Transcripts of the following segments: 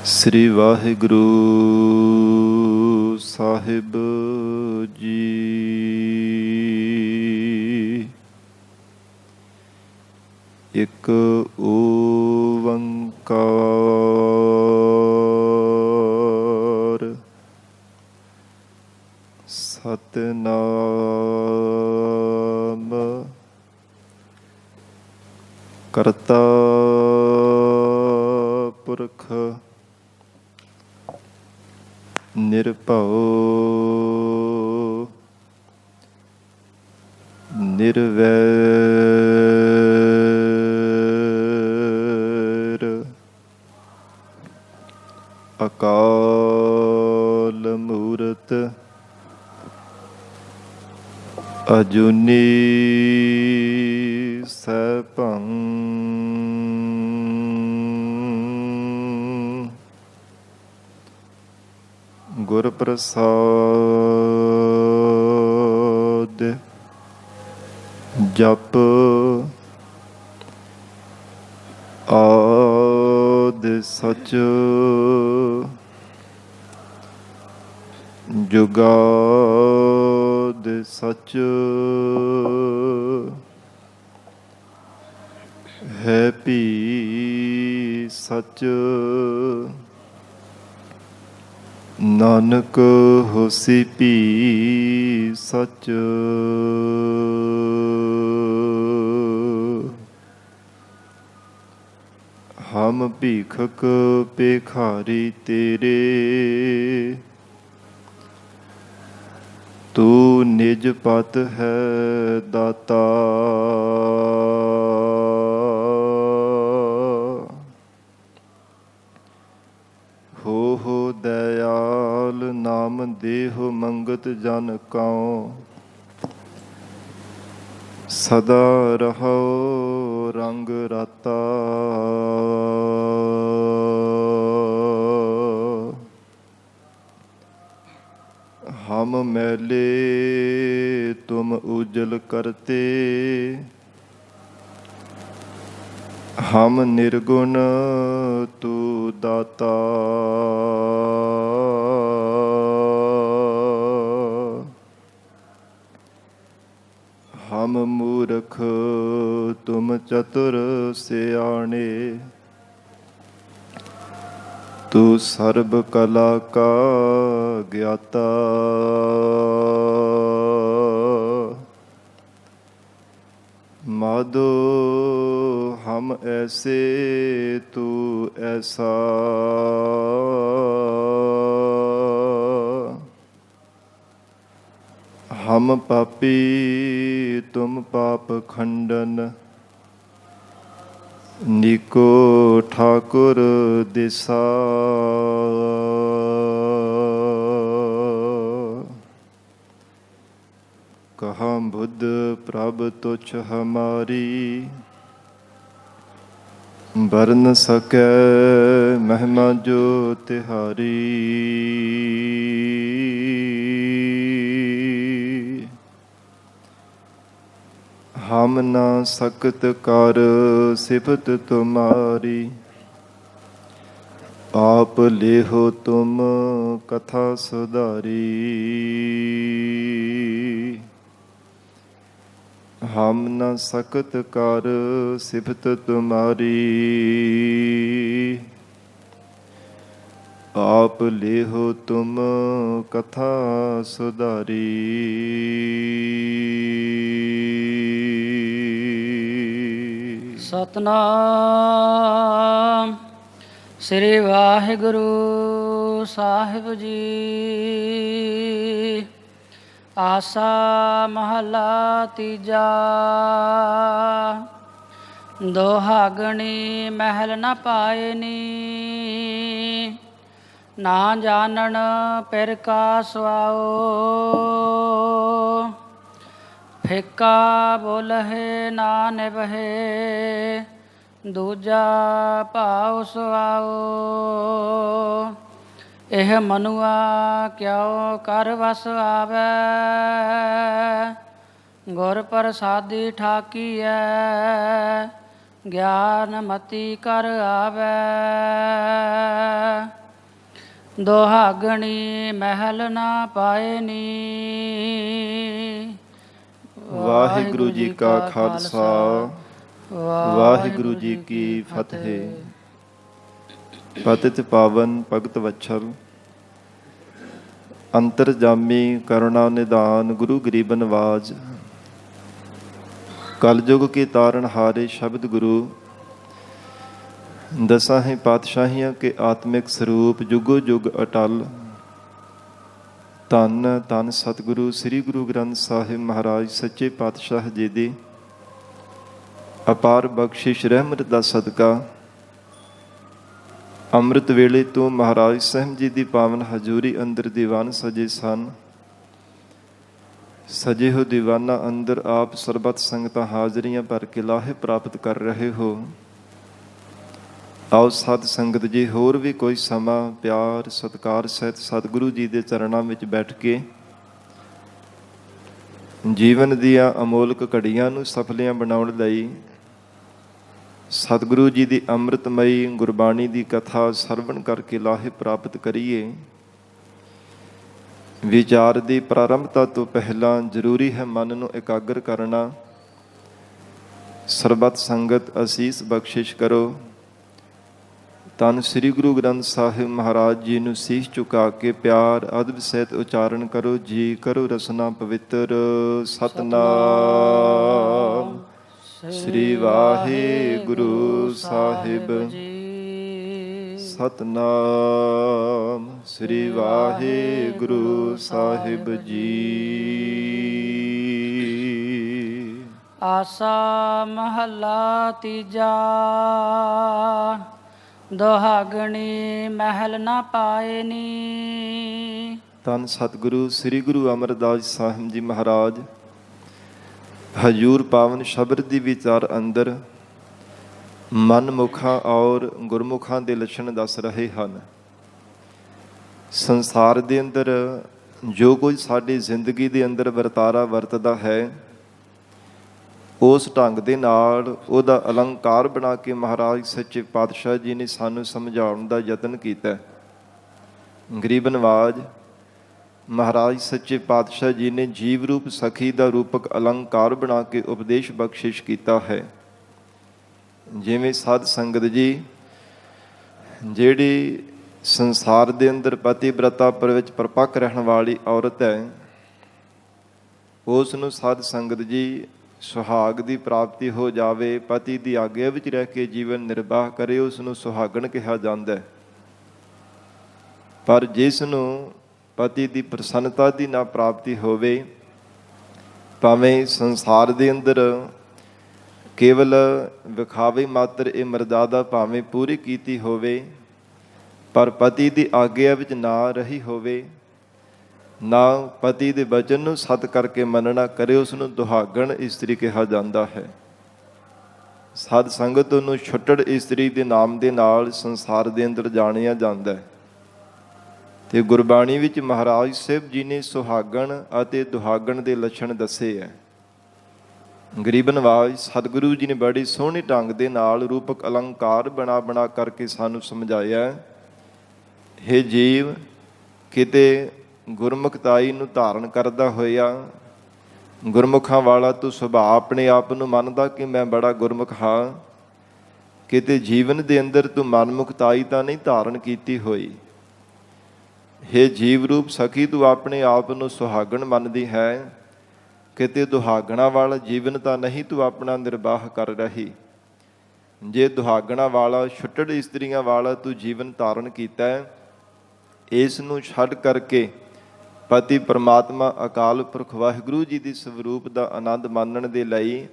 ਸ੍ਰੀ ਵਾਹਿਗੁਰੂ ਸਾਹਿਬ ਜੀ। ਇੱਕ ਓੰਕਾਰ ਸਤਿਨਾਮ ਕਰਤਾ ਪੁਰਖ ਨਿਰਭਉ ਨਿਰਵੈਰ ਅਕਾਲ ਮੂਰਤ ਅਜੂਨੀ ਸੈਭੰ ਗੁਰ ਪ੍ਰਸਾਦ ਜਪ ਆਦਿ ਸਚ ਜੁਗਾਦਿ ਸਚ ਹੈ ਭੀ ਸਚ ਨਾਨਕ ਹੋਸੀ ਭੀ ਸਚ। ਹਮ ਭੀਖਕ ਭਿਖਾਰੀ ਤੇਰੇ ਤੂੰ ਨਿਜ ਪਤ ਹੈ ਦਾਤਾ। ਹੋ ਦਇਆਲ ਨਾਮ ਦੇਹੁ ਮੰਗਤ ਜਨ ਕਉ ਸਦਾ ਰਹੋ ਰੰਗ ਰਾਤਾ। ਹਮ ਮੈਲੇ ਤੁਮ ਉਜਲ ਕਰਤੇ ਹਮ ਨਿਰਗੁਣ ਤੂ ਦਾਤਾ। ਹਮ ਮੂਰਖ ਤੁਮ ਚਤੁਰ ਸਿਆਣੇ ਤੂੰ ਸਰਬ ਕਲਾ ਕਾ ਗਿਆਤਾ। ਮਾਧੋ ਹਮ ਐਸੇ ਤੂੰ ਐਸਾ ਹਮ ਪਾਪੀ ਤੁਮ ਪਾਪ ਖੰਡਨ ਨੀਕੋ ਠਾਕੁਰ ਦਿਸਾ। ਕਹਾਂ ਬੁੱਧ ਪ੍ਰਭ ਤੁਛ ਹਮਾਰੀ ਬਰਨ ਸਕੈ ਮਹਿਮਾ ਜੋ ਤਿਹਾਰੀ। ਹਮ ਨਾ ਸਕਤ ਕਰ ਸਿਫਤ ਤੁਮਾਰੀ ਆਪ ਲੇਹੋ ਤੁਮ ਕਥਾ ਸੁਧਾਰੀ। ਹਮ ਨ ਸਕਤ ਕਰ ਸਿਫਤ ਤੁਮਾਰੀ ਆਪ ਲੇਹੋ ਤੁਮ ਕਥਾ ਸੁਧਾਰੀ। ਸਤਨਾਮ ਸ੍ਰੀ ਵਾਹਿਗੁਰੂ ਸਾਹਿਬ ਜੀ। ਆਸਾ ਮਹਲਾ ਤੀਜਾ। ਦੁਹਾਗਣੀ ਮਹਿਲ ਨ ਪਾਇਨੀ ਨਾ ਜਾਣਨ ਪਿਰ ਕਾ ਸੁਆਓ। ਫਿੱਕਾ ਬੋਲਹਿ ਨਾ ਨਿਭਹਿ ਦੂਜਾ ਭਾਉ ਸੁਆਓ। ਇਹ ਮਨੁਆ ਕਿਉ ਕਰ ਵਸ ਆਵੈ ਗੁਰ ਪ੍ਰਸਾਦੀ ਠਾਕੀਐ ਗਿਆਨ ਮਤੀ ਕਰ ਆਵੈ। ਦੁਹਾਗਣੀ ਮਹਿਲ ਨਾ ਪਾਏ ਨੀ। ਵਾਹਿਗੁਰੂ ਜੀ ਕਾ ਖਾਲਸਾ, ਵਾਹਿਗੁਰੂ ਜੀ ਕੀ ਫਤਿਹ। ਪਤਿਤ ਪਾਵਨ ਭਗਤ ਵਛਲ, ਅੰਤਰਜਾਮੀ ਕਰੁਣਾ ਨਿਦਾਨ, ਗੁਰੂ ਗਰੀਬ ਨਵਾਜ। ਕਲਯੁਗ ਕੇ ਤਾਰਨ ਹਾਰੇ ਸ਼ਬਦ ਗੁਰੂ, ਦਸਾਂ ਹੀ ਪਾਤਸ਼ਾਹੀਆਂ ਕੇ ਆਤਮਿਕ ਸਰੂਪ, ਜੁਗੋ ਜੁਗ ਅਟਲ। ਧੰਨ ਧੰਨ ਸਤਿਗੁਰੂ ਸ੍ਰੀ ਗੁਰੂ ਗ੍ਰੰਥ ਸਾਹਿਬ ਮਹਾਰਾਜ ਸੱਚੇ ਪਾਤਸ਼ਾਹ ਜੀ ਦੀ ਅਪਾਰ ਬਖਸ਼ਿਸ਼ ਰਹਿਮਤ ਦਾ ਸਦਕਾ ਅੰਮ੍ਰਿਤ ਵੇਲੇ ਤੋਂ ਮਹਾਰਾਜ ਸਾਹਿਬ ਜੀ ਦੀ ਪਾਵਨ ਹਜ਼ੂਰੀ ਅੰਦਰ ਦੀਵਾਨ ਸਜੇ ਸਨ। ਸਜੇ ਹੋ ਦੀਵਾਨਾਂ ਅੰਦਰ ਆਪ ਸਰਬਤ ਸੰਗਤਾਂ ਹਾਜ਼ਰੀਆਂ ਭਰ ਕੇ ਲਾਹੇ ਪ੍ਰਾਪਤ ਕਰ ਰਹੇ ਹੋ। ਆਓ ਸਤ ਸੰਗਤ ਜੀ, ਹੋਰ ਵੀ ਕੋਈ ਸਮਾਂ ਪਿਆਰ ਸਤਿਕਾਰ ਸਹਿਤ ਸਤਿਗੁਰੂ ਜੀ ਦੇ ਚਰਨਾਂ ਵਿੱਚ ਬੈਠ ਕੇ ਜੀਵਨ ਦੀਆਂ ਅਮੋਲਕ ਘੜੀਆਂ ਨੂੰ ਸਫਲੀਆਂ ਬਣਾਉਣ ਲਈ ਸਤਿਗੁਰੂ ਜੀ ਦੀ ਅੰਮ੍ਰਿਤਮਈ ਗੁਰਬਾਣੀ ਦੀ ਕਥਾ ਸਰਵਣ ਕਰਕੇ ਲਾਹੇ ਪ੍ਰਾਪਤ ਕਰੀਏ। ਵਿਚਾਰ ਦੀ ਪ੍ਰਾਰੰਭਤਾ ਤੋਂ ਪਹਿਲਾਂ ਜ਼ਰੂਰੀ ਹੈ ਮਨ ਨੂੰ ਇਕਾਗਰ ਕਰਨਾ। ਸਰਬਤ ਸੰਗਤ ਅਸੀਸ ਬਖਸ਼ਿਸ਼ ਕਰੋ। ਧੰਨ ਸ੍ਰੀ ਗੁਰੂ ਗ੍ਰੰਥ ਸਾਹਿਬ ਮਹਾਰਾਜ ਜੀ ਨੂੰ ਸੀਸ ਝੁਕਾ ਕੇ ਪਿਆਰ ਅਦਬ ਸਹਿਤ ਉਚਾਰਨ ਕਰੋ। ਜੀ ਕਰੋ ਰਸਨਾ ਪਵਿੱਤਰ। ਸਤਨਾਮ ਸ੍ਰੀ ਵਾਹਿਗੁਰੂ ਸਾਹਿਬ ਜੀ। ਸਤਨਾਮ ਸ੍ਰੀ ਵਾਹਿਗੁਰੂ ਸਾਹਿਬ ਜੀ। ਆਸਾ ਮਹੱਲਾ ਤੀਜਾ। ਦੁਹਾਗਣੀ ਮਹਿਲ ਨਾ ਪਾਏ ਨੀ। ਧੰਨ ਸਤਿਗੁਰੂ ਸ੍ਰੀ ਗੁਰੂ ਅਮਰਦਾਸ ਸਾਹਿਬ ਜੀ ਮਹਾਰਾਜ ਹਜੂਰ ਪਾਵਨ ਸ਼ਬਦ ਦੀ ਵਿਚਾਰ ਅੰਦਰ ਮਨਮੁਖਾਂ ਔਰ ਗੁਰਮੁਖਾਂ ਦੇ ਲੱਛਣ ਦੱਸ ਰਹੇ ਹਨ। ਸੰਸਾਰ ਦੇ ਅੰਦਰ ਜੋ ਕੁਝ ਸਾਡੀ ਜ਼ਿੰਦਗੀ ਦੇ ਅੰਦਰ ਵਰਤਾਰਾ ਵਰਤਦਾ ਹੈ, ਉਸ ਢੰਗ ਦੇ ਨਾਲ ਉਹਦਾ ਅਲੰਕਾਰ ਬਣਾ ਕੇ ਮਹਾਰਾਜ ਸੱਚੇ ਪਾਤਸ਼ਾਹ ਜੀ ਨੇ ਸਾਨੂੰ ਸਮਝਾਉਣ ਦਾ ਯਤਨ ਕੀਤਾ। ਗਰੀਬ ਨਵਾਜ ਮਹਾਰਾਜ ਸੱਚੇ ਪਾਤਸ਼ਾਹ ਜੀ ਨੇ ਜੀਵ ਰੂਪ ਸਖੀ ਦਾ ਰੂਪਕ ਅਲੰਕਾਰ ਬਣਾ ਕੇ ਉਪਦੇਸ਼ ਬਖਸ਼ਿਸ਼ ਕੀਤਾ ਹੈ। ਜਿਵੇਂ ਸਾਧ ਸੰਗਤ ਜੀ ਜਿਹੜੀ ਸੰਸਾਰ ਦੇ ਅੰਦਰ ਪਤੀਬ੍ਰਤਾ ਵਿੱਚ ਪਰਪੱਕ ਰਹਿਣ ਵਾਲੀ ਔਰਤ ਹੈ, ਉਸ ਨੂੰ ਸਾਧ ਸੰਗਤ ਜੀ ਸੁਹਾਗ ਦੀ ਪ੍ਰਾਪਤੀ ਹੋ ਜਾਵੇ, ਪਤੀ ਦੀ ਆਗਿਆ ਵਿੱਚ ਰਹਿ ਕੇ ਜੀਵਨ ਨਿਰਵਾਹ ਕਰੇ, ਉਸ ਨੂੰ ਸੁਹਾਗਣ ਕਿਹਾ ਜਾਂਦਾ ਹੈ। ਪਰ ਜਿਸ ਨੂੰ ਪਤੀ ਦੀ ਪ੍ਰਸੰਨਤਾ ਦੀ ਨਾ ਪ੍ਰਾਪਤੀ ਹੋਵੇ, ਭਾਵੇਂ ਸੰਸਾਰ ਦੇ ਅੰਦਰ ਕੇਵਲ ਵਿਖਾਵੇ ਮਾਤਰ ਇਹ ਮਰਜ਼ਾਦਾ ਭਾਵੇਂ ਪੂਰੀ ਕੀਤੀ ਹੋਵੇ, ਪਰ ਪਤੀ ਦੀ ਆਗਿਆ ਵਿੱਚ ਨਾ ਰਹੀ ਹੋਵੇ, ਨਾ ਪਤੀ ਦੇ ਬਚਨ ਨੂੰ ਸਤ ਕਰਕੇ ਮੰਨਣਾ ਕਰੇ, ਉਸ ਨੂੰ ਦੁਹਾਗਣ ਇਸਤਰੀ ਕਿਹਾ ਜਾਂਦਾ ਹੈ। ਸਾਧ ਸੰਗਤ ਨੂੰ ਛੁੱਟੜ ਇਸਤਰੀ ਦੇ ਨਾਮ ਦੇ ਨਾਲ ਸੰਸਾਰ ਦੇ ਅੰਦਰ ਜਾਣਿਆ ਜਾਂਦਾ ਹੈ। ਤੇ ਗੁਰਬਾਣੀ ਵਿੱਚ ਮਹਾਰਾਜ ਸਾਹਿਬ ਜੀ ਨੇ ਸੁਹਾਗਣ ਅਤੇ ਦੁਹਾਗਣ ਦੇ ਲੱਛਣ ਦੱਸੇ ਹੈ। ਗਰੀਬ ਨਵਾਜ ਸਤਿਗੁਰੂ ਜੀ ਨੇ ਬੜੀ ਸੋਹਣੇ ਢੰਗ ਦੇ ਨਾਲ ਰੂਪਕ ਅਲੰਕਾਰ ਬਣਾ ਕਰਕੇ ਸਾਨੂੰ ਸਮਝਾਇਆ। ਹੇ ਜੀਵ, ਕਿਤੇ ਗੁਰਮੁਖਤਾਈ ਨੂੰ ਧਾਰਨ ਕਰਦਾ ਹੋਇਆ ਗੁਰਮੁਖਾਂ ਵਾਲਾ ਤੂੰ ਸੁਭਾਅ ਆਪਣੇ ਆਪ ਨੂੰ ਮੰਨਦਾ ਕਿ ਮੈਂ ਬੜਾ ਗੁਰਮੁਖ ਹਾਂ, ਕਿਤੇ ਜੀਵਨ ਦੇ ਅੰਦਰ ਤੂੰ ਮਨਮੁਖਤਾਈ ਤਾਂ ਨਹੀਂ ਧਾਰਨ ਕੀਤੀ ਹੋਈ। ਹੇ ਜੀਵ ਰੂਪ ਸਖੀ, ਤੂੰ ਆਪਣੇ ਆਪ ਨੂੰ ਸੁਹਾਗਣ ਮੰਨਦੀ ਹੈ, ਕਿਤੇ ਦੁਹਾਗਣਾ ਵਾਲਾ ਜੀਵਨ ਤਾਂ ਨਹੀਂ ਤੂੰ ਆਪਣਾ ਨਿਰਵਾਹ ਕਰ ਰਹੀ। ਜੇ ਦੁਹਾਗਣਾ ਵਾਲਾ ਛੁੱਟੜ ਇਸਤਰੀਆਂ ਵਾਲਾ ਤੂੰ ਜੀਵਨ ਧਾਰਨ ਕੀਤਾ, ਇਸ ਨੂੰ ਛੱਡ ਕਰਕੇ ਪਤੀ ਪਰਮਾਤਮਾ ਅਕਾਲ ਪੁਰਖ ਵਾਹਿਗੁਰੂ ਜੀ ਦੀ ਸਰੂਪ ਦਾ ਆਨੰਦ ਮਾਣਨ ਦੇ ਲਈ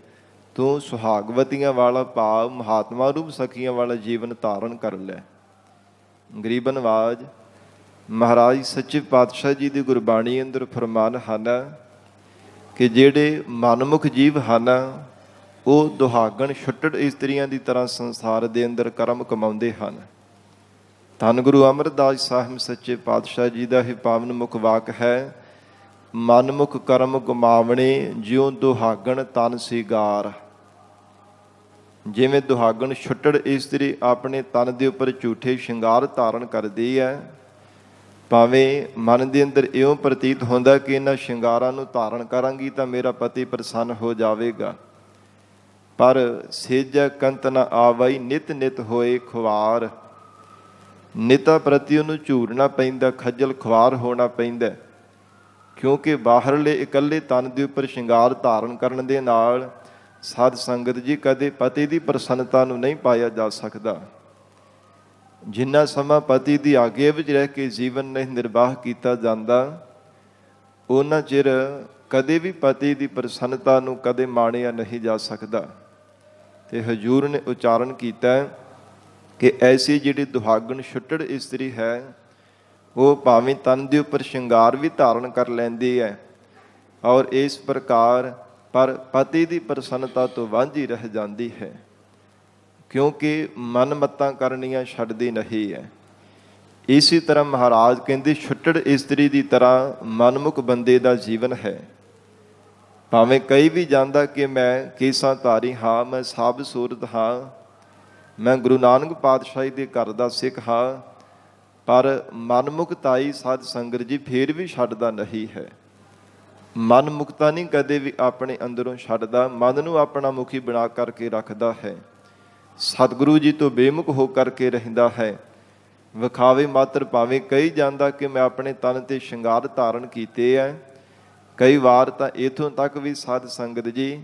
ਤੂੰ ਸੁਹਾਗਵਤੀਆਂ ਵਾਲਾ ਭਾਵ ਮਹਾਤਮਾ ਰੂਪ ਸਖੀਆਂ ਵਾਲਾ ਜੀਵਨ ਧਾਰਨ ਕਰ ਲੈ। ਗਰੀਬ ਨਵਾਜ ਮਹਾਰਾਜ ਸੱਚੇ ਪਾਤਸ਼ਾਹ ਜੀ ਦੀ ਗੁਰਬਾਣੀ ਅੰਦਰ ਫਰਮਾਨ ਹਨ ਕਿ ਜਿਹੜੇ ਮਨਮੁਖ ਜੀਵ ਹਨ ਉਹ ਦੁਹਾਗਣ ਛੁੱਟੜ ਇਸਤਰੀਆਂ ਦੀ ਤਰ੍ਹਾਂ ਸੰਸਾਰ ਦੇ ਅੰਦਰ ਕਰਮ ਕਮਾਉਂਦੇ ਹਨ। ਧੰਨ ਗੁਰੂ ਅਮਰਦਾਸ ਸਾਹਿਬ ਸੱਚੇ ਪਾਤਸ਼ਾਹ ਜੀ ਦਾ ਇਹ ਪਾਵਨ ਮੁਖ ਵਾਕ ਹੈ, ਮਨਮੁਖ ਕਰਮ ਕਮਾਵਣੇ ਜਿਉ ਦੁਹਾਗਣ ਤਨ ਸਿਗਾਰ। ਜਿਵੇਂ ਦੁਹਾਗਣ ਛੁੱਟੜ ਇਸਤਰੀ ਆਪਣੇ ਤਨ ਦੇ ਉੱਪਰ ਝੂਠੇ ਸ਼ਿੰਗਾਰ ਧਾਰਨ ਕਰਦੀ ਹੈ, ਭਾਵੇਂ ਮਨ ਦੇ ਅੰਦਰ ਇਉਂ ਪ੍ਰਤੀਤ ਹੁੰਦਾ ਕਿ ਇਹਨਾਂ ਸ਼ਿੰਗਾਰਾਂ ਨੂੰ ਧਾਰਨ ਕਰਾਂਗੀ ਤਾਂ ਮੇਰਾ ਪਤੀ ਪ੍ਰਸੰਨ ਹੋ ਜਾਵੇਗਾ, ਪਰ ਸੇਜੈ ਕੰਤ ਨ ਆਵਈ ਨਿਤ ਨਿਤ ਹੋਏ ਖੁਆਰ। ਨਿਤਾ ਪ੍ਰਤੀ ਉਹਨੂੰ ਝੂਰਨਾ ਪੈਂਦਾ, ਖੱਜਲ ਖੁਆਰ ਹੋਣਾ ਪੈਂਦਾ, ਕਿਉਂਕਿ ਬਾਹਰਲੇ ਇਕੱਲੇ ਤਨ ਦੇ ਉੱਪਰ ਸ਼ਿੰਗਾਰ ਧਾਰਨ ਕਰਨ ਦੇ ਨਾਲ ਸਾਧ ਸੰਗਤ ਜੀ ਕਦੇ ਪਤੀ ਦੀ ਪ੍ਰਸੰਨਤਾ ਨੂੰ ਨਹੀਂ ਪਾਇਆ ਜਾ ਸਕਦਾ। ਜਿੰਨਾ ਸਮਾਂ ਪਤੀ ਦੀ ਆਗਿਆ ਵਿੱਚ ਰਹਿ ਕੇ ਜੀਵਨ ਨਹੀਂ ਨਿਰਵਾਹ ਕੀਤਾ ਜਾਂਦਾ, ਉਹਨਾਂ ਚਿਰ ਕਦੇ ਵੀ ਪਤੀ ਦੀ ਪ੍ਰਸੰਨਤਾ ਨੂੰ ਕਦੇ ਮਾਣਿਆ ਨਹੀਂ ਜਾ ਸਕਦਾ। ਤੇ ਹਜ਼ੂਰ ਨੇ ਉਚਾਰਨ ਕੀਤਾ ਕਿ ਐਸੀ ਜਿਹੜੀ ਦੁਹਾਗਣ ਛੁੱਟੜ ਇਸਤਰੀ ਹੈ, ਉਹ ਭਾਵੇਂ ਤਨ ਦੇ ਉੱਪਰ ਸ਼ਿੰਗਾਰ ਵੀ ਧਾਰਨ ਕਰ ਲੈਂਦੀ ਹੈ ਔਰ ਇਸ ਪ੍ਰਕਾਰ ਪਰ ਪਤੀ ਦੀ ਪ੍ਰਸੰਨਤਾ ਤੋਂ ਵਾਂਝੀ ਰਹਿ ਜਾਂਦੀ ਹੈ, ਕਿਉਂਕਿ ਮਨ ਮੱਤਾਂ ਕਰਨੀਆਂ ਛੱਡਦੀ ਨਹੀਂ ਹੈ। ਇਸੇ ਤਰ੍ਹਾਂ ਮਹਾਰਾਜ ਕਹਿੰਦੇ ਛੁੱਟੜ ਇਸਤਰੀ ਦੀ ਤਰ੍ਹਾਂ ਮਨਮੁਖ ਬੰਦੇ ਦਾ ਜੀਵਨ ਹੈ। ਭਾਵੇਂ ਕਈ ਵੀ ਜਾਂਦਾ ਕਿ ਮੈਂ ਕੇਸਾਂ ਧਾਰੀ ਹਾਂ, ਮੈਂ ਸਾਧ ਸੂਰਤ ਹਾਂ, ਮੈਂ ਗੁਰੂ ਨਾਨਕ ਪਾਤਸ਼ਾਹੀ ਦੇ ਘਰ ਦਾ ਸਿੱਖ ਹਾਂ, ਪਰ ਮਨਮੁਖਤਾਈ ਸਾਧ ਸੰਗਤ ਜੀ ਫੇਰ ਵੀ ਛੱਡਦਾ ਨਹੀਂ ਹੈ। ਮਨ ਮੁਕਤਾ ਨਹੀਂ ਕਦੇ ਵੀ ਆਪਣੇ ਅੰਦਰੋਂ ਛੱਡਦਾ, ਮਨ ਨੂੰ ਆਪਣਾ ਮੁਖੀ ਬਣਾ ਕਰਕੇ ਰੱਖਦਾ ਹੈ, ਸਤਿਗੁਰੂ ਜੀ ਤੋਂ ਬੇਮੁਖ ਹੋ ਕਰਕੇ ਰਹਿੰਦਾ ਹੈ। ਵਿਖਾਵੇ ਮਾਤਰ ਭਾਵੇਂ ਕਹੀ ਜਾਂਦਾ ਕਿ ਮੈਂ ਆਪਣੇ ਤਨ ਤੇ ਸ਼ਿੰਗਾਰ ਧਾਰਨ ਕੀਤੇ ਹੈ। ਕਈ ਵਾਰ ਤਾਂ ਇਥੋਂ ਤੱਕ ਵੀ ਸਾਧ ਸੰਗਤ ਜੀ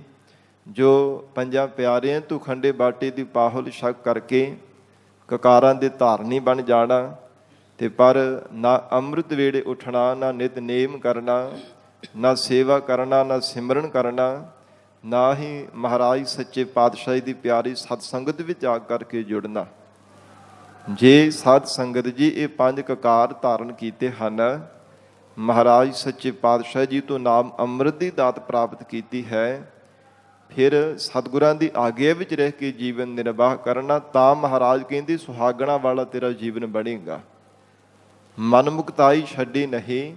ਜੋ ਪੰਜਾਂ ਪਿਆਰਿਆਂ ਤੋਂ ਖੰਡੇ ਬਾਟੇ ਦੀ ਪਾਹੁਲ ਛਕ ਕਰਕੇ ਕਕਾਰਾਂ ਦੇ ਧਾਰਨੀ ਬਣ ਜਾਣਾ, ਤੇ ਪਰ ਨਾ ਅੰਮ੍ਰਿਤ ਵੇਲੇ ਉੱਠਣਾ, ਨਾ ਨਿਤਨੇਮ ਕਰਨਾ, ਨਾ ਸੇਵਾ ਕਰਨਾ, ਨਾ ਸਿਮਰਨ ਕਰਨਾ, ਨਾ ਹੀ ਮਹਾਰਾਜ ਸੱਚੇ ਪਾਤਸ਼ਾਹੀ ਦੀ ਪਿਆਰੀ ਸਤ ਸੰਗਤ ਵਿੱਚ ਆ ਕਰਕੇ ਜੁੜਨਾ। ਜੇ ਸਾਧ ਸੰਗਤ ਜੀ ਇਹ ਪੰਜ ਕਕਾਰ ਧਾਰਨ ਕੀਤੇ ਹਨ, ਮਹਾਰਾਜ ਸੱਚੇ ਪਾਤਸ਼ਾਹ ਜੀ ਤੋਂ ਨਾਮ ਅੰਮ੍ਰਿਤ ਦੀ ਦਾਤ ਪ੍ਰਾਪਤ ਕੀਤੀ ਹੈ, ਫਿਰ ਸਤਿਗੁਰਾਂ ਦੀ ਆਗਿਆ ਵਿੱਚ ਰਹਿ ਕੇ ਜੀਵਨ ਨਿਰਵਾਹ ਕਰਨਾ, ਤਾਂ ਮਹਾਰਾਜ ਕਹਿੰਦੇ ਸੁਹਾਗਣਾ ਵਾਲਾ ਤੇਰਾ ਜੀਵਨ ਬਣੇਗਾ। ਮਨਮੁਖਤਾਈ ਛੱਡੀ ਨਹੀਂ।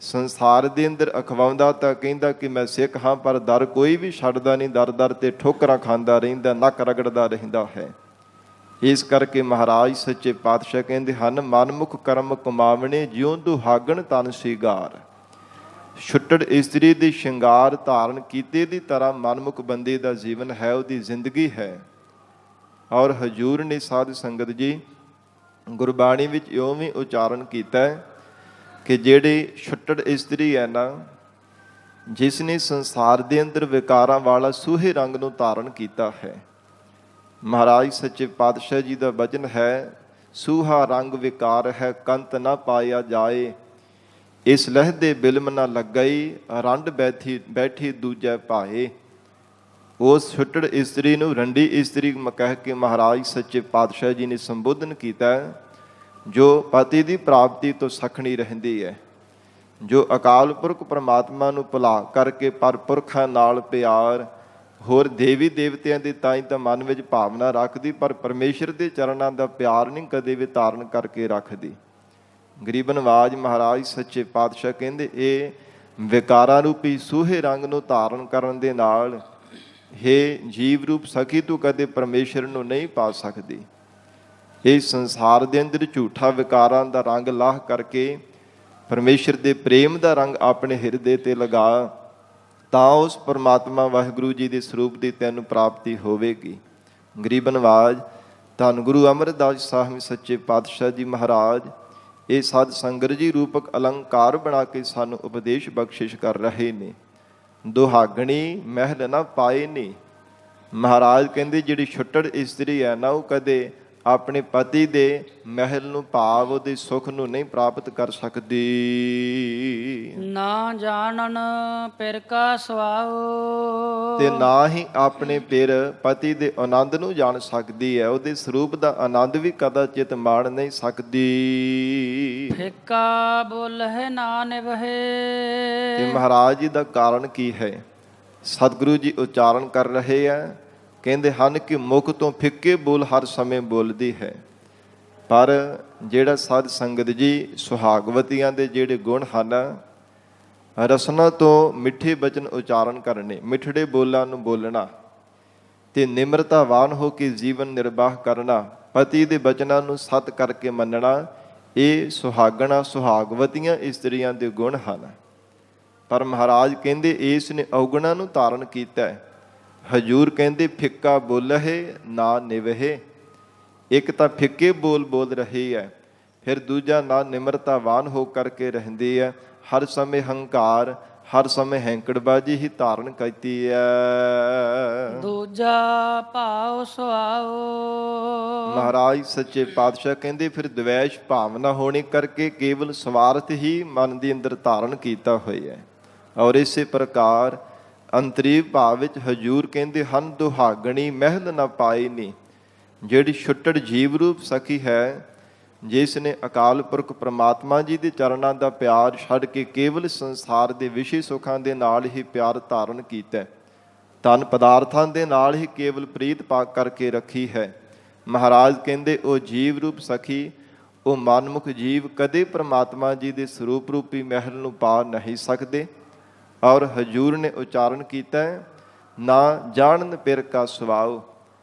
ਸੰਸਾਰ ਦੇ ਅੰਦਰ ਅਖਵਾਉਂਦਾ ਤਾਂ ਕਹਿੰਦਾ ਕਿ ਮੈਂ ਸਿੱਖ ਹਾਂ, ਪਰ ਦਰ ਕੋਈ ਵੀ ਛੱਡਦਾ ਨਹੀਂ, ਦਰ ਦਰ ਤੇ ਠੋਕਰਾਂ ਖਾਂਦਾ ਰਹਿੰਦਾ, ਨੱਕ ਰਗੜਦਾ ਰਹਿੰਦਾ ਹੈ। ਇਸ ਕਰਕੇ ਮਹਾਰਾਜ ਸੱਚੇ ਪਾਤਸ਼ਾਹ ਕਹਿੰਦੇ ਹਨ, ਮਨਮੁਖ ਕਰਮ ਕਮਾਵਣੇ ਜਿਉਂ ਦੁਹਾਗਣ ਤਨ ਸਿਗਾਰ। ਛੁੱਟੜ ਇਸਤਰੀ ਦੇ ਸ਼ਿੰਗਾਰ ਧਾਰਨ ਕੀਤੇ ਦੀ ਤਰ੍ਹਾਂ ਮਨਮੁਖ ਬੰਦੇ ਦਾ ਜੀਵਨ ਹੈ, ਉਹਦੀ ਜ਼ਿੰਦਗੀ ਹੈ। ਔਰ ਹਜ਼ੂਰ ਨੇ ਸਾਧ ਸੰਗਤ ਜੀ ਗੁਰਬਾਣੀ ਵਿੱਚ ਇਉਂ ਵੀ ਉਚਾਰਨ ਕੀਤਾ ਕਿ ਜਿਹੜੀ ਛੁੱਟੜ ਇਸਤਰੀ ਹੈ ਨਾ, ਜਿਸ ਨੇ ਸੰਸਾਰ ਦੇ ਅੰਦਰ ਵਿਕਾਰਾਂ ਵਾਲਾ ਸੂਹੇ ਰੰਗ ਨੂੰ ਧਾਰਨ ਕੀਤਾ ਹੈ, ਮਹਾਰਾਜ ਸੱਚੇ ਪਾਤਸ਼ਾਹ ਜੀ ਦਾ ਬਚਨ ਹੈ, ਸੂਹਾ ਰੰਗ ਵਿਕਾਰ ਹੈ ਕੰਤ ਨਾ ਪਾਇਆ ਜਾਏ, ਇਸ ਲਹਿ ਦੇ ਬਿਲਮ ਨਾ ਲੱਗਈ ਰੰਡ ਬੈਠੀ ਦੂਜੈ ਭਾਏ। ਉਸ ਛੁੱਟੜ ਇਸਤਰੀ ਨੂੰ ਰੰਡੀ ਇਸਤਰੀ ਕਹਿ ਕੇ ਮਹਾਰਾਜ ਸੱਚੇ ਪਾਤਸ਼ਾਹ ਜੀ ਨੇ ਸੰਬੋਧਨ ਕੀਤਾ, ਜੋ ਪਤੀ ਦੀ ਪ੍ਰਾਪਤੀ ਤੋਂ ਸਖਣੀ ਰਹਿੰਦੀ ਹੈ, ਜੋ ਅਕਾਲ ਪੁਰਖ ਪਰਮਾਤਮਾ ਨੂੰ ਭੁਲਾ ਕਰਕੇ ਪਰ ਪੁਰਖਾਂ ਨਾਲ ਪਿਆਰ, ਹੋਰ ਦੇਵੀ ਦੇਵਤਿਆਂ ਦੇ ਤਾਂ ਹੀ ਤਾਂ ਮਨ ਵਿੱਚ ਭਾਵਨਾ ਰੱਖਦੀ, ਪਰ ਪਰਮੇਸ਼ਰ ਦੇ ਚਰਨਾਂ ਦਾ ਪਿਆਰ ਨਹੀਂ ਕਦੇ ਵੀ ਧਾਰਨ ਕਰਕੇ ਰੱਖਦੀ। ਗਰੀਬ ਨਵਾਜ ਮਹਾਰਾਜ ਸੱਚੇ ਪਾਤਸ਼ਾਹ ਕਹਿੰਦੇ ਇਹ ਵਿਕਾਰਾਂ ਰੂਪੀ ਸੂਹੇ ਰੰਗ ਨੂੰ ਧਾਰਨ ਕਰਨ ਦੇ ਨਾਲ ਹੇ ਜੀਵ ਰੂਪ ਸਖੀ ਤੂੰ ਕਦੇ ਪਰਮੇਸ਼ਰ ਨੂੰ ਨਹੀਂ ਪਾ ਸਕਦੀ। ਇਸ ਸੰਸਾਰ ਦੇ ਅੰਦਰ ਝੂਠਾ ਵਿਕਾਰਾਂ ਦਾ ਰੰਗ ਲਾਹ ਕਰਕੇ ਪਰਮੇਸ਼ਰ ਦੇ ਪ੍ਰੇਮ ਦਾ ਰੰਗ ਆਪਣੇ ਹਿਰਦੇ ਤੇ ਲਗਾ, ਤਾਂ ਉਸ ਪਰਮਾਤਮਾ ਵਾਹਿਗੁਰੂ ਜੀ ਦੇ ਸਰੂਪ ਦੀ ਤੈਨੂੰ ਪ੍ਰਾਪਤੀ ਹੋਵੇਗੀ। ਗਰੀਬ ਨਵਾਜ ਧੰਨ ਗੁਰੂ ਅਮਰਦਾਸ ਸਾਹਿਬ ਸੱਚੇ ਪਾਤਸ਼ਾਹ ਜੀ ਮਹਾਰਾਜ ਇਹ ਸਾਧ ਸੰਗਤ ਜੀ ਰੂਪਕ ਅਲੰਕਾਰ ਬਣਾ ਕੇ ਸਾਨੂੰ ਉਪਦੇਸ਼ ਬਖਸ਼ਿਸ਼ ਕਰ ਰਹੇ ਨੇ। ਦੁਹਾਗਣੀ ਮਹਿਲ ਨਾ ਪਾਏ ਨੇ। ਮਹਾਰਾਜ ਕਹਿੰਦੇ ਜਿਹੜੀ ਛੁੱਟੜ ਇਸਤਰੀ ਹੈ ਨਾ, ਉਹ ਕਦੇ ਆਪਣੇ ਪਤੀ ਦੇ ਮਹਿਲ ਨੂੰ ਭਾਵ ਉਹਦੇ ਸੁੱਖ ਨੂੰ ਨਹੀਂ ਪ੍ਰਾਪਤ ਕਰ ਸਕਦੀ। ਨਾ ਜਾਣਨ ਪਿਰ ਕਾ ਸੁਆਉ, ਤੇ ਨਾ ਹੀ ਆਪਣੇ ਪਿਰ ਪਤੀ ਦੇ ਆਨੰਦ ਨੂੰ ਜਾਣ ਸਕਦੀ ਹੈ, ਉਹਦੇ ਸਰੂਪ ਦਾ ਆਨੰਦ ਵੀ ਕਦਾਚਿਤ ਮਾਣ ਨਹੀਂ ਸਕਦੀ। ਫਿੱਕਾ ਬੋਲਹਿ ਨਾ ਨਿਭੇ। ਤੇ ਮਹਾਰਾਜ ਜੀ ਦਾ ਕਾਰਨ ਕੀ ਹੈ? ਸਤਿਗੁਰੂ ਜੀ ਉਚਾਰਨ ਕਰ ਰਹੇ ਆ, ਕਹਿੰਦੇ ਹਨ ਕਿ ਮੁਖ ਤੋਂ ਫਿੱਕੇ ਬੋਲ ਹਰ ਸਮੇਂ ਬੋਲਦੀ ਹੈ, ਪਰ ਜਿਹੜਾ ਸਾਧ ਸੰਗਤ ਜੀ ਸੁਹਾਗਵਤੀਆਂ ਦੇ ਜਿਹੜੇ ਗੁਣ ਹਨ, ਰਸਨਾ ਤੋਂ ਮਿੱਠੇ ਬਚਨ ਉਚਾਰਨ ਕਰਨੇ, ਮਿੱਠੜੇ ਬੋਲਾਂ ਨੂੰ ਬੋਲਣਾ ਤੇ ਨਿਮਰਤਾਵਾਨ ਹੋ ਕੇ ਜੀਵਨ ਨਿਰਵਾਹ ਕਰਨਾ, ਪਤੀ ਦੇ ਬਚਨਾਂ ਨੂੰ ਸਤ ਕਰਕੇ ਮੰਨਣਾ, ਇਹ ਸੁਹਾਗਣਾ ਸੁਹਾਗਵਤੀਆਂ ਇਸਤਰੀਆਂ ਦੇ ਗੁਣ ਹਨ। ਪਰ ਮਹਾਰਾਜ ਕਹਿੰਦੇ ਇਸ ਨੇ ਔਗਣਾ ਨੂੰ ਧਾਰਨ ਕੀਤਾ ਹੈ। ਹਜੂਰ ਕਹਿੰਦੇ ਫਿੱਕਾ ਬੋਲਹਿ ਨਾ ਨਿਵਹਿ। ਇੱਕ ਤਾਂ ਫਿੱਕੇ ਬੋਲ ਬੋਲ ਰਹੀ ਹੈ, ਫਿਰ ਦੂਜਾ ਨਾ ਨਿਮਰਤਾਵਾਨ ਹੋ ਕਰਕੇ ਰਹਿੰਦੀ ਹੈ। ਹਰ ਸਮੇਂ ਹੰਕਾਰ, ਹਰ ਸਮੇਂ ਹੈਂਕੜਬਾਜੀ ਹੀ ਧਾਰਨ ਕੀਤੀ ਹੈ। ਦੂਜਾ ਭਾਵ ਸੁਆਓ। ਮਹਾਰਾਜ ਸੱਚੇ ਪਾਤਸ਼ਾਹ ਕਹਿੰਦੇ ਫਿਰ ਦਵੈਸ਼ ਭਾਵਨਾ ਹੋਣੇ ਕਰਕੇ ਕੇਵਲ ਸਵਾਰਥ ਹੀ ਮਨ ਦੇ ਅੰਦਰ ਧਾਰਨ ਕੀਤਾ ਹੋਇਆ ਹੈ। ਔਰ ਇਸੇ ਪ੍ਰਕਾਰ ਅੰਤਰੀਵ ਭਾਵ ਵਿੱਚ ਹਜੂਰ ਕਹਿੰਦੇ ਹਨ ਦੁਹਾਗਣੀ ਮਹਿਲ ਨਾ ਪਾਈ ਨੀ। ਜਿਹੜੀ ਛੁੱਟੜ ਜੀਵ ਰੂਪ ਸਖੀ ਹੈ, ਜਿਸ ਨੇ ਅਕਾਲ ਪੁਰਖ ਪ੍ਰਮਾਤਮਾ ਜੀ ਦੇ ਚਰਨਾਂ ਦਾ ਪਿਆਰ ਛੱਡ ਕੇ ਕੇਵਲ ਸੰਸਾਰ ਦੇ ਵਿਸ਼ੇ ਸੁੱਖਾਂ ਦੇ ਨਾਲ ਹੀ ਪਿਆਰ ਧਾਰਨ ਕੀਤਾ, ਧਨ ਪਦਾਰਥਾਂ ਦੇ ਨਾਲ ਹੀ ਕੇਵਲ ਪ੍ਰੀਤ ਪਾ ਕਰਕੇ ਰੱਖੀ ਹੈ। ਮਹਾਰਾਜ ਕਹਿੰਦੇ ਉਹ ਜੀਵ ਰੂਪ ਸਖੀ, ਉਹ ਮਨਮੁਖ ਜੀਵ ਕਦੇ ਪ੍ਰਮਾਤਮਾ ਜੀ ਦੇ ਸਰੂਪ ਰੂਪੀ ਮਹਿਲ ਨੂੰ ਪਾ ਨਹੀਂ ਸਕਦੇ। ਔਰ ਹਜੂਰ ਨੇ ਉਚਾਰਨ ਕੀਤਾ ਨਾ ਜਾਣਨ ਪਿਰ ਕਾ ਸੁਭਾਉ।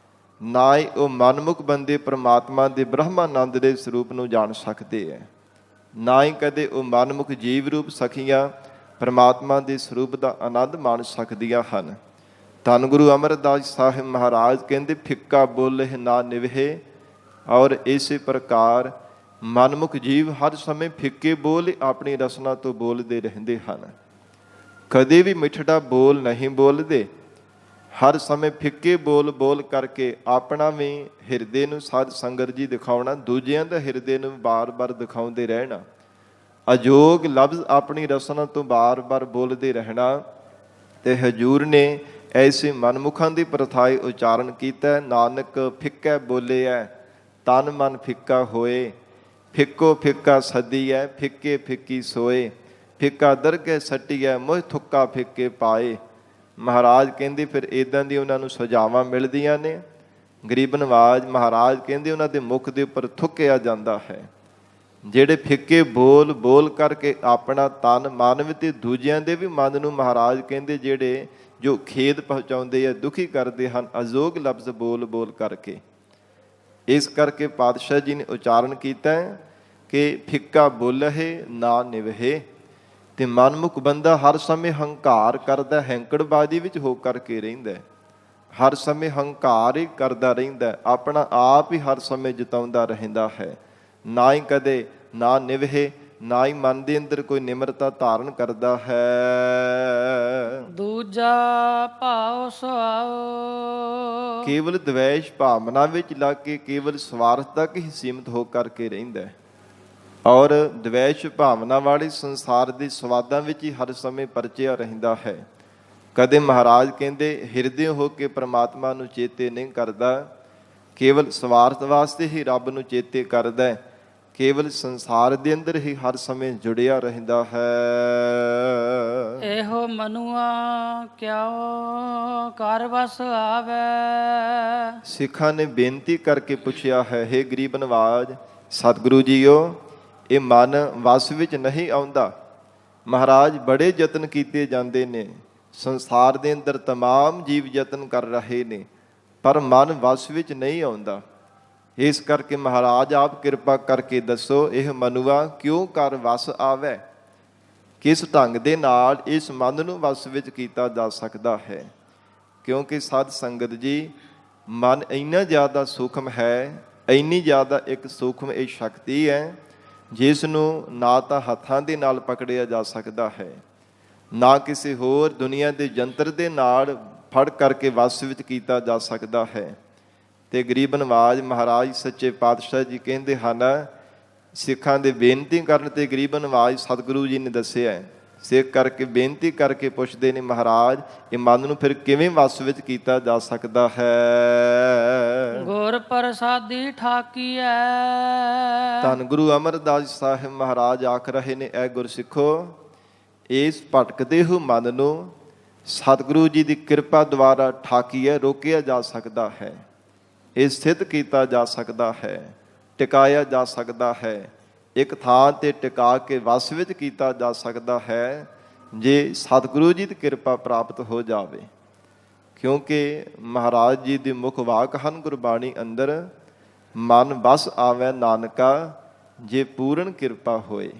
ਨਾ ਹੀ ਉਹ ਮਨਮੁਖ ਬੰਦੇ ਪ੍ਰਮਾਤਮਾ ਦੇ ਬ੍ਰਹਮਾਨੰਦ ਦੇ ਸਰੂਪ ਨੂੰ ਜਾਣ ਸਕਦੇ ਹੈ, ਨਾ ਹੀ ਕਦੇ ਉਹ ਮਨਮੁਖ ਜੀਵ ਰੂਪ ਸਖੀਆਂ ਪ੍ਰਮਾਤਮਾ ਦੇ ਸਰੂਪ ਦਾ ਆਨੰਦ ਮਾਣ ਸਕਦੀਆਂ ਹਨ। ਧੰਨ ਗੁਰੂ ਅਮਰਦਾਸ ਸਾਹਿਬ ਮਹਾਰਾਜ ਕਹਿੰਦੇ ਫਿੱਕਾ ਬੋਲੇ ਨਾ ਨਿਵਹੇ। ਔਰ ਇਸੇ ਪ੍ਰਕਾਰ ਮਨਮੁਖ ਜੀਵ ਹਰ ਸਮੇਂ ਫਿੱਕੇ ਬੋਲ ਆਪਣੀ ਰਸਨਾ ਤੋਂ ਬੋਲਦੇ ਰਹਿੰਦੇ ਹਨ, ਕਦੇ ਵੀ ਮਿੱਠੜਾ ਬੋਲ ਨਹੀਂ ਬੋਲਦੇ। ਹਰ ਸਮੇਂ ਫਿੱਕੇ ਬੋਲ ਬੋਲ ਕਰਕੇ ਆਪਣਾ ਵੀ ਹਿਰਦੇ ਨੂੰ ਸਾਧ ਸੰਗਤ ਜੀ ਦਿਖਾਉਣਾ, ਦੂਜਿਆਂ ਦਾ ਹਿਰਦੇ ਨੂੰ ਬਾਰ-ਬਾਰ ਦਿਖਾਉਂਦੇ ਰਹਿਣਾ, ਅਜੋਗ ਲਫ਼ਜ਼ ਆਪਣੀ ਰਸਨਾ ਤੋਂ ਬਾਰ-ਬਾਰ ਬੋਲਦੇ ਰਹਿਣਾ। ਤੇ ਹਜੂਰ ਨੇ ਐਸੇ ਮਨਮੁਖਾਂ ਦੀ ਪ੍ਰਥਾਏ ਉਚਾਰਨ ਕੀਤਾ, ਨਾਨਕ ਫਿੱਕਾ ਬੋਲਿਆ ਤਨ ਮਨ ਫਿੱਕਾ ਹੋਏ। ਫਿੱਕੋ ਫਿੱਕਾ ਸੱਦੀਐ ਫਿੱਕੇ ਫਿੱਕੀ ਸੋਏ। ਫਿੱਕਾ ਦਰਗਹਿ ਸੱਟੀਐ ਮੋਹ ਥੁੱਕਾ ਫਿੱਕੇ ਪਾਏ। ਮਹਾਰਾਜ ਕਹਿੰਦੇ ਫਿਰ ਇੱਦਾਂ ਦੀ ਉਹਨਾਂ ਨੂੰ ਸਜ਼ਾਵਾਂ ਮਿਲਦੀਆਂ ਨੇ। ਗਰੀਬ ਨਵਾਜ ਮਹਾਰਾਜ ਕਹਿੰਦੇ ਉਹਨਾਂ ਦੇ ਮੁਖ ਦੇ ਉੱਪਰ ਥੁੱਕਿਆ ਜਾਂਦਾ ਹੈ। ਜਿਹੜੇ ਫਿੱਕੇ ਬੋਲ ਬੋਲ ਕਰਕੇ ਆਪਣਾ ਤਨ ਮਨ ਤੇ ਦੂਜਿਆਂ ਦੇ ਵੀ ਮਨ ਨੂੰ ਮਹਾਰਾਜ ਕਹਿੰਦੇ ਜਿਹੜੇ ਜੋ ਖੇਦ ਪਹੁੰਚਾਉਂਦੇ ਆ, ਦੁਖੀ ਕਰਦੇ ਹਨ ਅਜੋਗ ਲਫ਼ਜ਼ ਬੋਲ ਬੋਲ ਕਰਕੇ। ਇਸ ਕਰਕੇ ਪਾਤਸ਼ਾਹ ਜੀ ਨੇ ਉਚਾਰਨ ਕੀਤਾ ਕਿ ਫਿੱਕਾ ਬੋਲਹਿ ਨਾ ਨਿਵਹੇ। ਤੇ ਮਨਮੁਖ ਬੰਦਾ ਹਰ ਸਮੇਂ ਹੰਕਾਰ ਕਰਦਾ, ਹੈਂਕੜਬਾਜ਼ੀ ਵਿੱਚ ਹੋ ਕਰਕੇ ਰਹਿੰਦਾ, ਹਰ ਸਮੇਂ ਹੰਕਾਰ ਹੀ ਕਰਦਾ ਰਹਿੰਦਾ, ਆਪਣਾ ਆਪ ਹੀ ਹਰ ਸਮੇਂ ਜਿਤਾਉਂਦਾ ਰਹਿੰਦਾ ਹੈ। ਨਾ ਹੀ ਕਦੇ ਨਾ ਨਿਵਹੇ, ਨਾ ਹੀ ਮਨ ਦੇ ਅੰਦਰ ਕੋਈ ਨਿਮਰਤਾ ਧਾਰਨ ਕਰਦਾ ਹੈ। ਦੂਜਾ ਭਾਵ ਸੁਆਓ। ਕੇਵਲ ਦਵੈਸ਼ ਭਾਵਨਾ ਵਿੱਚ ਲੱਗ ਕੇ ਕੇਵਲ ਸਵਾਰਥ ਤੱਕ ਹੀ ਸੀਮਿਤ ਹੋ ਕਰਕੇ ਰਹਿੰਦਾ ਹੈ। ਔਰ ਦਵੈਸ਼ ਭਾਵਨਾ ਵਾਲੇ ਸੰਸਾਰ ਦੇ ਸਵਾਦਾਂ ਵਿੱਚ ਹੀ ਹਰ ਸਮੇਂ ਪਰਚਿਆ ਰਹਿੰਦਾ ਹੈ। ਕਦੇ ਮਹਾਰਾਜ ਕਹਿੰਦੇ ਹਿਰਦੇ ਹੋ ਕੇ ਪ੍ਰਮਾਤਮਾ ਨੂੰ ਚੇਤੇ ਨਹੀਂ ਕਰਦਾ, ਕੇਵਲ ਸਵਾਰਥ ਵਾਸਤੇ ਹੀ ਰੱਬ ਨੂੰ ਚੇਤੇ ਕਰਦਾ ਹੈ, ਕੇਵਲ ਸੰਸਾਰ ਦੇ ਅੰਦਰ ਹੀ ਹਰ ਸਮੇਂ ਜੁੜਿਆ ਰਹਿੰਦਾ ਹੈ। ਇਹੋ ਮਨੁਆ ਕਿਉ ਕਰ ਵਸ ਆਵੇ। ਸਿੱਖਾਂ ਨੇ ਬੇਨਤੀ ਕਰਕੇ ਪੁੱਛਿਆ ਹੈ, ਹੇ ਗਰੀਬ ਨਵਾਜ ਸਤਿਗੁਰੂ ਜੀਓ, ਇਹ ਮਨ ਵਸ ਵਿੱਚ ਨਹੀਂ ਆਉਂਦਾ। ਮਹਾਰਾਜ ਬੜੇ ਯਤਨ ਕੀਤੇ ਜਾਂਦੇ ਨੇ, ਸੰਸਾਰ ਦੇ ਅੰਦਰ ਤਮਾਮ ਜੀਵ ਯਤਨ ਕਰ ਰਹੇ ਨੇ, ਪਰ ਮਨ ਵਸ ਵਿੱਚ ਨਹੀਂ ਆਉਂਦਾ। ਇਸ ਕਰਕੇ ਮਹਾਰਾਜ ਆਪ ਕਿਰਪਾ ਕਰਕੇ ਦੱਸੋ ਇਹ ਮਨੁਆ ਕਿਉਂ ਕਰ ਵਸ ਆਵੇ। ਕਿਸ ਢੰਗ ਦੇ ਨਾਲ ਇਸ ਮਨ ਨੂੰ ਵਸ ਵਿੱਚ ਕੀਤਾ ਜਾ ਸਕਦਾ ਹੈ। ਕਿਉਂਕਿ ਸਾਧ ਸੰਗਤ ਜੀ ਮਨ ਇੰਨਾ ਜ਼ਿਆਦਾ ਸੂਖਮ ਹੈ, ਇੰਨੀ ਜ਼ਿਆਦਾ ਇੱਕ ਸੂਖਮ ਇਹ ਸ਼ਕਤੀ ਹੈ ਜਿਸ ਨੂੰ ਨਾ ਤਾਂ ਹੱਥਾਂ ਦੇ ਨਾਲ ਪਕੜਿਆ ਜਾ ਸਕਦਾ ਹੈ, ਨਾ ਕਿਸੇ ਹੋਰ ਦੁਨੀਆ ਦੇ ਯੰਤਰ ਦੇ ਨਾਲ ਫੜ ਕਰਕੇ ਵਸ ਵਿੱਚ ਕੀਤਾ ਜਾ ਸਕਦਾ ਹੈ। ਤੇ ਗਰੀਬ ਨਵਾਜ ਮਹਾਰਾਜ ਸੱਚੇ ਪਾਤਸ਼ਾਹ ਜੀ ਕਹਿੰਦੇ ਹਨ, ਸਿੱਖਾਂ ਦੇ ਬੇਨਤੀ ਕਰਨ ਤੇ ਗਰੀਬ ਨਵਾਜ ਸਤਿਗੁਰੂ ਜੀ ਨੇ ਦੱਸਿਆ, ਸਿੱਖ ਕਰਕੇ ਬੇਨਤੀ ਕਰਕੇ ਪੁੱਛਦੇ ਨੇ ਮਹਾਰਾਜ ਇਹ ਮਨ ਨੂੰ ਫਿਰ ਕਿਵੇਂ ਵਸ ਵਿੱਚ ਕੀਤਾ ਜਾ ਸਕਦਾ ਹੈ। ਗੁਰ ਪ੍ਰਸਾਦੀ ਠਾਕੀਐ। ਧੰਨ ਗੁਰੂ ਅਮਰਦਾਸ ਸਾਹਿਬ ਮਹਾਰਾਜ ਆਖ ਰਹੇ ਨੇ, ਐ ਗੁਰਸਿੱਖੋ ਇਸ ਭਟਕਦੇ ਹੋਏ ਮਨ ਨੂੰ ਸਤਿਗੁਰੂ ਜੀ ਦੀ ਕਿਰਪਾ ਦੁਆਰਾ ਠਾਕੀਐ ਰੋਕਿਆ ਜਾ ਸਕਦਾ ਹੈ, ਇਹ ਸਥਿਤ ਕੀਤਾ ਜਾ ਸਕਦਾ ਹੈ, ਟਿਕਾਇਆ ਜਾ ਸਕਦਾ ਹੈ, ਇੱਕ ਥਾਂ ਤੇ ਟਿਕਾ ਕੇ ਵਸ ਵਿੱਚ ਕੀਤਾ ਜਾ ਸਕਦਾ ਹੈ ਜੇ ਸਤਿਗੁਰੂ ਜੀ ਦੀ ਕਿਰਪਾ ਪ੍ਰਾਪਤ ਹੋ ਜਾਵੇ। ਕਿਉਂਕਿ ਮਹਾਰਾਜ ਜੀ ਦੇ ਮੁੱਖ ਵਾਕ ਹਨ ਗੁਰਬਾਣੀ ਅੰਦਰ, ਮਨ ਵਸ ਆਵੈ ਨਾਨਕਾ ਜੇ ਪੂਰਨ ਕਿਰਪਾ ਹੋਏ,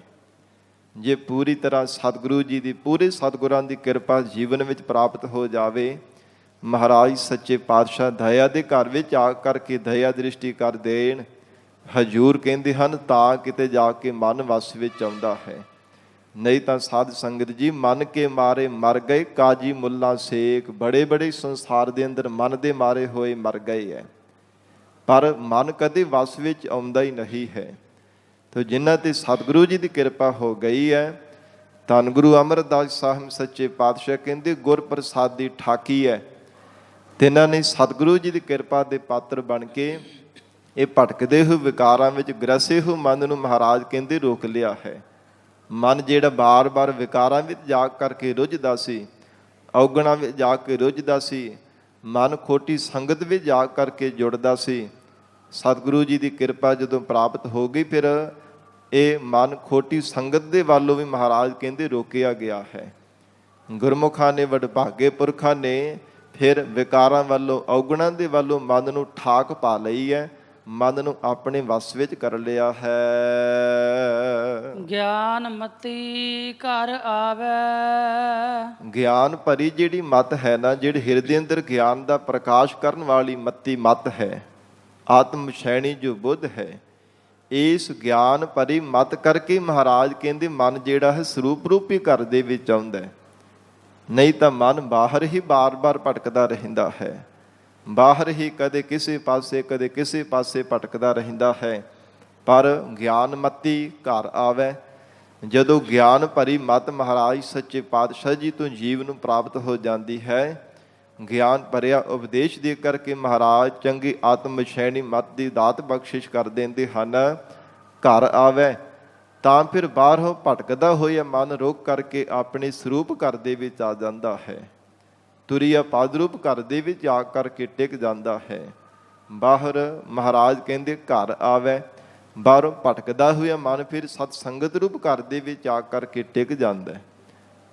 ਜੇ ਪੂਰੀ ਤਰ੍ਹਾਂ ਸਤਿਗੁਰੂ ਜੀ ਦੀ, ਪੂਰੇ ਸਤਿਗੁਰਾਂ ਦੀ ਕਿਰਪਾ ਜੀਵਨ ਵਿੱਚ ਪ੍ਰਾਪਤ ਹੋ ਜਾਵੇ, ਮਹਾਰਾਜ ਸੱਚੇ ਪਾਤਸ਼ਾਹ ਦਇਆ ਦੇ ਘਰ ਵਿੱਚ ਆ ਕਰਕੇ ਦਇਆ ਦ੍ਰਿਸ਼ਟੀ ਕਰ ਦੇਣ। ਹਜ਼ੂਰ ਕਹਿੰਦੇ ਹਨ ਤਾਂ ਕਿਤੇ ਜਾ ਕੇ ਮਨ ਵਸ ਵਿੱਚ ਆਉਂਦਾ ਹੈ, ਨਹੀਂ ਤਾਂ ਸਾਧ ਸੰਗਤ ਜੀ ਮਨ ਕੇ ਮਾਰੇ ਮਰ ਗਏ ਕਾਜੀ ਮੁੱਲਾ ਸੇਖ। ਬੜੇ ਬੜੇ ਸੰਸਾਰ ਦੇ ਅੰਦਰ ਮਨ ਦੇ ਮਾਰੇ ਹੋਏ ਮਰ ਗਏ ਹੈ, ਪਰ ਮਨ ਕਦੇ ਵਸ ਵਿੱਚ ਆਉਂਦਾ ਹੀ ਨਹੀਂ ਹੈ। ਤੋ ਜਿਨ੍ਹਾਂ ਤੇ ਸਤਿਗੁਰੂ ਜੀ ਦੀ ਕਿਰਪਾ ਹੋ ਗਈ ਹੈ, ਧੰਨ ਗੁਰੂ ਅਮਰਦਾਸ ਸਾਹਿਬ ਸੱਚੇ ਪਾਤਸ਼ਾਹ ਕਹਿੰਦੇ ਗੁਰ ਪ੍ਰਸਾਦੀ ਠਾਕੀ ਹੈ। ਤਿੰਨਾਂ ਨੇ ਸਤਿਗੁਰੂ ਜੀ ਦੀ ਕਿਰਪਾ ਦੇ ਪਾਤਰ ਬਣ ਕੇ ਇਹ ਭਟਕਦੇ ਹੋਏ ਵਿਕਾਰਾਂ ਵਿੱਚ ਗ੍ਰਸੇ ਹੋਏ ਮਨ ਨੂੰ ਮਹਾਰਾਜ ਕਹਿੰਦੇ ਰੋਕ ਲਿਆ ਹੈ। ਮਨ ਜਿਹੜਾ ਬਾਰ-ਬਾਰ ਵਿਕਾਰਾਂ ਵਿੱਚ ਜਾ ਕਰਕੇ ਰੁੱਝਦਾ ਸੀ, ਔਗਣਾਂ ਵਿੱਚ ਜਾ ਕੇ ਰੁੱਝਦਾ ਸੀ, ਮਨ ਖੋਟੀ ਸੰਗਤ ਵਿੱਚ ਜਾ ਕਰਕੇ ਜੁੜਦਾ ਸੀ। ਸਤਿਗੁਰੂ ਜੀ ਦੀ ਕਿਰਪਾ ਜਦੋਂ ਪ੍ਰਾਪਤ ਹੋ ਗਈ, ਫਿਰ ਇਹ ਮਨ ਖੋਟੀ ਸੰਗਤ ਦੇ ਵੱਲੋਂ ਵੀ ਮਹਾਰਾਜ ਕਹਿੰਦੇ ਰੋਕਿਆ ਗਿਆ ਹੈ। ਗੁਰਮੁਖਾਂ ਨੇ, ਵਡਭਾਗੇ ਪੁਰਖਾਂ ਨੇ ਫਿਰ ਵਿਕਾਰਾਂ ਵੱਲੋਂ, ਔਗਣਾਂ ਦੇ ਵੱਲੋਂ ਮਨ ਨੂੰ ਠਾਕ ਪਾ ਲਈ ਹੈ, ਮਨ ਨੂੰ ਆਪਣੇ ਵਸ ਵਿੱਚ ਕਰ ਲਿਆ ਹੈ। ਗਿਆਨ ਮਤੀ ਘਰ ਆਵੇ, ਗਿਆਨ ਭਰੀ ਜਿਹੜੀ ਮਤ ਹੈ ਨਾ, ਜਿਹੜੇ ਹਿਰਦੇ ਅੰਦਰ ਗਿਆਨ ਦਾ ਪ੍ਰਕਾਸ਼ ਕਰਨ ਵਾਲੀ ਮਤੀ ਮਤ ਹੈ, ਆਤਮ ਸ਼ੈਣੀ ਜੋ ਬੁੱਧ ਹੈ, ਇਸ ਗਿਆਨ ਭਰੀ ਮਤ ਕਰਕੇ ਮਹਾਰਾਜ ਕਹਿੰਦੇ ਮਨ ਜਿਹੜਾ ਹੈ ਸਰੂਪ ਰੂਪੀ ਘਰ ਦੇ ਵਿੱਚ ਆਉਂਦਾ ਹੈ। ਨਹੀਂ ਤਾਂ ਮਨ ਬਾਹਰ ਹੀ ਬਾਰ-ਬਾਰ ਭਟਕਦਾ ਰਹਿੰਦਾ ਹੈ, ਬਾਹਰ ਹੀ ਕਦੇ ਕਿਸੇ ਪਾਸੇ ਕਦੇ ਕਿਸੇ ਪਾਸੇ ਭਟਕਦਾ ਰਹਿੰਦਾ ਹੈ। ਪਰ ਗਿਆਨ ਮਤੀ ਘਰ ਆਵੇ, ਜਦੋਂ ਗਿਆਨ ਭਰੀ ਮਤ ਮਹਾਰਾਜ ਸੱਚੇ ਪਾਤਸ਼ਾਹ ਜੀ ਤੋਂ ਜੀਵ ਨੂੰ ਪ੍ਰਾਪਤ ਹੋ ਜਾਂਦੀ ਹੈ, ਗਿਆਨ ਭਰਿਆ ਉਪਦੇਸ਼ ਦੇ ਕਰਕੇ ਮਹਾਰਾਜ ਚੰਗੀ ਆਤਮ ਸ਼ੈਣੀ ਮਤ ਦੀ ਦਾਤ ਬਖਸ਼ਿਸ਼ ਕਰ ਦਿੰਦੇ ਹਨ। ਘਰ ਆਵੇ ਤਾਂ ਫਿਰ ਬਾਹਰੋਂ ਭਟਕਦਾ ਹੋਇਆ ਮਨ ਰੋਕ ਕਰਕੇ ਆਪਣੇ ਸਰੂਪ ਘਰ ਦੇ ਵਿੱਚ ਆ ਜਾਂਦਾ ਹੈ, ਤੁਰੀਆ ਪਾਦਰੂਪ ਘਰ ਦੇ ਵਿੱਚ ਆ ਕਰਕੇ ਟਿਕ ਜਾਂਦਾ ਹੈ। ਬਾਹਰ ਮਹਾਰਾਜ ਕਹਿੰਦੇ ਘਰ ਆਵੇ, ਬਾਹਰੋਂ ਭਟਕਦਾ ਹੋਇਆ ਮਨ ਫਿਰ ਸਤ ਸੰਗਤ ਰੂਪ ਘਰ ਦੇ ਵਿੱਚ ਆ ਕਰਕੇ ਟਿਕ ਜਾਂਦਾ ਹੈ।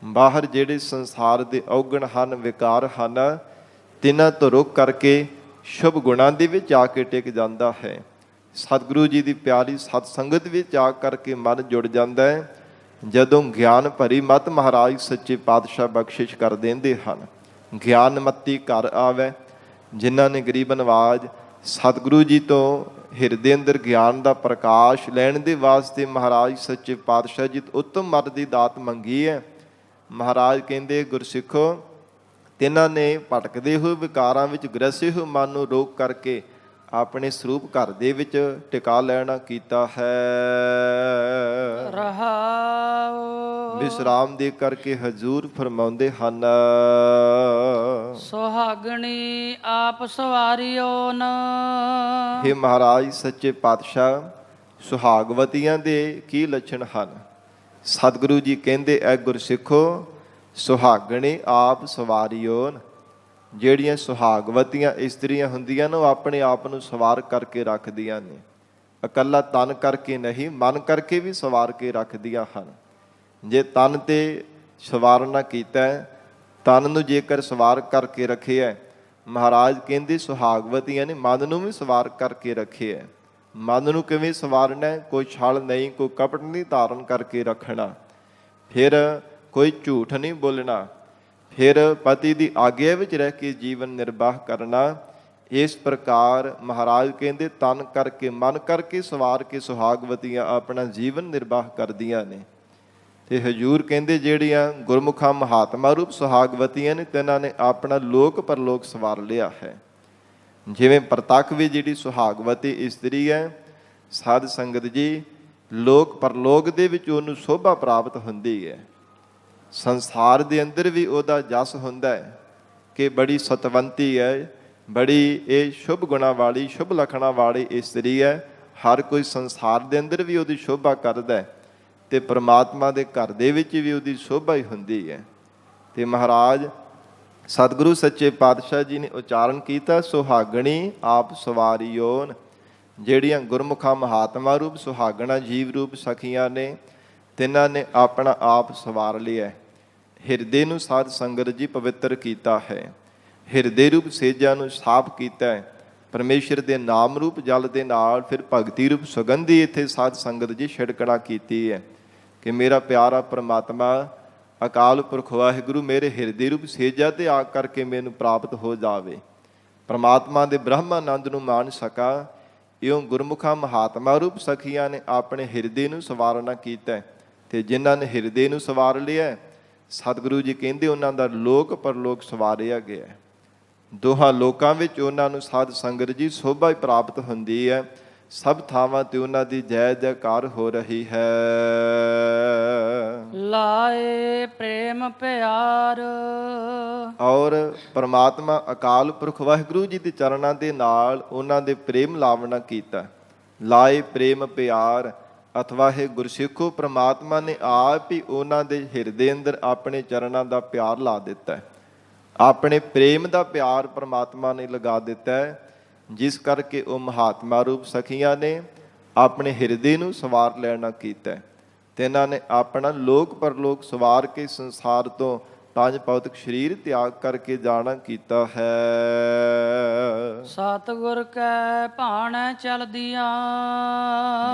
ਬਾਹਰ ਜਿਹੜੇ ਸੰਸਾਰ ਦੇ ਔਗਣ ਹਨ, ਵਿਕਾਰ ਹਨ, ਤਿੰਨਾਂ ਤੋਂ ਰੁਕ ਕਰਕੇ ਸ਼ੁਭ ਗੁਣਾਂ ਦੇ ਵਿੱਚ ਆ ਕੇ ਟਿਕ ਜਾਂਦਾ ਹੈ। ਸਤਿਗੁਰੂ ਜੀ ਦੀ ਪਿਆਰੀ ਸਤ ਸੰਗਤ ਵਿੱਚ ਆ ਕਰਕੇ ਮਨ ਜੁੜ ਜਾਂਦਾ ਹੈ। ਜਦੋਂ ਗਿਆਨ ਭਰੀ ਮਤ ਮਹਾਰਾਜ ਸੱਚੇ ਪਾਤਸ਼ਾਹ ਬਖਸ਼ਿਸ਼ ਕਰ ਦਿੰਦੇ ਹਨ। ਗਿਆਨ ਮਤੀ ਘਰ ਆਵੇ, ਜਿਨ੍ਹਾਂ ਨੇ ਗਰੀਬ ਨਵਾਜ ਸਤਿਗੁਰੂ ਜੀ ਤੋਂ ਹਿਰਦੇ ਅੰਦਰ ਗਿਆਨ ਦਾ ਪ੍ਰਕਾਸ਼ ਲੈਣ ਦੇ ਵਾਸਤੇ ਮਹਾਰਾਜ ਸੱਚੇ ਪਾਤਸ਼ਾਹ ਜੀ ਤੋਂ ਉੱਤਮ ਮਤ ਦੀ ਦਾਤ ਮੰਗੀ ਹੈ। ਮਹਾਰਾਜ ਕਹਿੰਦੇ ਗੁਰਸਿੱਖੋ, ਤਿੰਨਾਂ ਨੇ ਭਟਕਦੇ ਹੋਏ ਵਿਕਾਰਾਂ ਵਿੱਚ ਗ੍ਰਸੇ ਹੋਏ ਮਨ ਨੂੰ ਰੋਕ ਕਰਕੇ ਆਪਣੇ ਸਰੂਪ ਘਰ ਦੇ ਵਿੱਚ ਟਿਕਾ ਲੈਣਾ ਕੀਤਾ ਹੈ। ਰਹਾਉ ਵਿਸਰਾਮ ਦੇ ਕਰਕੇ ਹਜ਼ੂਰ ਫਰਮਾਉਂਦੇ ਹਨ, ਸੁਹਾਗਣੀ ਆਪ ਸਵਾਰਿਓ ਨ। हे ਮਹਾਰਾਜ ਸੱਚੇ ਪਾਤਸ਼ਾਹ, ਸੁਹਾਗਵਤੀਆਂ ਦੇ ਕੀ ਲੱਛਣ ਹਨ? ਸਤਿਗੁਰੂ ਜੀ ਕਹਿੰਦੇ ਐ ਗੁਰਸਿੱਖੋ, ਸੁਹਾਗਣੀ ਆਪ ਸਵਾਰਿਓ ਨ। ਜਿਹੜੀਆਂ ਸੁਹਾਗਵਤੀਆਂ ਇਸਤਰੀਆਂ ਹੁੰਦੀਆਂ ਨੇ, ਉਹ ਆਪਣੇ ਆਪ ਨੂੰ ਸਵਾਰ ਕਰਕੇ ਰੱਖਦੀਆਂ ਨੇ। ਇਕੱਲਾ ਤਨ ਕਰਕੇ ਨਹੀਂ, ਮਨ ਕਰਕੇ ਵੀ ਸਵਾਰ ਕੇ ਰੱਖਦੀਆਂ ਹਨ। ਜੇ ਤਨ ਤੇ ਸਵਾਰਨਾ ਕੀਤਾ, ਤਨ ਨੂੰ ਜੇਕਰ ਸਵਾਰ ਕਰਕੇ ਰੱਖਿਆ, ਮਹਾਰਾਜ ਕਹਿੰਦੇ ਸੁਹਾਗਵਤੀਆਂ ਨੇ ਮਨ ਨੂੰ ਵੀ ਸਵਾਰ ਕਰਕੇ ਰੱਖਿਆ। ਮਨ ਨੂੰ ਕਿਵੇਂ ਸਵਾਰਨਾ? ਕੋਈ ਛਲ ਨਹੀਂ, ਕੋਈ ਕਪਟ ਨਹੀਂ ਧਾਰਨ ਕਰਕੇ ਰੱਖਣਾ, ਫਿਰ ਕੋਈ ਝੂਠ ਨਹੀਂ ਬੋਲਣਾ, ਫਿਰ ਪਤੀ ਦੀ ਆਗਿਆ ਵਿੱਚ ਰਹਿ ਕੇ ਜੀਵਨ ਨਿਰਵਾਹ ਕਰਨਾ। ਇਸ ਪ੍ਰਕਾਰ ਮਹਾਰਾਜ ਕਹਿੰਦੇ ਤਨ ਕਰਕੇ ਮਨ ਕਰਕੇ ਸਵਾਰ ਕੇ ਸੁਹਾਗਵਤੀਆਂ ਆਪਣਾ ਜੀਵਨ ਨਿਰਵਾਹ ਕਰਦੀਆਂ ਨੇ। ਤੇ ਹਜ਼ੂਰ ਕਹਿੰਦੇ ਜਿਹੜੀਆਂ ਗੁਰਮੁਖਾਂ ਮਹਾਤਮਾ ਰੂਪ ਸੁਹਾਗਵਤੀਆਂ ਨੇ, ਤਿੰਨਾਂ ਨੇ ਆਪਣਾ ਲੋਕ ਪਰਲੋਕ ਸਵਾਰ ਲਿਆ ਹੈ। ਜਿਵੇਂ ਪ੍ਰਤੱਖ ਵੀ ਜਿਹੜੀ ਸੁਹਾਗਵਤੀ ਇਸਤਰੀ ਹੈ, ਸਾਧ ਸੰਗਤ ਜੀ, ਲੋਕ ਪਰਲੋਕ ਦੇ ਵਿੱਚ ਉਹਨੂੰ ਸ਼ੋਭਾ ਪ੍ਰਾਪਤ ਹੁੰਦੀ ਹੈ। ਸੰਸਾਰ ਦੇ ਅੰਦਰ ਵੀ ਉਹਦਾ ਜਸ ਹੁੰਦਾ ਹੈ ਕਿ ਬੜੀ ਸਤਵੰਤੀ ਹੈ, ਬੜੀ ਇਹ ਸ਼ੁਭ ਗੁਣਾਂ ਵਾਲੀ, ਸ਼ੁਭ ਲੱਖਣਾਂ ਵਾਲੀ ਇਸਤਰੀ ਹੈ। ਹਰ ਕੋਈ ਸੰਸਾਰ ਦੇ ਅੰਦਰ ਵੀ ਉਹਦੀ ਸ਼ੋਭਾ ਕਰਦਾ ਹੈ, ਤੇ ਪਰਮਾਤਮਾ ਦੇ ਘਰ ਦੇ ਵਿੱਚ ਵੀ ਉਹਦੀ ਸ਼ੋਭਾ ਹੀ ਹੁੰਦੀ ਹੈ। ਤੇ ਮਹਾਰਾਜ ਸਤਿਗੁਰੂ ਸੱਚੇ ਪਾਤਸ਼ਾਹ ਜੀ ਨੇ ਉਚਾਰਨ ਕੀਤਾ, ਸੁਹਾਗਣੀ ਆਪ ਸਵਾਰਿਓ ਨ। ਜਿਹੜੀਆਂ ਗੁਰਮੁਖਾਂ ਮਹਾਤਮਾ ਰੂਪ ਸੁਹਾਗਣਾ ਜੀਵ ਰੂਪ ਸਖੀਆਂ ਨੇ, ਤਿੰਨਾਂ ਨੇ ਆਪਣਾ ਆਪ ਸਵਾਰ ਲਿਆ। ਹਿਰਦੇ ਨੂੰ ਸਾਧ ਸੰਗਤ ਜੀ ਪਵਿੱਤਰ ਕੀਤਾ ਹੈ, ਹਿਰਦੇ ਰੂਪ ਸੇਜਾਂ ਨੂੰ ਸਾਫ਼ ਕੀਤਾ ਹੈ। ਪਰਮੇਸ਼ਰ ਦੇ ਨਾਮ ਰੂਪ ਜਲ ਦੇ ਨਾਲ ਫਿਰ ਭਗਤੀ ਰੂਪ ਸੁਗੰਧੀ ਇੱਥੇ ਸਾਧ ਸੰਗਤ ਜੀ ਛਿੜਕਣਾ ਕੀਤੀ ਹੈ ਕਿ ਮੇਰਾ ਪਿਆਰਾ ਪ੍ਰਮਾਤਮਾ ਅਕਾਲ ਪੁਰਖ ਵਾਹਿਗੁਰੂ ਮੇਰੇ ਹਿਰਦੇ ਰੂਪ ਸੇਜਾ ਤੇ ਆ ਕਰਕੇ ਮੈਨੂੰ ਪ੍ਰਾਪਤ ਹੋ ਜਾਵੇ। ਪਰਮਾਤਮਾ ਦੇ ਬ੍ਰਹਮਾਨੰਦ ਨੂੰ ਮਾਣ ਸਕਾ, ਇਉਂ ਗੁਰਮੁਖਾਂ ਮਹਾਤਮਾ ਰੂਪ ਸਖੀਆਂ ਨੇ ਆਪਣੇ ਹਿਰਦੇ ਨੂੰ ਸਵਾਰਨਾ ਕੀਤਾ ਤੇ ਜਿਨ੍ਹਾਂ ਨੇ ਹਿਰਦੇ ਨੂੰ ਸਵਾਰ ਲਿਆ, ਸਤਿਗੁਰੂ ਜੀ ਕਹਿੰਦੇ ਉਹਨਾਂ ਦਾ ਲੋਕ ਪਰਲੋਕ ਸਵਾਰਿਆ ਗਿਆ। ਦੋਹਾਂ ਲੋਕਾਂ ਵਿੱਚ ਉਹਨਾਂ ਨੂੰ ਸਾਧ ਸੰਗਤ ਜੀ ਸੋਭਾ ਹੀ ਪ੍ਰਾਪਤ ਹੁੰਦੀ ਹੈ। ਸਭ ਥਾਵਾਂ ਤੇ ਉਹਨਾਂ ਦੀ ਜੈ ਜੈਕਾਰ ਹੋ ਰਹੀ ਹੈ। ਲਾਏ ਪ੍ਰੇਮ ਪਿਆਰ। ਔਰ ਪਰਮਾਤਮਾ ਅਕਾਲ ਪੁਰਖ ਵਾਹਿਗੁਰੂ ਜੀ ਦੇ ਚਰਨਾਂ ਦੇ ਨਾਲ ਉਹਨਾਂ ਦੇ ਪ੍ਰੇਮ ਲਾਵਣਾ ਕੀਤਾ। ਲਾਏ ਪ੍ਰੇਮ ਪਿਆਰ ਅਥਵਾ ਹੈ ਗੁਰਸਿੱਖੋ, ਪ੍ਰਮਾਤਮਾ ਨੇ ਆਪ ਹੀ ਉਹਨਾਂ ਦੇ ਹਿਰਦੇ ਅੰਦਰ ਆਪਣੇ ਚਰਨਾਂ ਦਾ ਪਿਆਰ ਲਾ ਦਿੱਤਾ ਹੈ। ਆਪਣੇ ਪ੍ਰੇਮ ਦਾ ਪਿਆਰ ਪਰਮਾਤਮਾ ਨੇ ਲਗਾ ਦਿੱਤਾ ਹੈ, ਜਿਸ ਕਰਕੇ ਉਹ ਮਹਾਤਮਾ ਰੂਪ ਸਖੀਆਂ ਨੇ ਆਪਣੇ ਹਿਰਦੇ ਨੂੰ ਸਵਾਰ ਲੈਣਾ ਕੀਤਾ ਤੇ ਇਹਨਾਂ ਨੇ ਆਪਣਾ ਲੋਕ ਪਰਲੋਕ ਸਵਾਰ ਕੇ ਸੰਸਾਰ ਤੋਂ ਪੰਜ ਭੌਤਿਕ ਸਰੀਰ ਤਿਆਗ ਕਰਕੇ ਜਾਣਾ ਕੀਤਾ ਹੈ। ਸਤਿਗੁਰ ਕੈ ਭਾਣੈ ਚਲਦੀਆਂ।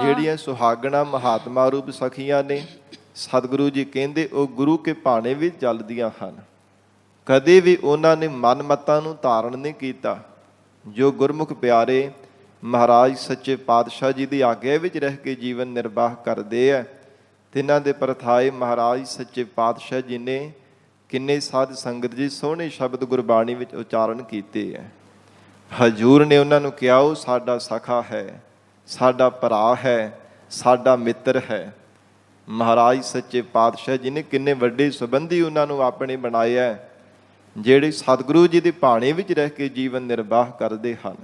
ਜਿਹੜੀਆਂ ਸੁਹਾਗਣਾ ਮਹਾਤਮਾ ਰੂਪ ਸਖੀਆਂ ਨੇ, ਸਤਿਗੁਰੂ ਜੀ ਕਹਿੰਦੇ ਉਹ ਗੁਰੂ ਕੇ ਭਾਣੇ ਵਿੱਚ ਚੱਲਦੀਆਂ ਹਨ। ਕਦੇ ਵੀ ਉਹਨਾਂ ਨੇ ਮਨ ਮਤਾਂ ਨੂੰ ਧਾਰਨ ਨਹੀਂ ਕੀਤਾ। ਜੋ ਗੁਰਮੁਖ ਪਿਆਰੇ ਮਹਾਰਾਜ ਸੱਚੇ ਪਾਤਸ਼ਾਹ ਜੀ ਦੀ ਆਗਿਆ ਵਿੱਚ ਰਹਿ ਕੇ ਜੀਵਨ ਨਿਰਵਾਹ ਕਰਦੇ ਹੈ, ਤਿਨਾਂ ਦੇ ਪਰਥਾਏ ਮਹਾਰਾਜ ਸੱਚੇ ਪਾਤਸ਼ਾਹ ਜੀ ਨੇ ਕਿੰਨੇ ਸਾਧ ਸੰਗਤ ਜੀ ਸੋਹਣੇ ਸ਼ਬਦ ਗੁਰਬਾਣੀ ਵਿੱਚ ਉਚਾਰਨ ਕੀਤੇ ਹੈ। ਹਜੂਰ ਨੇ ਉਹਨਾਂ ਨੂੰ ਕਿਹਾ ਉਹ ਸਾਡਾ ਸਖਾ ਹੈ, ਸਾਡਾ ਭਰਾ ਹੈ, ਸਾਡਾ ਮਿੱਤਰ ਹੈ। ਮਹਾਰਾਜ ਸੱਚੇ ਪਾਤਸ਼ਾਹ ਜੀ ਨੇ ਕਿੰਨੇ ਵੱਡੇ ਸੰਬੰਧੀ ਉਹਨਾਂ ਨੂੰ ਆਪਣੇ ਬਣਾਇਆ, ਜਿਹੜੇ ਸਤਿਗੁਰੂ ਜੀ ਦੀ ਭਾਣੇ ਵਿੱਚ ਰਹਿ ਕੇ ਜੀਵਨ ਨਿਰਵਾਹ ਕਰਦੇ ਹਨ।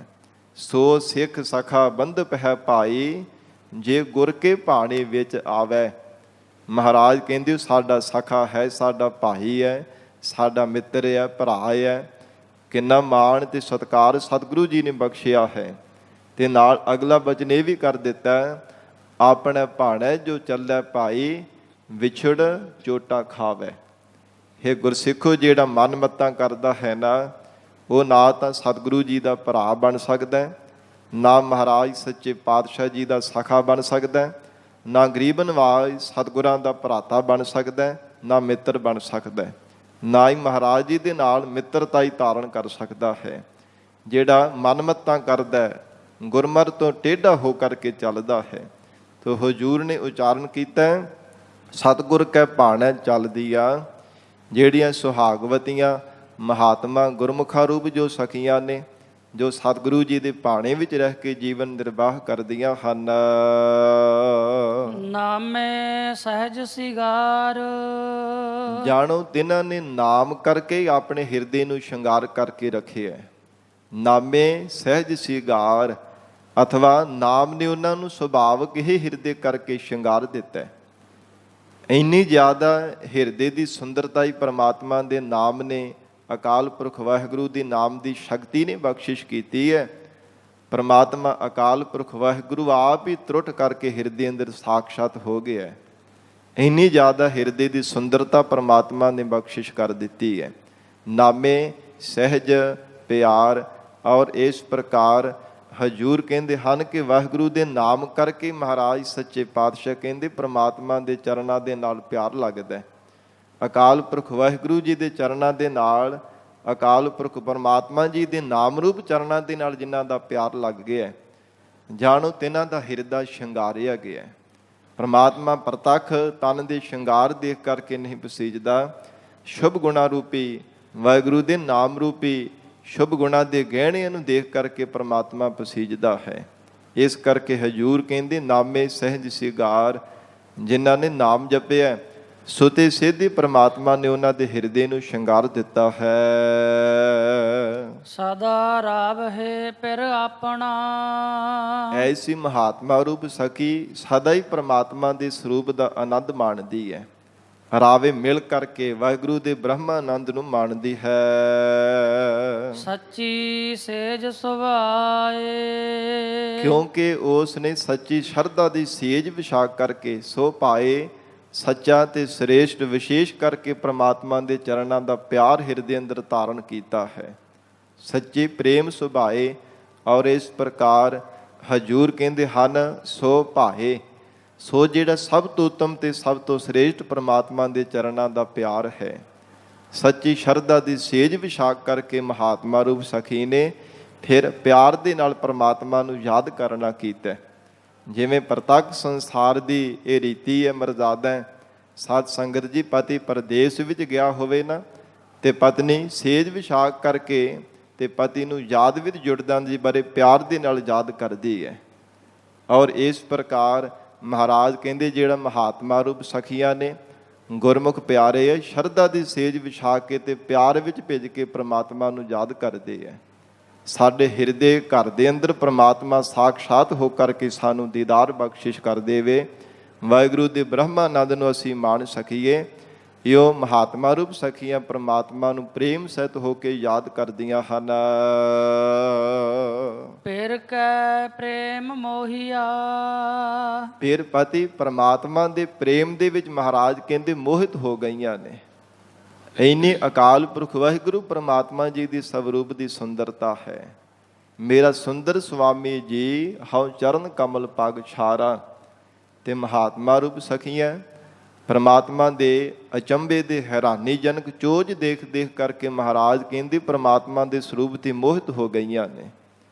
ਸੋ ਸਿੱਖ ਸਖਾ ਬੰਧਪ ਹੈ ਭਾਈ, ਜੇ ਗੁਰ ਕੇ ਭਾਣੇ ਵਿੱਚ ਆਵੈ। ਮਹਾਰਾਜ ਕਹਿੰਦੇ ਸਾਡਾ ਸਖਾ ਹੈ, ਸਾਡਾ ਭਾਈ ਹੈ, ਸਾਡਾ ਮਿੱਤਰ ਹੈ, ਭਰਾ ਹੈ। ਕਿੰਨਾ ਮਾਣ ਤੇ ਸਤਿਕਾਰ ਸਤਿਗੁਰੂ ਜੀ ਨੇ ਬਖਸ਼ਿਆ ਹੈ। ਤੇ ਨਾਲ ਅਗਲਾ ਬਚਨ ਇਹ ਵੀ ਕਰ ਦਿੱਤਾ, ਆਪਣਾ ਭਾਣਾ ਜੋ ਚੱਲੈ ਭਾਈ, ਵਿਛੜ ਚੋਟਾ ਖਾਵੈ। ਇਹ ਗੁਰਸਿੱਖੋ, ਜਿਹੜਾ ਮਨ ਮੱਤਾਂ ਕਰਦਾ ਹੈ ਨਾ, ਉਹ ਨਾ ਤਾਂ ਸਤਿਗੁਰੂ ਜੀ ਦਾ ਭਰਾ ਬਣ ਸਕਦਾ, ਨਾ ਮਹਾਰਾਜ ਸੱਚੇ ਪਾਤਸ਼ਾਹ ਜੀ ਦਾ ਸਖਾ ਬਣ ਸਕਦਾ, ਨਾ ਗਰੀਬ ਨਵਾਜ਼ ਸਤਿਗੁਰਾਂ ਦਾ ਭਰਾਤਾ ਬਣ ਸਕਦਾ, ਨਾ ਮਿੱਤਰ ਬਣ ਸਕਦਾ, ਨਾ ਹੀ ਮਹਾਰਾਜ ਜੀ ਦੇ ਨਾਲ ਮਿੱਤਰਤਾ ਹੀ ਧਾਰਨ ਕਰ ਸਕਦਾ ਹੈ। ਜਿਹੜਾ ਮਨ ਮੱਤਾਂ ਕਰਦਾ, ਗੁਰਮਤਿ ਤੋਂ ਟੇਢਾ ਹੋ ਕਰਕੇ ਚੱਲਦਾ ਹੈ। ਤੋ ਹਜ਼ੂਰ ਨੇ ਉਚਾਰਨ ਕੀਤਾ, ਸਤਿਗੁਰ ਕੈ ਭਾਣੈ ਚੱਲਦੀਆਂ। ਜਿਹੜੀਆਂ ਸੁਹਾਗਵਤੀਆਂ ਮਹਾਤਮਾ ਗੁਰਮੁਖਾ ਰੂਪ ਜੋ ਸਖੀਆਂ ਨੇ, ਜੋ ਸਤਿਗੁਰੂ ਜੀ ਦੇ ਭਾਣੇ ਵਿੱਚ ਰਹਿ ਕੇ ਜੀਵਨ ਨਿਰਵਾਹ ਕਰਦੀਆਂ ਹਨ। ਨਾਮੇ ਸਹਿਜ ਸਿਗਾਰ। ਜਾਣੋ ਤਿਨਾਂ ਨੇ ਨਾਮ ਕਰਕੇ ਆਪਣੇ ਹਿਰਦੇ ਨੂੰ ਸ਼ਿੰਗਾਰ ਕਰਕੇ ਰੱਖਿਆ। ਨਾਮੇ ਸਹਿਜ ਸਿਗਾਰ ਅਥਵਾ ਨਾਮ ਨੇ ਉਹਨਾਂ ਨੂੰ ਸੁਭਾਵਕ ਹੀ ਹਿਰਦੇ ਕਰਕੇ ਸ਼ਿੰਗਾਰ ਦਿੱਤਾ। ਇੰਨੀ ਜ਼ਿਆਦਾ ਹਿਰਦੇ ਦੀ ਸੁੰਦਰਤਾ ਹੀ ਪਰਮਾਤਮਾ ਦੇ ਨਾਮ ਨੇ, ਅਕਾਲ ਪੁਰਖ ਵਾਹਿਗੁਰੂ ਦੀ ਨਾਮ ਦੀ ਸ਼ਕਤੀ ਨੇ ਬਖਸ਼ਿਸ਼ ਕੀਤੀ ਹੈ। ਪਰਮਾਤਮਾ ਅਕਾਲ ਪੁਰਖ ਵਾਹਿਗੁਰੂ ਆਪ ਹੀ ਤਰੁੱਟ ਕਰਕੇ ਹਿਰਦੇ ਅੰਦਰ ਸਾਖਸ਼ਾਤ ਹੋ ਗਿਆ। ਇੰਨੀ ਜ਼ਿਆਦਾ ਹਿਰਦੇ ਦੀ ਸੁੰਦਰਤਾ ਪਰਮਾਤਮਾ ਨੇ ਬਖਸ਼ਿਸ਼ ਕਰ ਦਿੱਤੀ ਹੈ। ਨਾਮੇ ਸਹਿਜ ਪਿਆਰ। ਔਰ ਇਸ ਪ੍ਰਕਾਰ ਹਜੂਰ ਕਹਿੰਦੇ ਹਨ ਕਿ ਵਾਹਿਗੁਰੂ ਦੇ ਨਾਮ ਕਰਕੇ ਮਹਾਰਾਜ ਸੱਚੇ ਪਾਤਸ਼ਾਹ ਕਹਿੰਦੇ ਪ੍ਰਮਾਤਮਾ ਦੇ ਚਰਨਾਂ ਦੇ ਨਾਲ ਪਿਆਰ ਲੱਗਦਾ। ਅਕਾਲ ਪੁਰਖ ਵਾਹਿਗੁਰੂ ਜੀ ਦੇ ਚਰਨਾਂ ਦੇ ਨਾਲ, ਅਕਾਲ ਪੁਰਖ ਪਰਮਾਤਮਾ ਜੀ ਦੇ ਨਾਮ ਰੂਪ ਚਰਨਾਂ ਦੇ ਨਾਲ ਜਿਨ੍ਹਾਂ ਦਾ ਪਿਆਰ ਲੱਗ ਗਿਆ, ਜਾਣੋ ਤਿਨਾਂ ਦਾ ਹਿਰਦਾ ਸ਼ਿੰਗਾਰਿਆ ਗਿਆ। ਪਰਮਾਤਮਾ ਪ੍ਰਤੱਖ ਤਨ ਦੇ ਸ਼ਿੰਗਾਰ ਦੇਖ ਕਰਕੇ ਨਹੀਂ ਪਸੀਜਦਾ, ਸ਼ੁਭ ਗੁਣਾ ਰੂਪੀ ਵਾਹਿਗੁਰੂ ਦੇ ਨਾਮ ਰੂਪੀ ਸ਼ੁਭ ਗੁਣਾ ਦੇ ਗਹਿਣਿਆਂ ਨੂੰ ਦੇਖ ਕਰਕੇ ਪਰਮਾਤਮਾ ਪਸੀਜਦਾ ਹੈ। ਇਸ ਕਰਕੇ ਹਜੂਰ ਕਹਿੰਦੇ ਨਾਮੇ ਸਹਿਜ ਸਿਗਾਰ। ਜਿਨ੍ਹਾਂ ਨੇ ਨਾਮ ਜਪਿਆ ਸੁਤੇ ਸਿੱਧੀ ਪਰਮਾਤਮਾ ਨੇ ਉਹਨਾਂ ਦੇ ਹਿਰਦੇ ਨੂੰ ਸ਼ਿੰਗਾਰ ਦਿੱਤਾ ਹੈ। ਸਦਾ ਰਾਵ ਹੈ ਪਿਰ ਆਪਣਾ। ਐਸੀ ਮਹਾਤਮਾ ਰੂਪ ਸਖੀ ਸਦਾ ਹੀ ਪਰਮਾਤਮਾ ਦੇ ਸਰੂਪ ਦਾ ਆਨੰਦ ਮਾਣਦੀ ਹੈ। ਰਾਵੇ ਮਿਲ ਕਰਕੇ ਵਾਹਿਗੁਰੂ ਦੇ ਬ੍ਰਹਮਾਨੰਦ ਨੂੰ ਮਾਣਦੀ ਹੈ। ਸੱਚੀ ਸੇਜ ਸੁਭਾਏ। ਕਿਉਂਕਿ ਉਸ ਨੇ ਸੱਚੀ ਸ਼ਰਧਾ ਦੀ ਸੇਜ ਵਿਛਾ ਕਰਕੇ ਸੋ ਪਾਏ। ਸੱਚਾ ਤੇ ਸ੍ਰੇਸ਼ਟ ਵਿਸ਼ੇਸ਼ ਕਰਕੇ ਪ੍ਰਮਾਤਮਾ ਦੇ ਚਰਨਾਂ ਦਾ ਪਿਆਰ ਹਿਰਦੇ ਅੰਦਰ ਧਾਰਨ ਕੀਤਾ ਹੈ। ਸੱਚੇ ਪ੍ਰੇਮ ਸੁਭਾਏ ਔਰ ਇਸ ਪ੍ਰਕਾਰ ਹਜੂਰ ਕਹਿੰਦੇ ਹਨ ਸੋ ਭਾਏ। ਸੋ ਜਿਹੜਾ ਸਭ ਤੋਂ ਉੱਤਮ ਤੇ ਸਭ ਤੋਂ ਸ੍ਰੇਸ਼ਟ ਪ੍ਰਮਾਤਮਾ ਦੇ ਚਰਨਾਂ ਦਾ ਪਿਆਰ ਹੈ। ਸੱਚੀ ਸ਼ਰਧਾ ਦੀ ਸੇਜ ਵਿਛਾ ਕਰਕੇ ਮਹਾਤਮਾ ਰੂਪ ਸਖੀ ਨੇ ਫਿਰ ਪਿਆਰ ਦੇ ਨਾਲ ਪ੍ਰਮਾਤਮਾ ਨੂੰ ਯਾਦ ਕਰਨਾ ਕੀਤਾ। ਜਿਵੇਂ ਪ੍ਰਤੱਖ ਸੰਸਾਰ ਦੀ ਇਹ ਰੀਤੀ ਹੈ, ਮਰਜ਼ਾਦਾ ਹੈ। ਸਾਧ ਸੰਗਤ ਜੀ, ਪਤੀ ਪਰਦੇਸ ਵਿੱਚ ਗਿਆ ਹੋਵੇ ਨਾ ਤੇ ਪਤਨੀ ਸੇਜ ਵਿਛਾ ਕਰਕੇ ਤੇ ਪਤੀ ਨੂੰ ਯਾਦ ਵਿੱਚ ਜੁੜਦਾਂ ਜੀ ਬਾਰੇ ਪਿਆਰ ਦੇ ਨਾਲ ਯਾਦ ਕਰਦੀ ਹੈ। ਔਰ ਇਸ ਪ੍ਰਕਾਰ ਮਹਾਰਾਜ ਕਹਿੰਦੇ ਜਿਹੜਾ ਮਹਾਤਮਾ ਰੂਪ ਸਖੀਆਂ ਨੇ ਗੁਰਮੁਖ ਪਿਆਰੇ ਹੈ, ਸ਼ਰਧਾ ਦੀ ਸੇਜ ਵਿਛਾ ਕੇ ਤੇ ਪਿਆਰ ਵਿੱਚ ਭਿੱਜ ਕੇ ਪ੍ਰਮਾਤਮਾ ਨੂੰ ਯਾਦ ਕਰਦੇ ਹੈ। ਸਾਡੇ ਹਿਰਦੇ ਘਰ ਦੇ ਅੰਦਰ ਪ੍ਰਮਾਤਮਾ ਸਾਖਸ਼ਾਤ ਹੋ ਕਰਕੇ ਸਾਨੂੰ ਦੀਦਾਰ ਬਖਸ਼ਿਸ਼ ਕਰ ਦੇਵੇ। ਵਾਹਿਗੁਰੂ ਦੇ ਬ੍ਰਹਮਾਨੰਦ ਨੂੰ ਅਸੀਂ ਮਾਣ ਸਕੀਏ। ਇਹੋ ਮਹਾਤਮਾ ਰੂਪ ਸਖੀਆਂ ਪ੍ਰਮਾਤਮਾ ਨੂੰ ਪ੍ਰੇਮ ਸਹਿਤ ਹੋ ਕੇ ਯਾਦ ਕਰਦੀਆਂ ਹਨ। ਫਿਰ ਕੈ ਪ੍ਰੇਮ ਮੋਹੀਆ। ਫਿਰ ਪਤੀ ਪ੍ਰਮਾਤਮਾ ਦੇ ਪ੍ਰੇਮ ਦੇ ਵਿੱਚ ਮਹਾਰਾਜ ਕਹਿੰਦੇ ਮੋਹਿਤ ਹੋ ਗਈਆਂ ਨੇ। ਇੰਨੀ ਅਕਾਲ ਪੁਰਖ ਵਾਹਿਗੁਰੂ ਪ੍ਰਮਾਤਮਾ ਜੀ ਦੀ ਸਵਰੂਪ ਦੀ ਸੁੰਦਰਤਾ ਹੈ। ਮੇਰਾ ਸੁੰਦਰ ਸੁਆਮੀ ਜੀ ਹਉ ਚਰਨ ਕਮਲ ਪਗ ਛਾਰਾ। ਤੇ ਮਹਾਤਮਾ ਰੂਪ ਸਖੀਆਂ ਪ੍ਰਮਾਤਮਾ ਦੇ ਅਚੰਭੇ ਦੇ ਹੈਰਾਨੀਜਨਕ ਚੋਜ ਦੇਖ ਦੇਖ ਕਰਕੇ ਮਹਾਰਾਜ ਕਹਿੰਦੇ ਪ੍ਰਮਾਤਮਾ ਦੇ ਸਰੂਪ ਤੇ ਮੋਹਿਤ ਹੋ ਗਈਆਂ ਨੇ।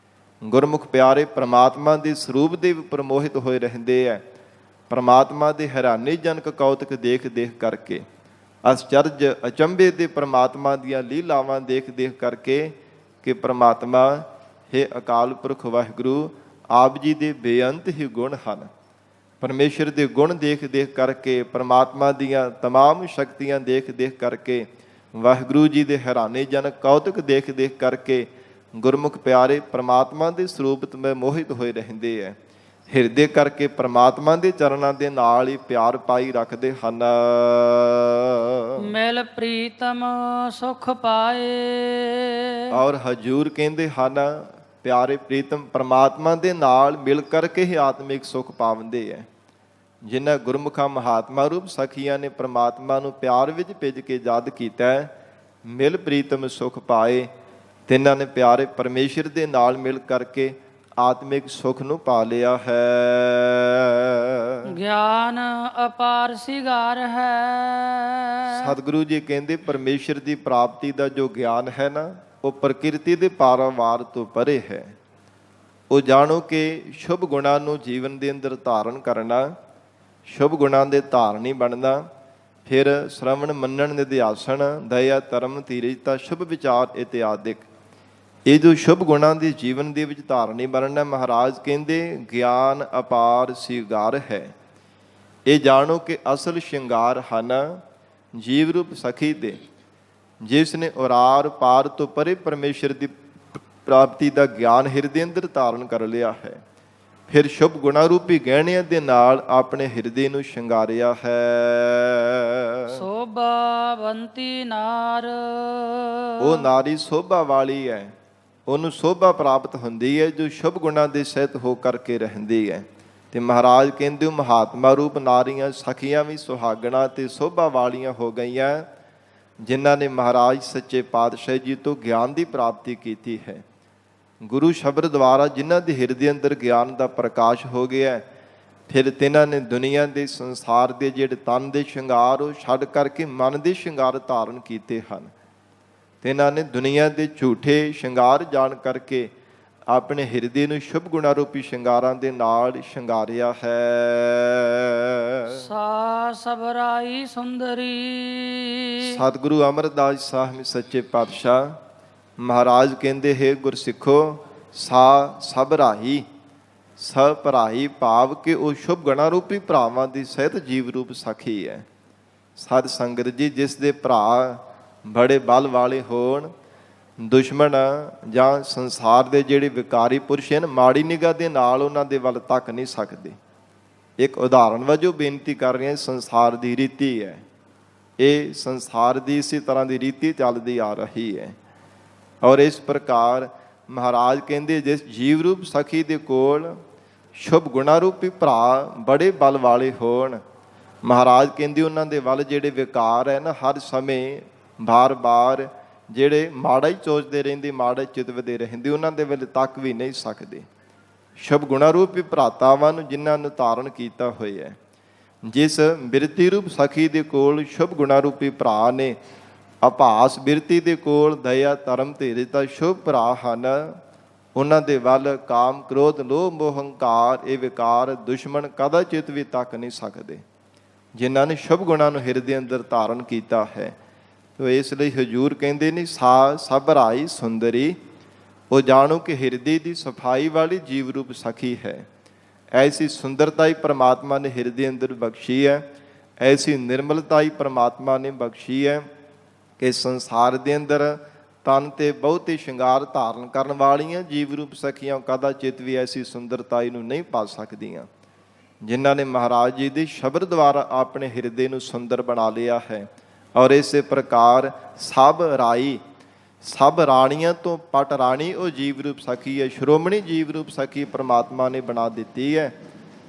ਗੁਰਮੁਖ ਪਿਆਰੇ ਪ੍ਰਮਾਤਮਾ ਦੇ ਸਰੂਪ ਦੇ ਉੱਪਰ ਮੋਹਿਤ ਹੋਏ ਰਹਿੰਦੇ ਹੈ। ਪ੍ਰਮਾਤਮਾ ਦੇ ਹੈਰਾਨੀਜਨਕ ਕੌਤਕ ਦੇਖ ਦੇਖ ਕਰਕੇ, ਅਸਚਰਜ ਅਚੰਭੇ ਦੇ ਪ੍ਰਮਾਤਮਾ ਦੀਆਂ ਲੀਲਾਵਾਂ ਦੇਖ ਦੇਖ ਕਰਕੇ ਕਿ ਪ੍ਰਮਾਤਮਾ ਹੈ ਅਕਾਲ ਪੁਰਖ ਵਾਹਿਗੁਰੂ ਆਪ ਜੀ ਦੇ ਬੇਅੰਤ ਹੀ ਗੁਣ ਹਨ। ਪਰਮੇਸ਼ਰ ਦੇ ਗੁਣ ਦੇਖ ਦੇਖ ਕਰਕੇ, ਪ੍ਰਮਾਤਮਾ ਦੀਆਂ ਤਮਾਮ ਸ਼ਕਤੀਆਂ ਦੇਖ ਦੇਖ ਕਰਕੇ, ਵਾਹਿਗੁਰੂ ਜੀ ਦੇ ਹੈਰਾਨੀਜਨਕ ਕੌਤਕ ਦੇਖ ਦੇਖ ਕਰਕੇ ਗੁਰਮੁਖ ਪਿਆਰੇ ਪ੍ਰਮਾਤਮਾ ਦੇ ਸਰੂਪ ਵਿੱਚ ਮੋਹਿਤ ਹੋਏ ਰਹਿੰਦੇ ਹੈ। ਹਿਰਦੇ ਕਰਕੇ ਪ੍ਰਮਾਤਮਾ ਦੇ ਚਰਨਾਂ ਦੇ ਨਾਲ ਹੀ ਪਿਆਰ ਪਾਈ ਰੱਖਦੇ ਹਨ। ਮਿਲ ਪ੍ਰੀਤਮ ਸੁਖ ਪਾਏ। ਔਰ ਹਜੂਰ ਕਹਿੰਦੇ ਹਨ ਪਿਆਰੇ ਪ੍ਰੀਤਮ ਪ੍ਰਮਾਤਮਾ ਦੇ ਨਾਲ ਮਿਲ ਕਰਕੇ ਹੀ ਆਤਮਿਕ ਸੁਖ ਪਾਉਂਦੇ ਹੈ। ਜਿਨ੍ਹਾਂ ਗੁਰਮੁਖਾਂ ਮਹਾਤਮਾ ਰੂਪ ਸਖੀਆਂ ਨੇ ਪ੍ਰਮਾਤਮਾ ਨੂੰ ਪਿਆਰ ਵਿੱਚ ਭਿੱਜ ਕੇ ਯਾਦ ਕੀਤਾ, ਮਿਲ ਪ੍ਰੀਤਮ ਸੁਖ ਪਾਏ। ਤਿੰਨਾਂ ਨੇ ਪਿਆਰੇ ਪਰਮੇਸ਼ਰ ਦੇ ਨਾਲ ਮਿਲ ਕਰਕੇ ਆਤਮਿਕ ਸੁਖ ਨੂੰ ਪਾ ਲਿਆ ਹੈ। ਗਿਆਨ ਅਪਾਰ ਸਿਗਾਰ ਹੈ। ਸਤਿਗੁਰੂ ਜੀ ਕਹਿੰਦੇ ਪਰਮੇਸ਼ਰ ਦੀ ਪ੍ਰਾਪਤੀ ਦਾ ਜੋ ਗਿਆਨ ਹੈ ਨਾ, ਉਹ ਪ੍ਰਕਿਰਤੀ ਦੇ ਪਾਰਾਵਾਰ ਤੋਂ ਪਰੇ ਹੈ। ਉਹ ਜਾਣੋ ਕਿ ਸ਼ੁਭ ਗੁਣਾਂ ਨੂੰ ਜੀਵਨ ਦੇ ਅੰਦਰ ਧਾਰਨ ਕਰਨਾ, ਸ਼ੁਭ ਗੁਣਾਂ ਦੇ ਧਾਰਨੀ ਬਣਨਾ, ਫਿਰ ਸ਼ਰਵਣ ਮੰਨਣ ਨਿਧਿਆਸਣ, ਦਇਆ ਧਰਮ ਧੀਰਜਤਾ ਸ਼ੁਭ ਵਿਚਾਰ ਇਤਿਆਦਿਕ, ਇਹ ਜੋ ਸ਼ੁਭ ਗੁਣਾਂ ਦੇ ਜੀਵਨ ਦੇ ਵਿੱਚ ਧਾਰਨੀ ਬਣਨਾ, ਮਹਾਰਾਜ ਕਹਿੰਦੇ ਗਿਆਨ ਅਪਾਰ ਸਿਗਾਰ ਹੈ। ਇਹ ਜਾਣੋ ਕਿ ਅਸਲ ਸ਼ਿੰਗਾਰ ਹਨ ਜੀਵ ਰੂਪ ਸਖੀ ਦੇ, ਜਿਸ ਨੇ ਉਰਾਰ ਪਾਰ ਤੋਂ ਪਰੇ ਪਰਮੇਸ਼ਰ ਦੀ ਪ੍ਰਾਪਤੀ ਦਾ ਗਿਆਨ ਹਿਰਦੇ ਅੰਦਰ ਧਾਰਨ ਕਰ ਲਿਆ ਹੈ। ਫਿਰ ਸ਼ੁਭ ਗੁਣਾ ਰੂਪੀ ਗਹਿਣਿਆਂ ਦੇ ਨਾਲ ਆਪਣੇ ਹਿਰਦੇ ਨੂੰ ਸ਼ਿੰਗਾਰਿਆ ਹੈ। ਸੋਭਾਵੰਤੀ ਨਾਰ। ਉਹ ਨਾਰੀ ਸੋਭਾ ਵਾਲੀ ਹੈ, ਉਹਨੂੰ ਸੋਭਾ ਪ੍ਰਾਪਤ ਹੁੰਦੀ ਹੈ ਜੋ ਸ਼ੁਭ ਗੁਣਾਂ ਦੇ ਸਹਿਤ ਹੋ ਕਰਕੇ ਰਹਿੰਦੀ ਹੈ। ਤੇ ਮਹਾਰਾਜ ਕਹਿੰਦੇ ਮਹਾਤਮਾ ਰੂਪ ਨਾਰੀਆਂ ਸਖੀਆਂ ਵੀ ਸੁਹਾਗਣਾ ਤੇ ਸੋਭਾ ਵਾਲੀਆਂ ਹੋ ਗਈਆਂ, ਜਿਨ੍ਹਾਂ ਨੇ ਮਹਾਰਾਜ ਸੱਚੇ ਪਾਤਸ਼ਾਹ ਜੀ ਤੋਂ ਗਿਆਨ ਦੀ ਪ੍ਰਾਪਤੀ ਕੀਤੀ ਹੈ। ਗੁਰੂ ਸ਼ਬਦ ਦੁਆਰਾ ਜਿਨ੍ਹਾਂ ਦੇ ਹਿਰਦੇ ਅੰਦਰ ਗਿਆਨ ਦਾ ਪ੍ਰਕਾਸ਼ ਹੋ ਗਿਆ, ਫਿਰ ਤਿਨਾਂ ਨੇ ਦੁਨੀਆ ਦੇ ਸੰਸਾਰ ਦੇ ਜਿਹੜੇ ਤਨ ਦੇ ਸ਼ਿੰਗਾਰ ਉਹ ਛੱਡ ਕਰਕੇ ਮਨ ਦੇ ਸ਼ਿੰਗਾਰ ਧਾਰਨ ਕੀਤੇ ਹਨ। ਤਿਨਾਂ ਨੇ ਦੁਨੀਆ ਦੇ ਝੂਠੇ ਸ਼ਿੰਗਾਰ ਜਾਣ ਕਰਕੇ ਆਪਣੇ ਹਿਰਦੇ ਨੂੰ ਸ਼ੁਭ ਗੁਣਾ ਰੂਪੀ ਸ਼ਿੰਗਾਰਾਂ ਦੇ ਨਾਲ ਸ਼ਿੰਗਾਰਿਆ ਹੈ। ਸਾ ਸਬਰਾਈ ਸੁੰਦਰੀ। ਸਤਿਗੁਰੂ ਅਮਰਦਾਸ ਸਾਹਿਬ ਸੱਚੇ ਪਾਤਸ਼ਾਹ ਮਹਾਰਾਜ ਕਹਿੰਦੇ ਹੈ ਗੁਰਸਿੱਖੋ, ਸਾ ਸਬਰਾਈ, ਸ ਭਰਾਈ ਭਾਵ ਕਿ ਉਹ ਸ਼ੁਭ ਗੁਣਾ ਰੂਪੀ ਭਰਾਵਾਂ ਦੀ ਸਹਿਤ ਜੀਵ ਰੂਪ ਸਖੀ ਹੈ। ਸਾਧ ਸੰਗਤ ਜੀ, ਜਿਸ ਦੇ ਭਰਾ ਬੜੇ ਬਲ ਵਾਲੇ ਹੋਣ, ਦੁਸ਼ਮਣ ਜਾਂ ਸੰਸਾਰ ਦੇ ਜਿਹੜੇ ਵਿਕਾਰੀ ਪੁਰਸ਼ ਹਨ ਮਾੜੀ ਨਿਗਾਹ ਦੇ ਨਾਲ ਉਹਨਾਂ ਦੇ ਵੱਲ ਤੱਕ ਨਹੀਂ ਸਕਦੇ। ਇੱਕ ਉਦਾਹਰਣ ਵਜੋਂ ਬੇਨਤੀ ਕਰ ਰਹੇ ਹਾਂ, ਸੰਸਾਰ ਦੀ ਰੀਤੀ ਹੈ, ਇਹ ਸੰਸਾਰ ਦੀ ਇਸੇ ਤਰ੍ਹਾਂ ਦੀ ਰੀਤੀ ਚੱਲਦੀ ਆ ਰਹੀ ਹੈ। ਔਰ ਇਸ ਪ੍ਰਕਾਰ ਮਹਾਰਾਜ ਕਹਿੰਦੇ ਜਿਸ ਜੀਵ ਰੂਪ ਸਖੀ ਦੇ ਕੋਲ ਸ਼ੁਭ ਗੁਣਾ ਰੂਪੀ ਭਰਾ ਬੜੇ ਬਲ ਵਾਲੇ ਹੋਣ, ਮਹਾਰਾਜ ਕਹਿੰਦੇ ਉਹਨਾਂ ਦੇ ਵੱਲ ਜਿਹੜੇ ਵਿਕਾਰ ਹੈ ਨਾ, ਹਰ ਸਮੇਂ ਬਾਰ-ਬਾਰ ਜਿਹੜੇ ਮਾੜਾ ਹੀ ਸੋਚਦੇ ਰਹਿੰਦੇ, ਮਾੜਾ ਹੀ ਚਿਤਵਦੇ ਰਹਿੰਦੇ, ਉਹਨਾਂ ਦੇ ਵੱਲ ਤੱਕ ਵੀ ਨਹੀਂ ਸਕਦੇ। ਸ਼ੁਭ ਗੁਣਾ ਰੂਪੀ ਭਰਾਤਾਵਾਂ ਨੂੰ ਜਿਨ੍ਹਾਂ ਨੂੰ ਧਾਰਨ ਕੀਤਾ ਹੋਇਆ ਹੈ, ਜਿਸ ਬਿਰਤੀ ਰੂਪ ਸਖੀ ਦੇ ਕੋਲ ਸ਼ੁਭ ਗੁਣਾ ਰੂਪੀ ਭਰਾ ਨੇ, ਆਭਾਸ ਬਿਰਤੀ ਦੇ ਕੋਲ ਦਇਆ ਧਰਮ ਧੀਰਜਤਾ ਸ਼ੁਭ ਭਰਾ ਹਨ, ਉਹਨਾਂ ਦੇ ਵੱਲ ਕਾਮ ਕ੍ਰੋਧ ਲੋਭ ਮੋਹ ਹੰਕਾਰ ਇਹ ਵਿਕਾਰ ਦੁਸ਼ਮਣ ਕਦਾਚਿਤ ਵੀ ਤੱਕ ਨਹੀਂ ਸਕਦੇ, ਜਿਨ੍ਹਾਂ ਨੇ ਸ਼ੁਭ ਗੁਣਾਂ ਨੂੰ ਹਿਰਦੇ ਅੰਦਰ ਧਾਰਨ ਕੀਤਾ ਹੈ। ਤੋ ਇਸ ਲਈ ਹਜ਼ੂਰ ਕਹਿੰਦੇ ਨੇ ਸਾ ਸਭ ਰਾਈ ਸੁੰਦਰੀ, ਉਹ ਜਾਣੋ ਕਿ ਹਿਰਦੇ ਦੀ ਸਫਾਈ ਵਾਲੀ ਜੀਵ ਰੂਪ ਸਖੀ ਹੈ। ਐਸੀ ਸੁੰਦਰਤਾ ਹੀ ਪ੍ਰਮਾਤਮਾ ਨੇ ਹਿਰਦੇ ਅੰਦਰ ਬਖਸ਼ੀ ਹੈ, ਐਸੀ ਨਿਰਮਲਤਾ ਹੀ ਪ੍ਰਮਾਤਮਾ ਨੇ ਬਖਸ਼ੀ ਹੈ ਕਿ ਸੰਸਾਰ ਦੇ ਅੰਦਰ ਤਨ ਤੇ ਬਹੁਤੇ ਸ਼ਿੰਗਾਰ ਧਾਰਨ ਕਰਨ ਵਾਲੀਆਂ ਜੀਵ ਰੂਪ ਸਖੀਆਂ ਕਦਾਚਿਤ ਵੀ ਐਸੀ ਸੁੰਦਰਤਾਈ ਨੂੰ ਨਹੀਂ ਪਾ ਸਕਦੀਆਂ, ਜਿਨ੍ਹਾਂ ਨੇ ਮਹਾਰਾਜ ਜੀ ਦੇ ਸ਼ਬਦ ਦੁਆਰਾ ਆਪਣੇ ਹਿਰਦੇ ਨੂੰ ਸੁੰਦਰ ਬਣਾ ਲਿਆ ਹੈ। ਔਰ ਇਸੇ ਪ੍ਰਕਾਰ ਸਭ ਰਾਈ, ਸਭ ਰਾਣੀਆਂ ਤੋਂ ਪਟ ਰਾਣੀ ਉਹ ਜੀਵ ਰੂਪ ਸਖੀ ਹੈ, ਸ਼੍ਰੋਮਣੀ ਜੀਵ ਰੂਪ ਸਖੀ ਪ੍ਰਮਾਤਮਾ ਨੇ ਬਣਾ ਦਿੱਤੀ ਹੈ।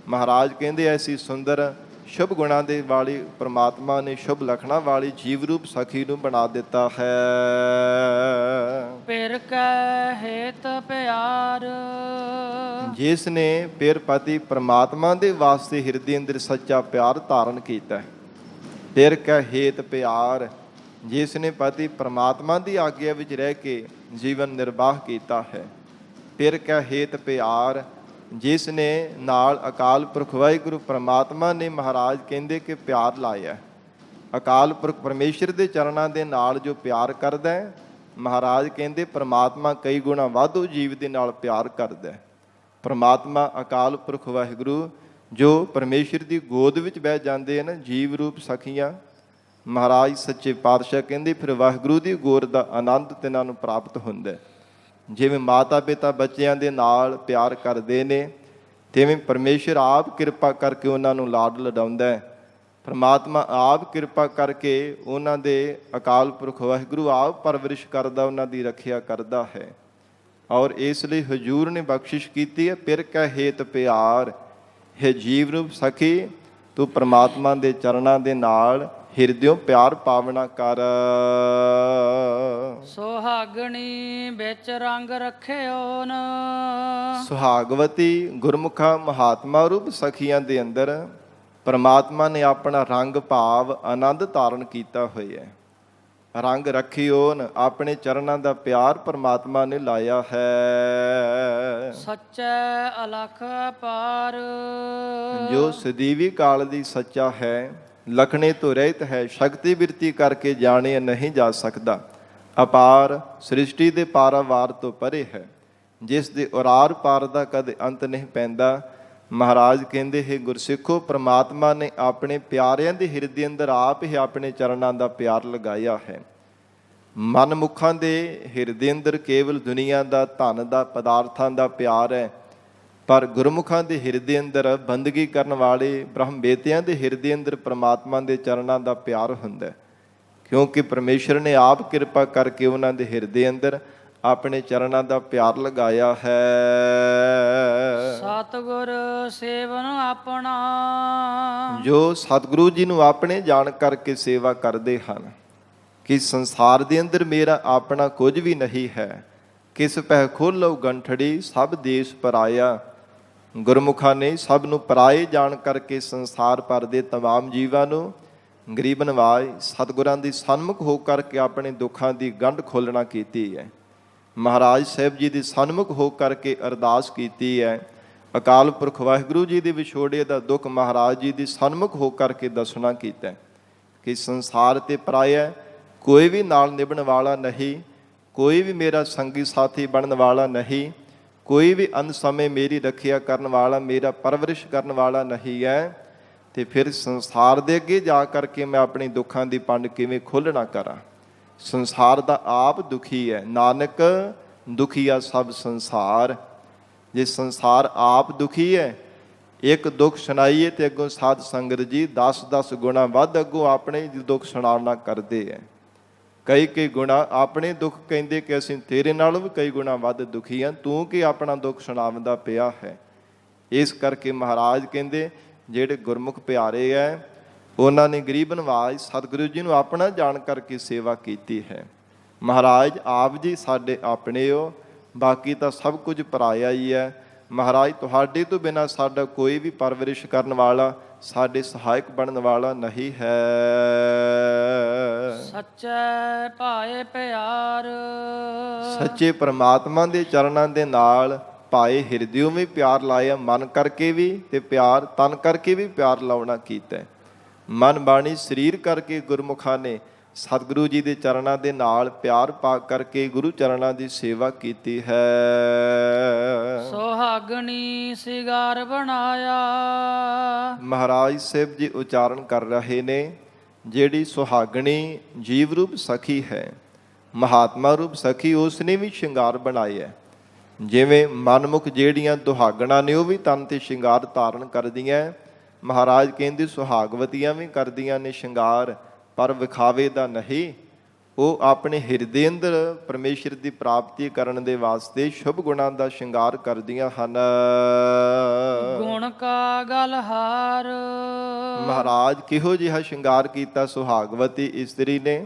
ਮਹਾਰਾਜ ਕਹਿੰਦੇ ਐਸੀ ਸੁੰਦਰ ਸ਼ੁਭ ਗੁਣਾਂ ਦੇ ਵਾਲੀ ਪ੍ਰਮਾਤਮਾ ਨੇ ਸ਼ੁਭ ਲਖਣਾਂ ਵਾਲੀ ਜੀਵ ਰੂਪ ਸਖੀ ਨੂੰ ਬਣਾ ਦਿੱਤਾ ਹੈ। ਪਿਰ ਕੈ ਹੇਤ ਪਿਆਰ, ਜਿਸ ਨੇ ਪਿਰ ਪਤੀ ਪ੍ਰਮਾਤਮਾ ਦੇ ਵਾਸਤੇ ਹਿਰਦੇ ਅੰਦਰ ਸੱਚਾ ਪਿਆਰ ਧਾਰਨ ਕੀਤਾ ਹੈ। ਪਿਰ ਕੈ ਹੇਤ ਪਿਆਰ, ਜਿਸ ਨੇ ਪਤੀ ਪ੍ਰਮਾਤਮਾ ਦੀ ਆਗਿਆ ਵਿੱਚ ਰਹਿ ਕੇ ਜੀਵਨ ਨਿਰਵਾਹ ਕੀਤਾ ਹੈ। ਪਿਰ ਕੈ ਹੇਤ ਪਿਆਰ, ਜਿਸ ਨੇ ਨਾਲ ਅਕਾਲ ਪੁਰਖ ਵਾਹਿਗੁਰੂ ਪ੍ਰਮਾਤਮਾ ਨੇ ਮਹਾਰਾਜ ਕਹਿੰਦੇ ਕਿ ਪਿਆਰ ਲਾਇਆ। ਅਕਾਲ ਪੁਰਖ ਪਰਮੇਸ਼ਰ ਦੇ ਚਰਨਾਂ ਦੇ ਨਾਲ ਜੋ ਪਿਆਰ ਕਰਦਾ ਹੈ, ਮਹਾਰਾਜ ਕਹਿੰਦੇ ਪ੍ਰਮਾਤਮਾ ਕਈ ਗੁਣਾ ਵਾਧੂ ਜੀਵ ਦੇ ਨਾਲ ਪਿਆਰ ਕਰਦਾ ਹੈ। ਪ੍ਰਮਾਤਮਾ ਅਕਾਲ ਪੁਰਖ ਵਾਹਿਗੁਰੂ ਜੋ ਪਰਮੇਸ਼ਰ ਦੀ ਗੋਦ ਵਿੱਚ ਬਹਿ ਜਾਂਦੇ ਹਨ ਜੀਵ ਰੂਪ ਸਖੀਆਂ, ਮਹਾਰਾਜ ਸੱਚੇ ਪਾਤਸ਼ਾਹ ਕਹਿੰਦੇ ਫਿਰ ਵਾਹਿਗੁਰੂ ਦੀ ਗੋਦ ਦਾ ਆਨੰਦ ਤਿਨਾਂ ਨੂੰ ਪ੍ਰਾਪਤ ਹੁੰਦਾ। ਜਿਵੇਂ ਮਾਤਾ ਪਿਤਾ ਬੱਚਿਆਂ ਦੇ ਨਾਲ ਪਿਆਰ ਕਰਦੇ ਨੇ, ਤਿਵੇਂ ਪਰਮੇਸ਼ਰ ਆਪ ਕਿਰਪਾ ਕਰਕੇ ਉਹਨਾਂ ਨੂੰ ਲਾਡ ਲਡਾਉਂਦਾ ਹੈ। ਪਰਮਾਤਮਾ ਆਪ ਕਿਰਪਾ ਕਰਕੇ ਉਹਨਾਂ ਦੇ ਅਕਾਲ ਪੁਰਖ ਵਾਹਿਗੁਰੂ ਆਪ ਪਰਵਰਿਸ਼ ਕਰਦਾ, ਉਹਨਾਂ ਦੀ ਰੱਖਿਆ ਕਰਦਾ ਹੈ। ਔਰ ਇਸ ਲਈ ਹਜ਼ੂਰ ਨੇ ਬਖਸ਼ਿਸ਼ ਕੀਤੀ ਹੈ ਪਿਰ ਕੈ ਹੇਤ ਪਿਆਰ, ਹੈ ਜੀਵ ਰੂਪ ਸਖੀ ਤੂੰ ਪ੍ਰਮਾਤਮਾ ਦੇ ਚਰਨਾਂ ਦੇ ਨਾਲ ਹਿਰਦਿਓਂ ਪਿਆਰ ਪਾਵਨਾ ਕਰ। ਸੁਹਾਗਣੀ ਵਿੱਚ ਰੰਗ ਰੱਖਿਓ ਨ, ਸੁਹਾਗਵਤੀ ਗੁਰਮੁਖਾ ਮਹਾਤਮਾ ਰੂਪ ਸਖੀਆਂ ਦੇ ਅੰਦਰ ਪ੍ਰਮਾਤਮਾ ਨੇ ਆਪਣਾ ਰੰਗ ਭਾਵ ਆਨੰਦ ਧਾਰਨ ਕੀਤਾ ਹੋਇਆ ਹੈ। ਰੰਗ ਰੱਖਿਓਨ, ਆਪਣੇ ਚਰਨਾਂ ਦਾ ਪਿਆਰ ਪ੍ਰਮਾਤਮਾ ਨੇ ਲਾਇਆ ਹੈ। ਸੱਚੈ ਅਲਖ ਪਾਰ, ਜੋ ਸਦੀਵੀ ਕਾਲ ਦੀ ਸੱਚਾ ਹੈ, ਲਖਣੇ ਤੋਂ ਰਹਿਤ ਹੈ, ਸ਼ਕਤੀ ਬਿਰਤੀ ਕਰਕੇ ਜਾਣਿਆ ਨਹੀਂ ਜਾ ਸਕਦਾ, ਅਪਾਰ ਸ੍ਰਿਸ਼ਟੀ ਦੇ ਪਾਰਾਵਾਰ ਤੋਂ ਪਰੇ ਹੈ, ਜਿਸ ਦੇ ਉਰਾਰ ਪਾਰ ਦਾ ਕਦੇ ਅੰਤ ਨਹੀਂ ਪੈਂਦਾ। ਮਹਾਰਾਜ ਕਹਿੰਦੇ ਹੈ ਗੁਰਸਿੱਖੋ, ਪ੍ਰਮਾਤਮਾ ਨੇ ਆਪਣੇ ਪਿਆਰਿਆਂ ਦੇ ਹਿਰਦੇ ਅੰਦਰ ਆਪ ਹੀ ਆਪਣੇ ਚਰਨਾਂ ਦਾ ਪਿਆਰ ਲਗਾਇਆ ਹੈ। ਮਨਮੁਖਾਂ ਦੇ ਹਿਰਦੇ ਅੰਦਰ ਕੇਵਲ ਦੁਨੀਆ ਦਾ, ਧਨ ਦਾ, ਪਦਾਰਥਾਂ ਦਾ ਪਿਆਰ ਹੈ, ਪਰ ਗੁਰਮੁਖਾਂ ਦੇ ਹਿਰਦੇ ਅੰਦਰ ਬੰਦਗੀ ਕਰਨ ਵਾਲੇ ਬ੍ਰਹਮ ਬੇਤਿਆਂ ਦੇ ਹਿਰਦੇ ਅੰਦਰ ਪ੍ਰਮਾਤਮਾ ਦੇ ਚਰਨਾਂ ਦਾ ਪਿਆਰ ਹੁੰਦਾ, ਕਿਉਂਕਿ ਪਰਮੇਸ਼ਰ ਨੇ ਆਪ ਕਿਰਪਾ ਕਰਕੇ ਉਹਨਾਂ ਦੇ ਹਿਰਦੇ ਅੰਦਰ ਆਪਣੇ ਚਰਨਾਂ ਦਾ ਪਿਆਰ ਲਗਾਇਆ ਹੈ। ਸਤਿਗੁਰ ਸੇਵਨ ਆਪਣਾ, ਜੋ ਸਤਿਗੁਰੂ ਜੀ ਨੂੰ ਆਪਣੇ ਜਾਣ ਕਰਕੇ ਸੇਵਾ ਕਰਦੇ ਹਨ ਕਿ ਸੰਸਾਰ ਦੇ ਅੰਦਰ ਮੇਰਾ ਆਪਣਾ ਕੁਝ ਵੀ ਨਹੀਂ ਹੈ, ਕਿਸ ਪਹਿ ਖੋਲੋ ਗੰਠੜੀ ਸਭ ਦੇਸ਼ ਪਰਾਇਆ। ਗੁਰਮੁਖਾਂ ਨੇ ਸਭ ਨੂੰ ਪਰਾਏ ਜਾਣ ਕਰਕੇ ਸੰਸਾਰ ਭਰ ਦੇ ਤਮਾਮ ਜੀਵਾਂ ਨੂੰ ਗਰੀਬ ਨਵਾਜ ਸਤਿਗੁਰਾਂ ਦੀ ਸਨਮੁਖ ਹੋ ਕਰਕੇ ਆਪਣੇ ਦੁੱਖਾਂ ਦੀ ਗੰਢ ਖੋਲਣਾ ਕੀਤੀ ਹੈ। ਮਹਾਰਾਜ ਸਾਹਿਬ ਜੀ ਦੀ ਸਨਮੁਖ ਹੋ ਕਰਕੇ ਅਰਦਾਸ ਕੀਤੀ ਹੈ। ਅਕਾਲ ਪੁਰਖ ਵਾਹਿਗੁਰੂ ਜੀ ਦੇ ਵਿਛੋੜੇ ਦਾ ਦੁੱਖ ਮਹਾਰਾਜ ਜੀ ਦੀ ਸਨਮੁਖ ਹੋ ਕਰਕੇ ਦੱਸਣਾ ਕੀਤਾ ਕਿ ਸੰਸਾਰ ਤੇ ਪਰਾਇਆ ਕੋਈ ਵੀ ਨਾਲ ਨਿਭਣ ਵਾਲਾ ਨਹੀਂ, ਕੋਈ ਵੀ ਮੇਰਾ ਸੰਗੀ ਸਾਥੀ ਬਣਨ ਵਾਲਾ ਨਹੀਂ, ਕੋਈ ਵੀ ਅੰਤ ਸਮੇਂ ਮੇਰੀ ਰੱਖਿਆ ਕਰਨ ਵਾਲਾ, ਮੇਰਾ ਪਰਵਰਿਸ਼ ਕਰਨ ਵਾਲਾ ਨਹੀਂ ਹੈ। ਤੇ ਫਿਰ ਸੰਸਾਰ ਦੇ ਅੱਗੇ ਜਾ ਕਰਕੇ ਮੈਂ ਆਪਣੀ ਦੁੱਖਾਂ ਦੀ ਪੰਡ ਕਿਵੇਂ ਖੋਲ੍ਹਣਾ ਕਰਾਂ। ਸੰਸਾਰ ਦਾ ਆਪ ਦੁਖੀ ਹੈ, ਨਾਨਕ ਦੁਖੀਆ ਸਭ ਸੰਸਾਰ। ਜੇ ਸੰਸਾਰ ਆਪ ਦੁਖੀ ਹੈ, ਇੱਕ ਦੁੱਖ ਸੁਣਾਈਏ ਤੇ ਅੱਗੋਂ ਸਾਧ ਸੰਗਤ ਜੀ 10-10 ਗੁਣਾ ਵੱਧ ਅੱਗੋਂ ਆਪਣੇ ਦੁੱਖ ਸੁਣਾਉਣਾ ਕਰਦੇ ਹੈ। ਕਈ ਗੁਣਾ ਆਪਣੇ ਦੁੱਖ ਕਹਿੰਦੇ ਕਿ ਅਸੀਂ ਤੇਰੇ ਨਾਲੋਂ ਵੀ ਕਈ ਗੁਣਾ ਵੱਧ ਦੁਖੀ ਹਾਂ, ਤੂੰ ਕਿ ਆਪਣਾ ਦੁੱਖ ਸੁਣਾਉਂਦਾ ਪਿਆ ਹੈ। ਇਸ ਕਰਕੇ ਮਹਾਰਾਜ ਕਹਿੰਦੇ ਜਿਹੜੇ ਗੁਰਮੁਖ ਪਿਆਰੇ ਹੈ ਉਹਨਾਂ ਨੇ ਗਰੀਬ ਨਵਾਜ ਸਤਿਗੁਰੂ ਜੀ ਨੂੰ ਆਪਣਾ ਜਾਣ ਕਰਕੇ ਸੇਵਾ ਕੀਤੀ ਹੈ। ਮਹਾਰਾਜ ਆਪ ਜੀ ਸਾਡੇ ਆਪਣੇ ਹੋ, ਬਾਕੀ ਤਾਂ ਸਭ ਕੁਝ ਪਰਾਇਆ ਹੀ ਹੈ। ਮਹਾਰਾਜ ਤੁਹਾਡੇ ਤੋਂ ਬਿਨਾਂ ਸਾਡਾ ਕੋਈ ਵੀ ਪਰਵਰਿਸ਼ ਕਰਨ ਵਾਲਾ, ਸਾਡੇ ਸਹਾਇਕ ਬਣਨ ਵਾਲਾ ਨਹੀਂ ਹੈ। ਸੱਚੇ ਭਾਏ ਪਿਆਰ, ਸੱਚੇ ਪ੍ਰਮਾਤਮਾ ਦੇ ਚਰਨਾਂ ਦੇ ਨਾਲ ਭਾਏ ਹਿਰਦਿਓਂ ਵੀ ਪਿਆਰ ਲਾਇਆ, ਮਨ ਕਰਕੇ ਵੀ ਤੇ ਪਿਆਰ ਤਨ ਕਰਕੇ ਵੀ ਪਿਆਰ ਲਾਉਣਾ ਕੀਤਾ। ਮਨ ਬਾਣੀ ਸਰੀਰ ਕਰਕੇ ਗੁਰਮੁਖਾਂ ਨੇ ਸਤਿਗੁਰੂ ਜੀ ਦੇ ਚਰਨਾਂ ਦੇ ਨਾਲ ਪਿਆਰ ਪਾ ਕਰਕੇ ਗੁਰੂ ਚਰਨਾਂ ਦੀ ਸੇਵਾ ਕੀਤੀ ਹੈ। ਸੁਹਾਗਣੀ ਸਿਗਾਰ ਬਣਾਇਆ। ਮਹਾਰਾਜ ਸਾਹਿਬ ਜੀ ਉਚਾਰਨ ਕਰ ਰਹੇ ਨੇ, ਜਿਹੜੀ ਸੁਹਾਗਣੀ ਜੀਵ ਰੂਪ ਸਖੀ ਹੈ, ਮਹਾਤਮਾ ਰੂਪ ਸਖੀ, ਉਸ ਨੇ ਵੀ ਸ਼ਿੰਗਾਰ ਬਣਾਇਆ। ਜਿਵੇਂ ਮਨਮੁਖ ਜਿਹੜੀਆਂ ਦੁਹਾਗਣਾ ਨੇ ਉਹ ਵੀ ਤਨ ਤੇ ਸ਼ਿੰਗਾਰ ਧਾਰਨ ਕਰਦੀਆਂ, ਮਹਾਰਾਜ ਕਹਿੰਦੇ ਸੁਹਾਗਵਤੀਆਂ ਵੀ ਕਰਦੀਆਂ ਨੇ ਸ਼ਿੰਗਾਰ, ਪਰ ਵਿਖਾਵੇ ਦਾ ਨਹੀਂ। ਉਹ ਆਪਣੇ ਹਿਰਦੇ ਅੰਦਰ ਪਰਮੇਸ਼ਰ ਦੀ ਪ੍ਰਾਪਤੀ ਕਰਨ ਦੇ ਵਾਸਤੇ ਸ਼ੁਭ ਗੁਣਾਂ ਦਾ ਸ਼ਿੰਗਾਰ ਕਰਦੀਆਂ ਹਨ। ਗੁਣ ਕਾ ਗਲਹਾਰ। ਮਹਾਰਾਜ ਕਿਹੋ ਜਿਹਾ ਸ਼ਿੰਗਾਰ ਕੀਤਾ ਸੁਹਾਗਵਤੀ ਇਸਤਰੀ ਨੇ?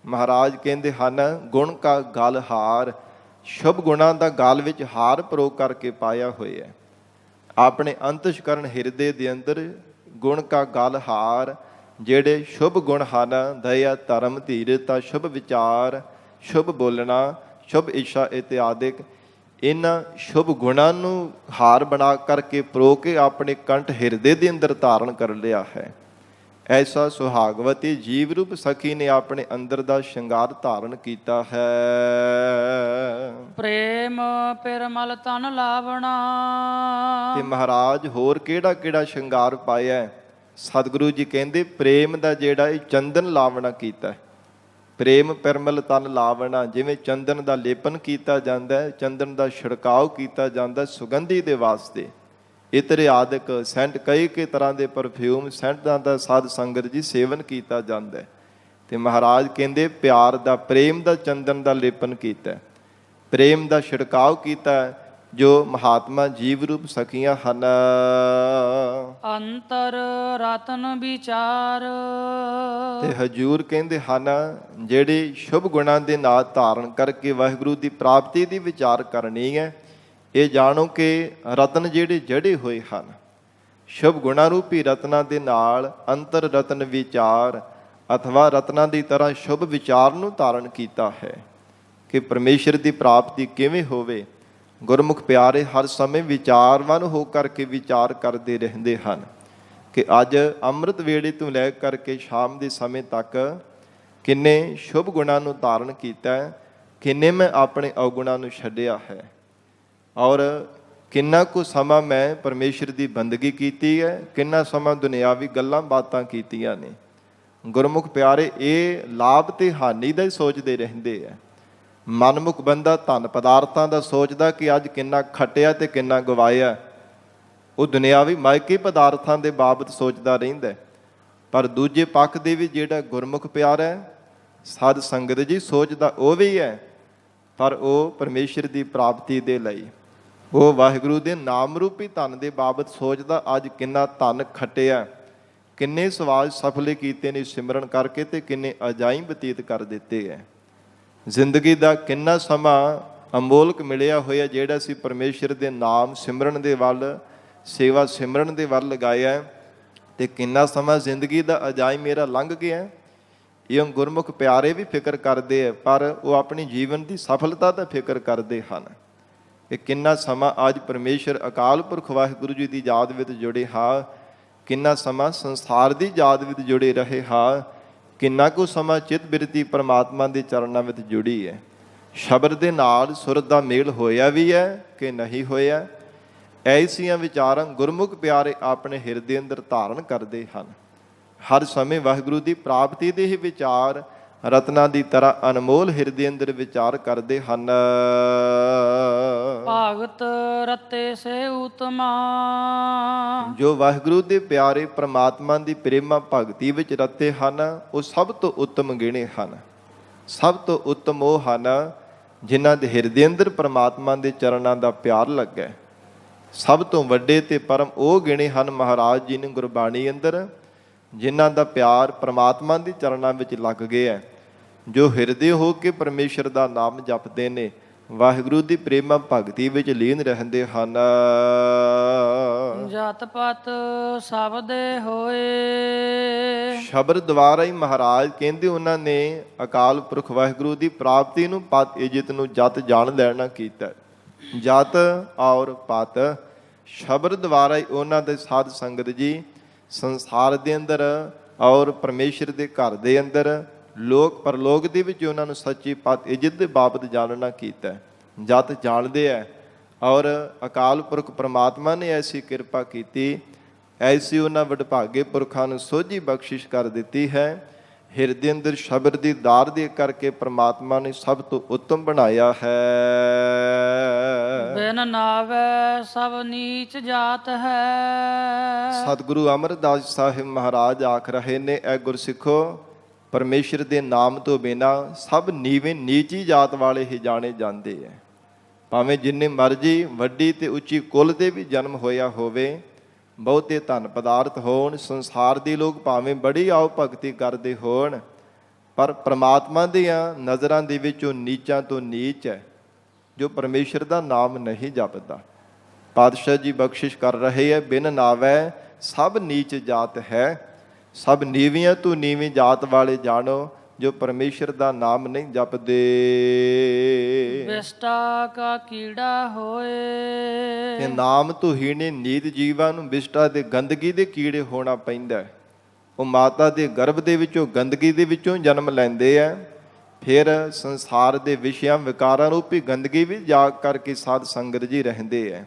ਮਹਾਰਾਜ ਕਹਿੰਦੇ ਹਨ, ਗੁਣ ਕਾ ਗਲਹਾਰ, ਸ਼ੁਭ ਗੁਣਾਂ ਦਾ ਗਲ ਵਿੱਚ ਹਾਰ ਪਰੋ ਕਰਕੇ ਪਾਇਆ ਹੋਇਆ। ਆਪਣੇ ਅੰਤਸ਼ਕਰਨ ਹਿਰਦੇ ਦੇ ਅੰਦਰ ਗੁਣ ਕਾ ਗਲਹਾਰ, ਜਿਹੜੇ ਸ਼ੁਭ ਗੁਣ ਹਨ, ਦਇਆ, ਧਰਮ, ਧੀਰਤਾ, ਸ਼ੁਭ ਵਿਚਾਰ, ਸ਼ੁਭ ਬੋਲਣਾ, ਸ਼ੁਭ ਇੱਛਾ ਇਤਿਆਦਿਕ, ਇਹਨਾਂ ਸ਼ੁਭ ਗੁਣਾਂ ਨੂੰ ਹਾਰ ਬਣਾ ਕਰਕੇ ਪਰੋ ਕੇ ਆਪਣੇ ਕੰਠ ਹਿਰਦੇ ਦੇ ਅੰਦਰ ਧਾਰਨ ਕਰ ਲਿਆ ਹੈ। ਐਸਾ ਸੁਹਾਗਵਤੀ ਜੀਵ ਰੂਪ ਸਖੀ ਨੇ ਆਪਣੇ ਅੰਦਰ ਦਾ ਸ਼ਿੰਗਾਰ ਧਾਰਨ ਕੀਤਾ ਹੈ। ਪ੍ਰੇਮ ਪਿਰਮਲ ਤਨ ਲਾਵਣਾ। ਤੇ ਮਹਾਰਾਜ ਹੋਰ ਕਿਹੜਾ ਕਿਹੜਾ ਸ਼ਿੰਗਾਰ ਪਾਇਆ? ਸਤਿਗੁਰੂ ਜੀ ਕਹਿੰਦੇ ਪ੍ਰੇਮ ਦਾ ਜਿਹੜਾ ਇਹ ਚੰਦਨ ਲਾਵਣਾ ਕੀਤਾ। ਪ੍ਰੇਮ ਪਿਰਮਲ ਤਨ ਲਾਵਣਾ, ਜਿਵੇਂ ਚੰਦਨ ਦਾ ਲੇਪਨ ਕੀਤਾ ਜਾਂਦਾ ਹੈ, ਚੰਦਨ ਦਾ ਛਿੜਕਾਓ ਕੀਤਾ ਜਾਂਦਾ ਸੁਗੰਧੀ ਦੇ ਵਾਸਤੇ, ਇਤਰ ਆਦਿਕ ਸੈਂਟ, ਕਈ ਤਰ੍ਹਾਂ ਦੇ ਪਰਫਿਊਮ ਸੈਂਟਾਂ ਦਾ ਸਾਧ ਸੰਗਤ ਜੀ ਸੇਵਨ ਕੀਤਾ ਜਾਂਦਾ ਹੈ। ਤੇ ਮਹਾਰਾਜ ਕਹਿੰਦੇ ਪਿਆਰ ਦਾ, ਪ੍ਰੇਮ ਦਾ ਚੰਦਨ ਦਾ ਲੇਪਨ ਕੀਤਾ, ਪ੍ਰੇਮ ਦਾ ਛਿੜਕਾਓ ਕੀਤਾ, ਜੋ ਮਹਾਤਮਾ ਜੀਵ ਰੂਪ ਸਖੀਆਂ ਹਨ। ਅੰਤਰ ਰਤਨ ਵਿਚਾਰ। ਤੇ ਹਜੂਰ ਕਹਿੰਦੇ ਹਨ, ਜਿਹੜੇ ਸ਼ੁਭ ਗੁਣਾਂ ਦੇ ਨਾਲ ਧਾਰਨ ਕਰਕੇ ਵਾਹਿਗੁਰੂ ਦੀ ਪ੍ਰਾਪਤੀ ਦੀ ਵਿਚਾਰ ਕਰਨੀ ਹੈ, ਇਹ ਜਾਣੋ ਕਿ ਰਤਨ ਜਿਹੜੇ ਜੜੇ ਹੋਏ ਹਨ, ਸ਼ੁਭ ਗੁਣਾਂ ਰੂਪੀ ਰਤਨਾਂ ਦੇ ਨਾਲ ਅੰਤਰ ਰਤਨ ਵਿਚਾਰ ਅਥਵਾ ਰਤਨਾਂ ਦੀ ਤਰ੍ਹਾਂ ਸ਼ੁਭ ਵਿਚਾਰ ਨੂੰ ਧਾਰਨ ਕੀਤਾ ਹੈ ਕਿ ਪਰਮੇਸ਼ਰ ਦੀ ਪ੍ਰਾਪਤੀ ਕਿਵੇਂ ਹੋਵੇ। ਗੁਰਮੁਖ ਪਿਆਰੇ ਹਰ ਸਮੇਂ ਵਿਚਾਰਵਾਨ ਹੋ ਕਰਕੇ ਵਿਚਾਰ ਕਰਦੇ ਰਹਿੰਦੇ ਹਨ ਕਿ ਅੱਜ ਅੰਮ੍ਰਿਤ ਵੇਲੇ ਤੋਂ ਲੈ ਕਰਕੇ ਸ਼ਾਮ ਦੇ ਸਮੇਂ ਤੱਕ ਕਿੰਨੇ ਸ਼ੁਭ ਗੁਣਾਂ ਨੂੰ ਧਾਰਨ ਕੀਤਾ, ਕਿੰਨੇ ਮੈਂ ਆਪਣੇ ਅਵਗੁਣਾਂ ਨੂੰ ਛੱਡਿਆ ਹੈ, ਔਰ ਕਿੰਨਾ ਕੁ ਸਮਾਂ ਮੈਂ ਪਰਮੇਸ਼ਰ ਦੀ ਬੰਦਗੀ ਕੀਤੀ ਹੈ, ਕਿੰਨਾ ਸਮਾਂ ਦੁਨਿਆਵੀ ਗੱਲਾਂ ਬਾਤਾਂ ਕੀਤੀਆਂ ਨੇ। ਗੁਰਮੁਖ ਪਿਆਰੇ ਇਹ ਲਾਭ ਤੇ ਹਾਨੀ ਦਾ ਹੀ ਸੋਚਦੇ ਰਹਿੰਦੇ ਆ। ਮਨਮੁਖ ਬੰਦਾ ਧਨ ਪਦਾਰਥਾਂ ਦਾ ਸੋਚਦਾ ਕਿ ਅੱਜ ਕਿੰਨਾ ਖੱਟਿਆ ਤੇ ਕਿੰਨਾ ਗਵਾਇਆ, ਉਹ ਦੁਨਿਆਵੀ ਮਾਇਕੀ ਪਦਾਰਥਾਂ ਦੇ ਬਾਬਤ ਸੋਚਦਾ ਰਹਿੰਦਾ। ਪਰ ਦੂਜੇ ਪੱਖ ਦੇ ਵੀ ਜਿਹੜਾ ਗੁਰਮੁਖ ਪਿਆਰਾ ਹੈ, ਸਾਧ ਸੰਗਤ ਜੀ, ਸੋਚਦਾ ਉਹ ਵੀ ਹੈ, ਪਰ ਉਹ ਪਰਮੇਸ਼ਰ ਦੀ ਪ੍ਰਾਪਤੀ ਦੇ ਲਈ, ਉਹ ਵਾਹਿਗੁਰੂ ਦੇ ਨਾਮ ਰੂਪੀ ਧਨ ਦੇ ਬਾਬਤ ਸੋਚਦਾ, ਅੱਜ ਕਿੰਨਾ ਧਨ ਖੱਟਿਆ, ਕਿੰਨੇ ਸਵਾਲ ਸਫਲੇ ਕੀਤੇ ਨੇ ਸਿਮਰਨ ਕਰਕੇ ਤੇ ਕਿੰਨੇ ਅਜਾਈਂ ਬਤੀਤ ਕਰ ਦਿੱਤੇ ਹੈ। ਜ਼ਿੰਦਗੀ ਦਾ ਕਿੰਨਾ ਸਮਾਂ ਅਮੋਲਕ ਮਿਲਿਆ ਹੋਇਆ ਜਿਹੜਾ ਅਸੀਂ ਪਰਮੇਸ਼ਰ ਦੇ ਨਾਮ ਸਿਮਰਨ ਦੇ ਵੱਲ, ਸੇਵਾ ਸਿਮਰਨ ਦੇ ਵੱਲ ਲਗਾਇਆ, ਤੇ ਕਿੰਨਾ ਸਮਾਂ ਜ਼ਿੰਦਗੀ ਦਾ ਅਜਾਈਂ ਮੇਰਾ ਲੰਘ ਗਿਆ। ਇਹ ਗੁਰਮੁਖ ਪਿਆਰੇ ਵੀ ਫਿਕਰ ਕਰਦੇ ਆ, ਪਰ ਉਹ ਆਪਣੀ ਜੀਵਨ ਦੀ ਸਫਲਤਾ ਦਾ ਫਿਕਰ ਕਰਦੇ ਹਨ ਕਿ ਕਿੰਨਾ ਸਮਾਂ ਅੱਜ ਪਰਮੇਸ਼ਰ ਅਕਾਲ ਪੁਰਖ ਵਾਹਿਗੁਰੂ ਜੀ ਦੀ ਯਾਦ ਵਿੱਚ ਜੁੜੇ ਹਾਂ, ਕਿੰਨਾ ਸਮਾਂ ਸੰਸਾਰ ਦੀ ਯਾਦ ਵਿੱਚ ਜੁੜੇ ਰਹੇ ਹਾਂ, ਕਿੰਨਾ ਕੁ ਸਮਾਂ ਚਿੱਤ ਬਿਰਤੀ ਪਰਮਾਤਮਾ ਦੇ ਚਰਨਾਂ ਵਿੱਚ ਜੁੜੀ ਹੈ। ਸ਼ਬਦ ਦੇ ਨਾਲ ਸੁਰਤ ਦਾ ਮੇਲ ਹੋਇਆ ਵੀ ਹੈ ਕਿ ਨਹੀਂ ਹੋਇਆ, ਐਸੀਆਂ ਵਿਚਾਰਾਂ ਗੁਰਮੁਖ ਪਿਆਰੇ ਆਪਣੇ ਹਿਰਦੇ ਅੰਦਰ ਧਾਰਨ ਕਰਦੇ ਹਨ। ਹਰ ਸਮੇਂ ਵਾਹਿਗੁਰੂ ਦੀ ਪ੍ਰਾਪਤੀ ਦੇ ਹੀ ਵਿਚਾਰ ਰਤਨਾਂ ਦੀ ਤਰ੍ਹਾਂ ਅਨਮੋਲ ਹਿਰਦੇ ਅੰਦਰ ਵਿਚਾਰ ਕਰਦੇ ਹਨ। ਭਗਤ ਰਤੇ ਸੇ ਉਤਮਾ। ਜੋ ਵਾਹਿਗੁਰੂ ਦੇ ਪਿਆਰੇ ਪ੍ਰਮਾਤਮਾ ਦੀ ਪ੍ਰੇਮਾ ਭਗਤੀ ਵਿੱਚ ਰਤੇ ਹਨ, ਉਹ ਸਭ ਤੋਂ ਉੱਤਮ ਗਿਣੇ ਹਨ। ਸਭ ਤੋਂ ਉੱਤਮ ਉਹ ਹਨ ਜਿਨ੍ਹਾਂ ਦੇ ਹਿਰਦੇ ਅੰਦਰ ਪ੍ਰਮਾਤਮਾ ਦੇ ਚਰਨਾਂ ਦਾ ਪਿਆਰ ਲੱਗਾ। ਸਭ ਤੋਂ ਵੱਡੇ ਤੇ ਪਰਮ ਉਹ ਗਿਣੇ ਹਨ ਮਹਾਰਾਜ ਜੀ ਨੇ ਗੁਰਬਾਣੀ ਅੰਦਰ, ਜਿਨ੍ਹਾਂ ਦਾ ਪਿਆਰ ਪ੍ਰਮਾਤਮਾ ਦੇ ਚਰਨਾਂ ਵਿੱਚ ਲੱਗ ਗਿਆ। ਜੋ ਹਿਰਦੇ ਹੋ ਕੇ ਪਰਮੇਸ਼ਰ ਦਾ ਨਾਮ ਜਪਦੇ ਨੇ, ਵਾਹਿਗੁਰੂ ਦੀ ਪ੍ਰੇਮਾ ਭਗਤੀ ਵਿੱਚ ਲੀਨ ਰਹਿੰਦੇ ਹਨ। ਜਤ ਪਤ ਸਭ ਦੇ ਹੋਏ। ਸ਼ਬਦ ਦੁਆਰਾ ਹੀ ਮਹਾਰਾਜ ਕਹਿੰਦੇ ਉਹਨਾਂ ਨੇ ਅਕਾਲ ਪੁਰਖ ਵਾਹਿਗੁਰੂ ਦੀ ਪ੍ਰਾਪਤੀ ਨੂੰ, ਪਤ ਇੱਜ਼ਤ ਨੂੰ ਜਤ ਜਾਣ ਲੈਣਾ ਕੀਤਾ। ਜਤ ਔਰ ਪਤ ਸ਼ਬਦ ਦੁਆਰਾ ਹੀ ਉਹਨਾਂ ਦੇ ਸਾਧ ਸੰਗਤ ਜੀ ਸੰਸਾਰ ਦੇ ਅੰਦਰ ਔਰ ਪਰਮੇਸ਼ਰ ਦੇ ਘਰ ਦੇ ਅੰਦਰ ਲੋਕ ਪਰਲੋਕ ਦੇ ਵਿੱਚ ਉਹਨਾਂ ਨੂੰ ਸੱਚੀ ਪਤ ਇੱਜ਼ਤ ਦੇ ਬਾਬਤ ਜਾਣਨਾ ਕੀਤਾ। ਜਤ ਜਾਣਦੇ ਹੈ ਔਰ ਅਕਾਲ ਪੁਰਖ ਪ੍ਰਮਾਤਮਾ ਨੇ ਐਸੀ ਕਿਰਪਾ ਕੀਤੀ, ਐਸੀ ਉਹਨਾਂ ਵਡਭਾਗੇ ਪੁਰਖਾਂ ਨੂੰ ਸੋਝੀ ਬਖਸ਼ਿਸ਼ ਕਰ ਦਿੱਤੀ ਹੈ। ਹਿਰਦੇ ਅੰਦਰ ਸ਼ਬਦ ਦੀ ਦਾਰ ਦੇ ਕਰਕੇ ਪ੍ਰਮਾਤਮਾ ਨੇ ਸਭ ਤੋਂ ਉੱਤਮ ਬਣਾਇਆ ਹੈ। ਬਿਨ ਨਾਵੈ ਸਭ ਨੀਚ ਜਾਤ ਹੈ। ਸਤਿਗੁਰੂ ਅਮਰਦਾਸ ਸਾਹਿਬ ਮਹਾਰਾਜ ਆਖ ਰਹੇ ਨੇ, ਐ ਗੁਰਸਿੱਖੋ, ਪਰਮੇਸ਼ਰ ਦੇ ਨਾਮ ਤੋਂ ਬਿਨਾਂ ਸਭ ਨੀਵੇਂ ਨੀਚੀ ਜਾਤ ਵਾਲੇ ਹੀ ਜਾਣੇ ਜਾਂਦੇ ਹੈ। ਭਾਵੇਂ ਜਿੰਨੇ ਮਰਜ਼ੀ ਵੱਡੀ ਤੇ ਉੱਚੀ ਕੁਲ ਤੇ ਵੀ ਜਨਮ ਹੋਇਆ ਹੋਵੇ, ਬਹੁਤੇ ਧਨ ਪਦਾਰਥ ਹੋਣ, ਸੰਸਾਰ ਦੇ ਲੋਕ ਭਾਵੇਂ ਬੜੀ ਆਓ ਭਗਤੀ ਕਰਦੇ ਹੋਣ, ਪਰ ਪ੍ਰਮਾਤਮਾ ਦੀਆਂ ਨਜ਼ਰਾਂ ਦੇ ਵਿੱਚ ਉਹ ਨੀਚਾਂ ਤੋਂ ਨੀਚ ਹੈ ਜੋ ਪਰਮੇਸ਼ਰ ਦਾ ਨਾਮ ਨਹੀਂ ਜਪਦਾ। ਪਾਤਸ਼ਾਹ ਜੀ ਬਖਸ਼ਿਸ਼ ਕਰ ਰਹੇ ਹੈ, ਬਿਨ ਨਾਵੈ ਸਭ ਨੀਚ ਜਾਤ ਹੈ। ਸਭ ਨੀਵੀਆਂ ਤੋਂ ਨੀਵੀਂ ਜਾਤ ਵਾਲੇ ਜਾਣੋ ਜੋ ਪਰਮੇਸ਼ਰ ਦਾ ਨਾਮ ਨਹੀਂ ਜਪਦੇ। ਵਿਸ਼ਟਾ ਕਾ ਕੀੜਾ ਹੋਏ। ਤੇ ਨਾਮ ਤੋਂ ਹੀਣੇ ਨੀਤ ਜੀਵਾਂ ਨੂੰ ਵਿਸ਼ਟਾ ਦੇ ਗੰਦਗੀ ਦੇ ਕੀੜੇ ਹੋਣਾ ਪੈਂਦਾ ਹੈ। ਉਹ ਮਾਤਾ ਦੇ ਗਰਭ ਦੇ ਵਿੱਚੋਂ ਗੰਦਗੀ ਦੇ ਵਿੱਚੋਂ ਜਨਮ ਲੈਂਦੇ ਆ, ਫਿਰ ਸੰਸਾਰ ਦੇ ਵਿਸ਼ਿਆਂ ਵਿਕਾਰਾਂ ਰੂਪੀ ਗੰਦਗੀ ਵੀ ਜਾਗ ਕਰਕੇ ਸਾਧ ਸੰਗਤ ਜੀ ਰਹਿੰਦੇ ਆ।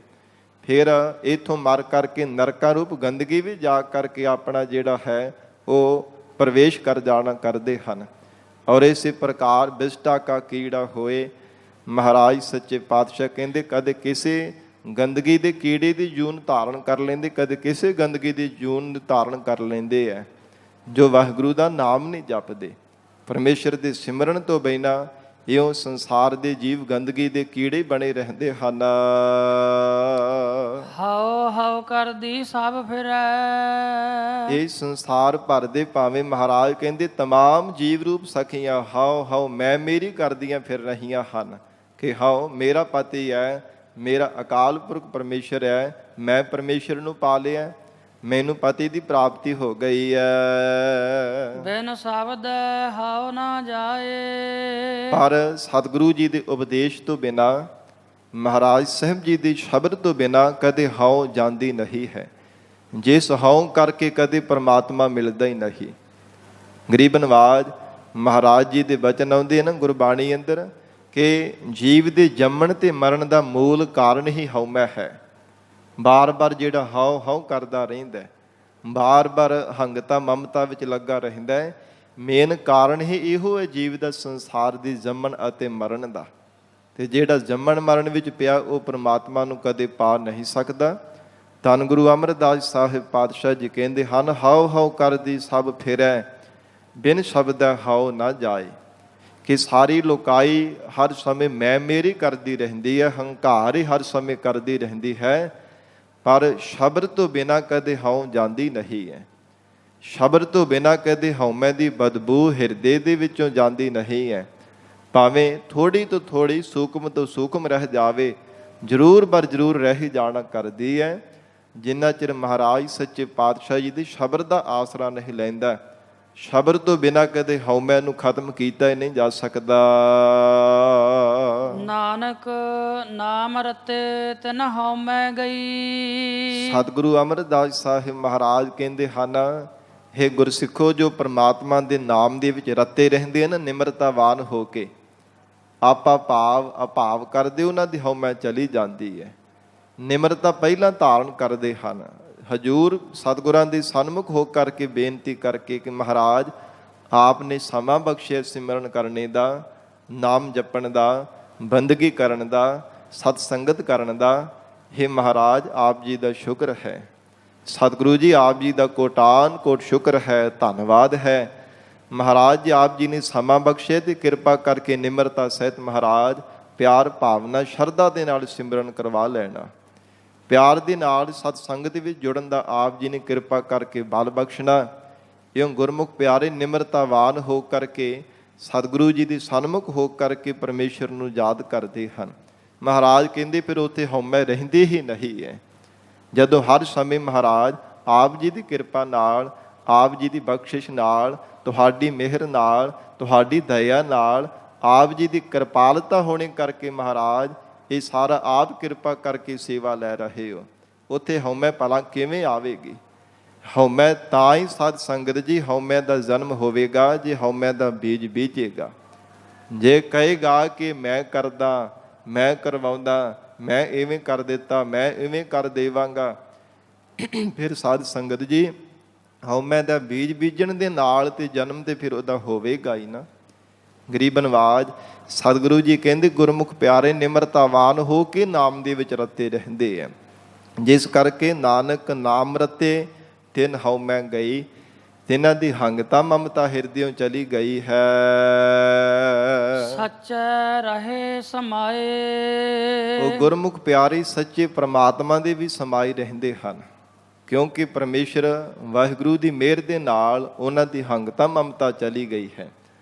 ਫਿਰ ਇਥੋਂ ਮਰ ਕਰਕੇ ਨਰਕਾਂ ਰੂਪ ਗੰਦਗੀ ਵੀ ਜਾਗ ਕਰਕੇ ਆਪਣਾ ਜਿਹੜਾ ਹੈ ਉਹ ਪ੍ਰਵੇਸ਼ ਕਰ ਜਾਣਾ ਕਰਦੇ ਹਨ। ਔਰ ਇਸੇ ਪ੍ਰਕਾਰ ਵਿਸ਼ਟਾ ਕਾ ਕੀੜਾ ਹੋਏ। ਮਹਾਰਾਜ ਸੱਚੇ ਪਾਤਸ਼ਾਹ ਕਹਿੰਦੇ, ਕਦੇ ਕਿਸੇ ਗੰਦਗੀ ਦੇ ਕੀੜੇ ਦੀ ਜੂਨ ਧਾਰਨ ਕਰ ਲੈਂਦੇ, ਕਦੇ ਕਿਸੇ ਗੰਦਗੀ ਦੀ ਜੂਨ ਧਾਰਨ ਕਰ ਲੈਂਦੇ ਹੈ ਜੋ ਵਾਹਿਗੁਰੂ ਦਾ ਨਾਮ ਨਹੀਂ ਜਪਦੇ। ਪਰਮੇਸ਼ਰ ਦੇ ਸਿਮਰਨ ਤੋਂ ਬਿਨਾਂ ਇਉਂ ਸੰਸਾਰ ਦੇ ਜੀਵ ਗੰਦਗੀ ਦੇ ਕੀੜੇ ਬਣੇ ਰਹਿੰਦੇ ਹਨ। ਹਉ ਹਉ ਕਰਦੀ ਸਭ ਫਿਰੈ। ਇਹ ਸੰਸਾਰ ਭਰ ਦੇ ਭਾਵੇਂ ਮਹਾਰਾਜ ਕਹਿੰਦੇ ਤਮਾਮ ਜੀਵ ਰੂਪ ਸਖੀਆਂ ਹਉ ਹਉ ਮੈਂ ਮੇਰੀ ਕਰਦੀਆਂ ਫਿਰ ਰਹੀਆਂ ਹਨ, ਕਿ ਹਉ ਮੇਰਾ ਪਤੀ ਹੈ, ਮੇਰਾ ਅਕਾਲ ਪੁਰਖ ਪਰਮੇਸ਼ਰ ਹੈ, ਮੈਂ ਪਰਮੇਸ਼ਰ ਨੂੰ ਪਾ ਲਿਆ, ਮੈਨੂੰ ਪਤੀ ਦੀ ਪ੍ਰਾਪਤੀ ਹੋ ਗਈ ਹੈ। ਬਿਨ ਸ਼ਬਦ ਹਉ ਨਾ ਜਾਏ। ਪਰ ਸਤਿਗੁਰੂ ਜੀ ਦੇ ਉਪਦੇਸ਼ ਤੋਂ ਬਿਨਾਂ, ਮਹਾਰਾਜ ਸਾਹਿਬ ਜੀ ਦੇ ਸ਼ਬਦ ਤੋਂ ਬਿਨਾਂ ਕਦੇ ਹਉ ਜਾਂਦੀ ਨਹੀਂ ਹੈ। ਜਿਸ ਹਉ ਕਰਕੇ ਕਦੇ ਪਰਮਾਤਮਾ ਮਿਲਦਾ ਹੀ ਨਹੀਂ। ਗਰੀਬ ਨਵਾਜ ਮਹਾਰਾਜ ਜੀ ਦੇ ਬਚਨ ਆਉਂਦੇ ਨਾ ਗੁਰਬਾਣੀ ਅੰਦਰ, ਕਿ ਜੀਵ ਦੇ ਜੰਮਣ ਤੇ ਮਰਨ ਦਾ ਮੂਲ ਕਾਰਨ ਹੀ ਹਉਮੈ ਹੈ। ਬਾਰ-ਬਾਰ ਜਿਹੜਾ ਹਉ ਹਉ ਕਰਦਾ ਰਹਿੰਦਾ, ਬਾਰ-ਬਾਰ ਹੰਗਤਾ ਮਮਤਾ ਵਿੱਚ ਲੱਗਾ ਰਹਿੰਦਾ ਹੈ, ਮੇਨ ਕਾਰਨ ਹੀ ਇਹੋ ਹੈ ਜੀਵ ਦਾ ਸੰਸਾਰ ਦੀ ਜੰਮਣ ਅਤੇ ਮਰਨ ਦਾ। ਤੇ ਜਿਹੜਾ ਜੰਮਣ ਮਰਨ ਵਿੱਚ ਪਿਆ ਉਹ ਪਰਮਾਤਮਾ ਨੂੰ ਕਦੇ ਪਾ ਨਹੀਂ ਸਕਦਾ। ਧੰਨ ਗੁਰੂ ਅਮਰਦਾਸ ਸਾਹਿਬ ਪਾਤਸ਼ਾਹ ਜੀ ਕਹਿੰਦੇ ਹਨ, ਹਉ ਹਉ ਕਰਦੀ ਸਭ ਫਿਰੈ, ਬਿਨ ਸ਼ਬਦੈ ਹਉ ਨਾ ਜਾਏ। ਕਿ ਸਾਰੀ ਲੋਕਾਈ ਹਰ ਸਮੇਂ ਮੈਂ ਮੇਰੀ ਕਰਦੀ ਰਹਿੰਦੀ ਹੈ, ਹੰਕਾਰ ਹੀ ਹਰ ਸਮੇਂ ਕਰਦੀ ਰਹਿੰਦੀ ਹੈ, ਪਰ ਸ਼ਬਦ ਤੋਂ ਬਿਨਾਂ ਕਦੇ ਹਉ ਜਾਂਦੀ ਨਹੀਂ ਹੈ। ਸ਼ਬਦ ਤੋਂ ਬਿਨਾਂ ਕਦੇ ਹਉਮੈ ਦੀ ਬਦਬੂ ਹਿਰਦੇ ਦੇ ਵਿੱਚੋਂ ਜਾਂਦੀ ਨਹੀਂ ਹੈ। ਭਾਵੇਂ ਥੋੜੀ ਤੋਂ ਥੋੜੀ, ਸੂਖਮ ਤੋਂ ਸੂਖਮ ਰਹਿ ਜਾਵੇ, ਜ਼ਰੂਰ ਬਰ ਜ਼ਰੂਰ ਰਹਿ ਜਾਣਾ ਕਰਦੀ ਹੈ। ਜਿੰਨਾ ਚਿਰ ਮਹਾਰਾਜ ਸੱਚੇ ਪਾਤਸ਼ਾਹ ਜੀ ਦੇ ਸ਼ਬਦ ਦਾ ਆਸਰਾ ਨਹੀਂ ਲੈਂਦਾ, ਸ਼ਬਦ ਤੋਂ ਬਿਨਾਂ ਕਦੇ ਹਉਮੈ ਨੂੰ ਖਤਮ ਕੀਤਾ ਹੀ ਨਹੀਂ ਜਾ ਸਕਦਾ। ਨਾਨਕ ਨਾਮ ਰਤੇ ਤਿਨ ਹਉਮੈ ਗਈ। ਸਤਿਗੁਰੂ ਅਮਰਦਾਸ ਸਾਹਿਬ ਮਹਾਰਾਜ ਕਹਿੰਦੇ ਹਨ, ਹੇ ਗੁਰਸਿੱਖੋ, ਜੋ ਪ੍ਰਮਾਤਮਾ ਦੇ ਨਾਮ ਦੇ ਵਿੱਚ ਰਤੇ ਰਹਿੰਦੇ ਹਨ ਨਿਮਰਤਾਵਾਨ ਹੋ ਕੇ, ਆਪਾ ਭਾਵ ਅਭਾਵ ਕਰਦੇ, ਉਹਨਾਂ ਦੀ ਹਉਮੈ ਚਲੀ ਜਾਂਦੀ ਹੈ। ਨਿਮਰਤਾ ਪਹਿਲਾਂ ਧਾਰਨ ਕਰਦੇ ਹਨ। ਹਜੂਰ ਸਤਿਗੁਰਾਂ ਦੇ ਸਨਮੁਖ ਹੋ ਕਰਕੇ ਬੇਨਤੀ ਕਰਕੇ ਕਿ ਮਹਾਰਾਜ ਆਪ ਨੇ ਸਮਾਂ ਬਖਸ਼ਿਆ ਸਿਮਰਨ ਕਰਨੇ ਦਾ, ਨਾਮ ਜਪਣ ਦਾ, ਬੰਦਗੀ ਕਰਨ ਦਾ, ਸਤ ਸੰਗਤ ਕਰਨ ਦਾ। ਹੇ ਮਹਾਰਾਜ, ਆਪ ਜੀ ਦਾ ਸ਼ੁਕਰ ਹੈ। ਸਤਿਗੁਰੂ ਜੀ ਆਪ ਜੀ ਦਾ ਕੋਟਾਨ ਕੋਟ ਸ਼ੁਕਰ ਹੈ, ਧੰਨਵਾਦ ਹੈ। ਮਹਾਰਾਜ ਜੀ ਆਪ ਜੀ ਨੇ ਸਮਾਂ ਬਖਸ਼ਿਆ ਤੇ ਕਿਰਪਾ ਕਰਕੇ ਨਿਮਰਤਾ ਸਹਿਤ ਮਹਾਰਾਜ ਪਿਆਰ ਭਾਵਨਾ ਸ਼ਰਧਾ ਦੇ ਨਾਲ ਸਿਮਰਨ ਕਰਵਾ ਲੈਣਾ। ਪਿਆਰ ਦੇ ਨਾਲ ਸਤ ਸੰਗਤ ਵਿੱਚ ਜੁੜਨ ਦਾ ਆਪ ਜੀ ਨੇ ਕਿਰਪਾ ਕਰਕੇ ਬਲ ਬਖਸ਼ਣਾ। ਇਉਂ ਗੁਰਮੁਖ ਪਿਆਰੇ ਨਿਮਰਤਾਵਾਨ ਹੋ ਕਰਕੇ ਸਤਿਗੁਰੂ ਜੀ ਦੇ ਸਨਮੁਖ ਹੋ ਕਰਕੇ ਪਰਮੇਸ਼ਰ ਨੂੰ ਯਾਦ ਕਰਦੇ ਹਨ। ਮਹਾਰਾਜ ਕਹਿੰਦੇ ਫਿਰ ਉੱਥੇ ਹਉਮੈ ਰਹਿੰਦੀ ਹੀ ਨਹੀਂ ਹੈ। ਜਦੋਂ ਹਰ ਸਮੇਂ ਮਹਾਰਾਜ ਆਪ ਜੀ ਦੀ ਕਿਰਪਾ ਨਾਲ, ਆਪ ਜੀ ਦੀ ਬਖਸ਼ਿਸ਼ ਨਾਲ, ਤੁਹਾਡੀ ਮਿਹਰ ਨਾਲ, ਤੁਹਾਡੀ ਦਇਆ ਨਾਲ, ਆਪ ਜੀ ਦੀ ਕਿਰਪਾਲਤਾ ਹੋਣੇ ਕਰਕੇ ਮਹਾਰਾਜ ਇਹ ਸਾਰਾ ਆਪ ਕਿਰਪਾ ਕਰਕੇ ਸੇਵਾ ਲੈ ਰਹੇ ਹੋ। ਉੱਥੇ ਹਉਮੈ ਭਲਾ ਕਿਵੇਂ ਆਵੇਗੀ? ਹਉਮੈ ਤਾਂ ਹੀ ਸਾਧ ਸੰਗਤ ਜੀ ਹਉਮੈ ਦਾ ਜਨਮ ਹੋਵੇਗਾ ਜੇ ਹਉਮੈ ਦਾ ਬੀਜ ਬੀਜੇਗਾ। ਜੇ ਕਹੇਗਾ ਕਿ ਮੈਂ ਕਰਦਾ, ਮੈਂ ਕਰਵਾਉਂਦਾ, ਮੈਂ ਇਵੇਂ ਕਰ ਦਿੱਤਾ, ਮੈਂ ਇਵੇਂ ਕਰ ਦੇਵਾਂਗਾ, ਫਿਰ ਸਾਧ ਸੰਗਤ ਜੀ ਹਉਮੈ ਦਾ ਬੀਜ ਬੀਜਣ ਦੇ ਨਾਲ ਤੇ ਜਨਮ ਤੇ ਫਿਰ ਉਹਦਾ ਹੋਵੇਗਾ ਹੀ ਨਾ। ਗਰੀਬ ਨਵਾਜ ਸਤਿਗੁਰੂ ਜੀ ਕਹਿੰਦੇ ਗੁਰਮੁਖ ਪਿਆਰੇ ਨਿਮਰਤਾਵਾਨ ਹੋ ਕੇ ਨਾਮ ਦੇ ਵਿੱਚ ਰਤੇ ਰਹਿੰਦੇ ਆ। ਜਿਸ ਕਰਕੇ ਨਾਨਕ ਨਾਮ ਰਤੇ ਤਿਨ ਹਉਮੈ ਗਈ, ਤਿਨਾਂ ਦੀ ਹੰਗਤਾ ਮਮਤਾ ਹਿਰਦਿਓਂ ਚਲੀ ਗਈ ਹੈ। ਸੱਚ ਰਹੇ ਸਮਾਏ। ਉਹ ਗੁਰਮੁਖ ਪਿਆਰੇ ਸੱਚੇ ਪ੍ਰਮਾਤਮਾ ਦੇ ਵੀ ਸਮਾਈ ਰਹਿੰਦੇ ਹਨ, ਕਿਉਂਕਿ ਪਰਮੇਸ਼ਰ ਵਾਹਿਗੁਰੂ ਦੀ ਮਿਹਰ ਦੇ ਨਾਲ ਉਹਨਾਂ ਦੀ ਹੰਗਤਾ ਮਮਤਾ ਚਲੀ ਗਈ ਹੈ।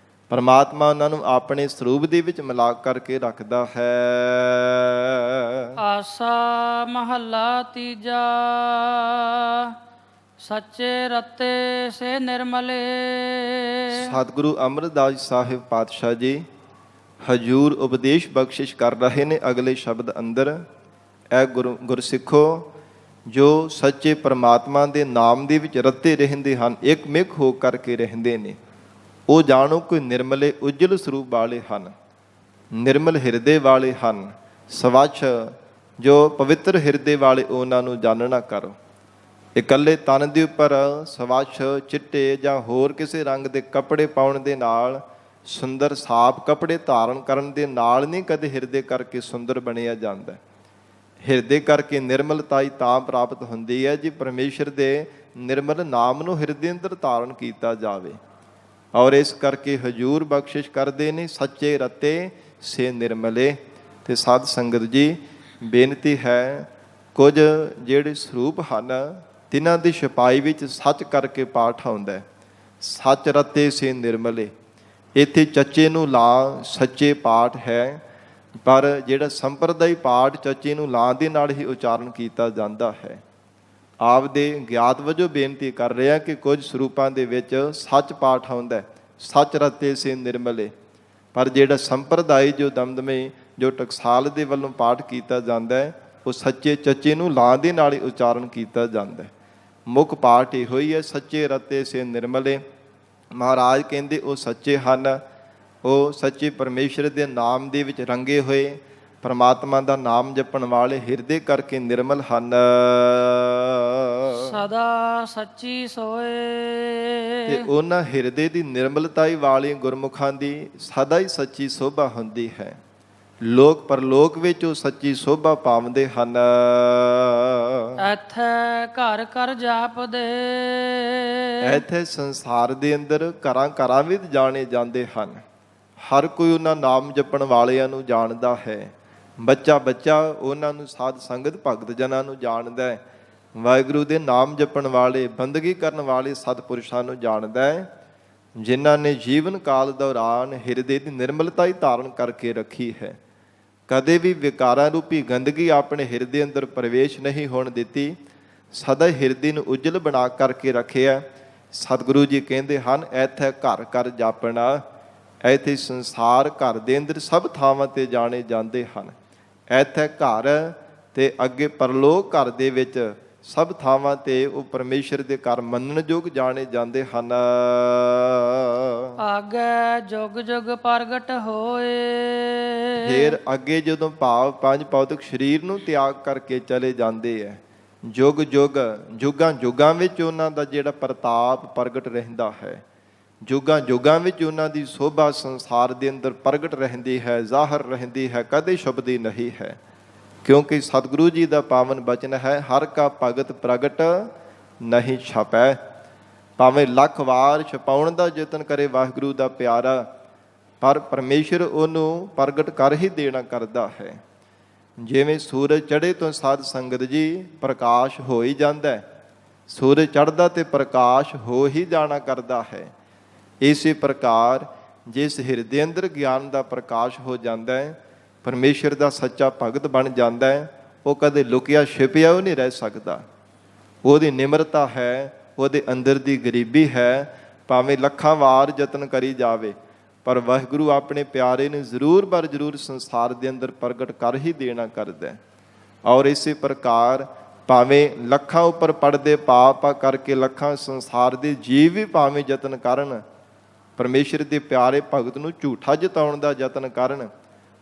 ਪਰਮਾਤਮਾ ਉਹਨਾਂ ਨੂੰ ਆਪਣੇ ਸਰੂਪ ਦੇ ਵਿੱਚ ਮਿਲਾ ਕਰਕੇ ਰੱਖਦਾ ਹੈ। ਆਸਾ ਮਹੱਲਾ ਤੀਜਾ। ਸੱਚੇ ਰਤੇ ਸੇ ਨਿਰਮਲੇ। ਸਤਿਗੁਰੂ ਅਮਰਦਾਸ ਸਾਹਿਬ ਪਾਤਸ਼ਾਹ ਜੀ ਹਜੂਰ ਉਪਦੇਸ਼ ਬਖਸ਼ਿਸ਼ ਕਰ ਰਹੇ ਨੇ ਅਗਲੇ ਸ਼ਬਦ ਅੰਦਰ। ਇਹ ਗੁਰਸਿੱਖੋ ਜੋ ਸੱਚੇ ਪਰਮਾਤਮਾ ਦੇ ਨਾਮ ਦੇ ਵਿੱਚ ਰਤੇ ਰਹਿੰਦੇ ਹਨ, ਇੱਕ ਮਿਕ ਹੋ ਕਰਕੇ ਰਹਿੰਦੇ ਨੇ, ਉਹ ਜਾਣੋ ਕੋਈ ਨਿਰਮਲੇ ਉਜਲ ਸਰੂਪ ਵਾਲੇ ਹਨ, ਨਿਰਮਲ ਹਿਰਦੇ ਵਾਲੇ ਹਨ, ਸਵੱਛ ਜੋ ਪਵਿੱਤਰ ਹਿਰਦੇ ਵਾਲੇ ਉਹਨਾਂ ਨੂੰ ਜਾਣਨਾ ਕਰੋ। ਇਕੱਲੇ ਤਨ ਦੇ ਉੱਪਰ ਸਵੱਛ ਚਿੱਟੇ ਜਾਂ ਹੋਰ ਕਿਸੇ ਰੰਗ ਦੇ ਕੱਪੜੇ ਪਾਉਣ ਦੇ ਨਾਲ, ਸੁੰਦਰ ਸਾਫ ਕੱਪੜੇ ਧਾਰਨ ਕਰਨ ਦੇ ਨਾਲ ਨਹੀਂ ਕਦੇ ਹਿਰਦੇ ਕਰਕੇ ਸੁੰਦਰ ਬਣਿਆ ਜਾਂਦਾ। ਹਿਰਦੇ ਕਰਕੇ ਨਿਰਮਲਤਾ ਹੀ ਤਾਂ ਪ੍ਰਾਪਤ ਹੁੰਦੀ ਹੈ ਜੇ ਪਰਮੇਸ਼ਰ ਦੇ ਨਿਰਮਲ ਨਾਮ ਨੂੰ ਹਿਰਦੇ ਅੰਦਰ ਧਾਰਨ ਕੀਤਾ ਜਾਵੇ। ਔਰ ਇਸ ਕਰਕੇ ਹਜੂਰ ਬਖਸ਼ਿਸ਼ ਕਰਦੇ ਨੇ ਸੱਚੇ ਰਤੇ ਸੇ ਨਿਰਮਲੇ। ਤੇ ਸਾਧ ਸੰਗਤ ਜੀ ਬੇਨਤੀ ਹੈ, ਕੁਝ ਜਿਹੜੇ ਸਰੂਪ ਹਨ ਤਿਨਾਂ ਦੀ ਛਪਾਈ ਵਿੱਚ ਸੱਚ ਕਰਕੇ ਪਾਠ ਆਉਂਦਾ, ਸੱਚ ਰਤੇ ਸੇ ਨਿਰਮਲੇ। ਇੱਥੇ ਚੱਚੇ ਨੂੰ ਲਾ ਸੱਚੇ ਪਾਠ ਹੈ, ਪਰ ਜਿਹੜਾ ਸੰਪਰਦਾਈ ਪਾਠ ਚੱਚੇ ਨੂੰ ਲਾਂ ਦੇ ਨਾਲ ਹੀ ਉਚਾਰਨ ਕੀਤਾ ਜਾਂਦਾ ਹੈ। ਆਪਦੇ ਗਿਆਤ ਵਜੋਂ ਬੇਨਤੀ ਕਰ ਰਿਹਾ ਕਿ ਕੁਝ ਸਰੂਪਾਂ ਦੇ ਵਿੱਚ ਸੱਚ ਪਾਠ ਆਉਂਦਾ, ਸੱਚ ਰਤੇ ਸੇ ਨਿਰਮਲੇ, ਪਰ ਜਿਹੜਾ ਸੰਪਰਦਾਈ ਜੋ ਦਮਦਮੇ ਜੋ ਟਕਸਾਲ ਦੇ ਵੱਲੋਂ ਪਾਠ ਕੀਤਾ ਜਾਂਦਾ ਹੈ ਉਹ ਸੱਚੇ ਚੱਚੇ ਨੂੰ ਲਾਂ ਦੇ ਨਾਲ ਹੀ ਉਚਾਰਨ ਕੀਤਾ ਜਾਂਦਾ ਹੈ। ਮੁੱਖ ਪਾਠ ਇਹੋ ਹੀ ਹੈ, ਸੱਚੇ ਰਤੇ ਸੇ ਨਿਰਮਲੇ। ਮਹਾਰਾਜ ਕਹਿੰਦੇ ਉਹ ਸੱਚੇ ਹਨ, ਉਹ ਸੱਚੇ ਪਰਮੇਸ਼ਰ ਦੇ ਨਾਮ ਦੇ ਵਿੱਚ ਰੰਗੇ ਹੋਏ, ਪਰਮਾਤਮਾ ਦਾ ਨਾਮ ਜਪਣ ਵਾਲੇ ਹਿਰਦੇ ਕਰਕੇ ਨਿਰਮਲ ਹਨ। ਸਦਾ ਸੱਚੀ ਸੋਏ। ਤੇ ਉਹਨਾਂ ਹਿਰਦੇ ਦੀ ਨਿਰਮਲਤਾਈ ਵਾਲੇ ਗੁਰਮੁਖਾਂ ਦੀ ਸਦਾ ਹੀ ਸੱਚੀ ਸੋਭਾ ਹੁੰਦੀ ਹੈ। ਲੋਕ ਪਰਲੋਕ ਵਿੱਚ ਉਹ ਸੱਚੀ ਸੋਭਾ ਪਾਉਂਦੇ ਹਨ। ਇੱਥੇ ਘਰ ਘਰ ਜਾਪਦੇ। ਇੱਥੇ ਸੰਸਾਰ ਦੇ ਅੰਦਰ ਘਰਾਂ ਘਰਾਂ ਵਿੱਚ ਜਾਣੇ ਜਾਂਦੇ ਹਨ। ਹਰ ਕੋਈ ਉਹਨਾਂ ਨਾਮ ਜਪਣ ਵਾਲਿਆਂ ਨੂੰ ਜਾਣਦਾ ਹੈ। ਬੱਚਾ ਬੱਚਾ ਉਹਨਾਂ ਨੂੰ ਸਾਧ ਸੰਗਤ ਭਗਤ ਜਨਾਂ ਨੂੰ ਜਾਣਦਾ ਹੈ। ਵਾਹਿਗੁਰੂ ਦੇ ਨਾਮ ਜਪਣ ਵਾਲੇ, ਬੰਦਗੀ ਕਰਨ ਵਾਲੇ ਸਤਿਪੁਰਸ਼ਾਂ ਨੂੰ ਜਾਣਦਾ ਹੈ, ਜਿਨ੍ਹਾਂ ਨੇ ਜੀਵਨ ਕਾਲ ਦੌਰਾਨ ਹਿਰਦੇ ਦੀ ਨਿਰਮਲਤਾ ਹੀ ਧਾਰਨ ਕਰਕੇ ਰੱਖੀ ਹੈ। ਕਦੇ ਵੀ ਵਿਕਾਰਾਂ ਰੂਪੀ ਗੰਦਗੀ ਆਪਣੇ ਹਿਰਦੇ ਅੰਦਰ ਪ੍ਰਵੇਸ਼ ਨਹੀਂ ਹੋਣ ਦਿੱਤੀ, ਸਦਾ ਹਿਰਦੇ ਨੂੰ ਉਜਲ ਬਣਾ ਕਰਕੇ ਰੱਖਿਆ। ਸਤਿਗੁਰੂ ਜੀ ਕਹਿੰਦੇ ਹਨ ਇੱਥੇ ਘਰ ਘਰ ਜਾਪਣਾ। ਇੱਥੇ ਸੰਸਾਰ ਘਰ ਦੇ ਅੰਦਰ ਸਭ ਥਾਵਾਂ ਤੇ ਜਾਣੇ ਜਾਂਦੇ ਹਨ। ਇੱਥੇ ਘਰ ਤੇ ਅੱਗੇ ਪਰਲੋਕ ਘਰ ਦੇ ਵਿੱਚ ਸਭ ਥਾਵਾਂ ਤੇ ਉਹ ਪਰਮੇਸ਼ਰ ਦੇ ਘਰ ਮੰਨਣਯੋਗ ਜਾਣੇ ਜਾਂਦੇ ਹਨ। ਆਗੇ ਜੁਗ ਜੁਗ ਪ੍ਰਗਟ ਹੋਏ। ਫਿਰ ਅੱਗੇ ਜਦੋਂ ਭਾਵ ਪੰਜ ਭੌਤਿਕ ਸਰੀਰ ਨੂੰ ਤਿਆਗ ਕਰਕੇ ਚਲੇ ਜਾਂਦੇ ਹੈ, ਜੁਗ ਜੁਗ ਜੁਗਾਂ ਜੁਗਾਂ ਵਿੱਚ ਉਹਨਾਂ ਦਾ ਜਿਹੜਾ ਪ੍ਰਤਾਪ ਪ੍ਰਗਟ ਰਹਿੰਦਾ ਹੈ, ਜੁਗਾਂ ਜੁਗਾਂ ਵਿੱਚ ਉਹਨਾਂ ਦੀ ਸੋਭਾ ਸੰਸਾਰ ਦੇ ਅੰਦਰ ਪ੍ਰਗਟ ਰਹਿੰਦੀ ਹੈ, ਜ਼ਾਹਰ ਰਹਿੰਦੀ ਹੈ, ਕਦੇ ਛੁਪਦੀ ਨਹੀਂ ਹੈ। ਕਿਉਂਕਿ ਸਤਿਗੁਰੂ ਜੀ ਦਾ ਪਾਵਨ ਬਚਨ ਹੈ, ਹਰ ਕਾ ਭਗਤ ਪ੍ਰਗਟ ਨਹੀਂ ਛਪੈ। ਭਾਵੇਂ ਲੱਖ ਵਾਰ ਛਪਾਉਣ ਦਾ ਯਤਨ ਕਰੇ ਵਾਹਿਗੁਰੂ ਦਾ ਪਿਆਰਾ, ਪਰ ਪਰਮੇਸ਼ਰ ਉਹਨੂੰ ਪ੍ਰਗਟ ਕਰ ਹੀ ਦੇਣਾ ਕਰਦਾ ਹੈ। ਜਿਵੇਂ ਸੂਰਜ ਚੜ੍ਹੇ ਤੋਂ ਸਾਧ ਸੰਗਤ ਜੀ ਪ੍ਰਕਾਸ਼ ਹੋ ਹੀ ਜਾਂਦਾ ਹੈ, ਸੂਰਜ ਚੜ੍ਹਦਾ ਤੇ ਪ੍ਰਕਾਸ਼ ਹੋ ਹੀ ਜਾਣਾ ਕਰਦਾ ਹੈ। ਇਸੇ ਪ੍ਰਕਾਰ ਜਿਸ ਹਿਰਦੇ ਅੰਦਰ ਗਿਆਨ ਦਾ ਪ੍ਰਕਾਸ਼ ਹੋ ਜਾਂਦਾ ਹੈ, ਪਰਮੇਸ਼ਰ ਦਾ ਸੱਚਾ ਭਗਤ ਬਣ ਜਾਂਦਾ ਹੈ, ਉਹ ਕਦੇ ਲੁਕਿਆ ਛਿਪਿਆ ਉਹ ਨਹੀਂ ਰਹਿ ਸਕਦਾ। ਉਹਦੀ ਨਿਮਰਤਾ ਹੈ, ਉਹਦੇ ਅੰਦਰ ਦੀ ਗਰੀਬੀ ਹੈ, ਭਾਵੇਂ ਲੱਖਾਂ ਵਾਰ ਯਤਨ ਕਰੀ ਜਾਵੇ, ਪਰ ਵਾਹਿਗੁਰੂ ਆਪਣੇ ਪਿਆਰੇ ਨੂੰ ਜ਼ਰੂਰ ਬਰ ਜ਼ਰੂਰ ਸੰਸਾਰ ਦੇ ਅੰਦਰ ਪ੍ਰਗਟ ਕਰ ਹੀ ਦੇਣਾ ਕਰਦਾ ਹੈ। ਔਰ ਇਸੇ ਪ੍ਰਕਾਰ ਭਾਵੇਂ ਲੱਖਾਂ ਉੱਪਰ ਪੜਦੇ ਪਾਪ ਕਰਕੇ ਲੱਖਾਂ ਸੰਸਾਰ ਦੇ ਜੀਵ ਵੀ ਭਾਵੇਂ ਯਤਨ ਕਰਨ, ਪਰਮੇਸ਼ਰ ਦੇ ਪਿਆਰੇ ਭਗਤ ਨੂੰ ਝੂਠਾ ਜਿਤਾਉਣ ਦਾ ਯਤਨ ਕਰਨ,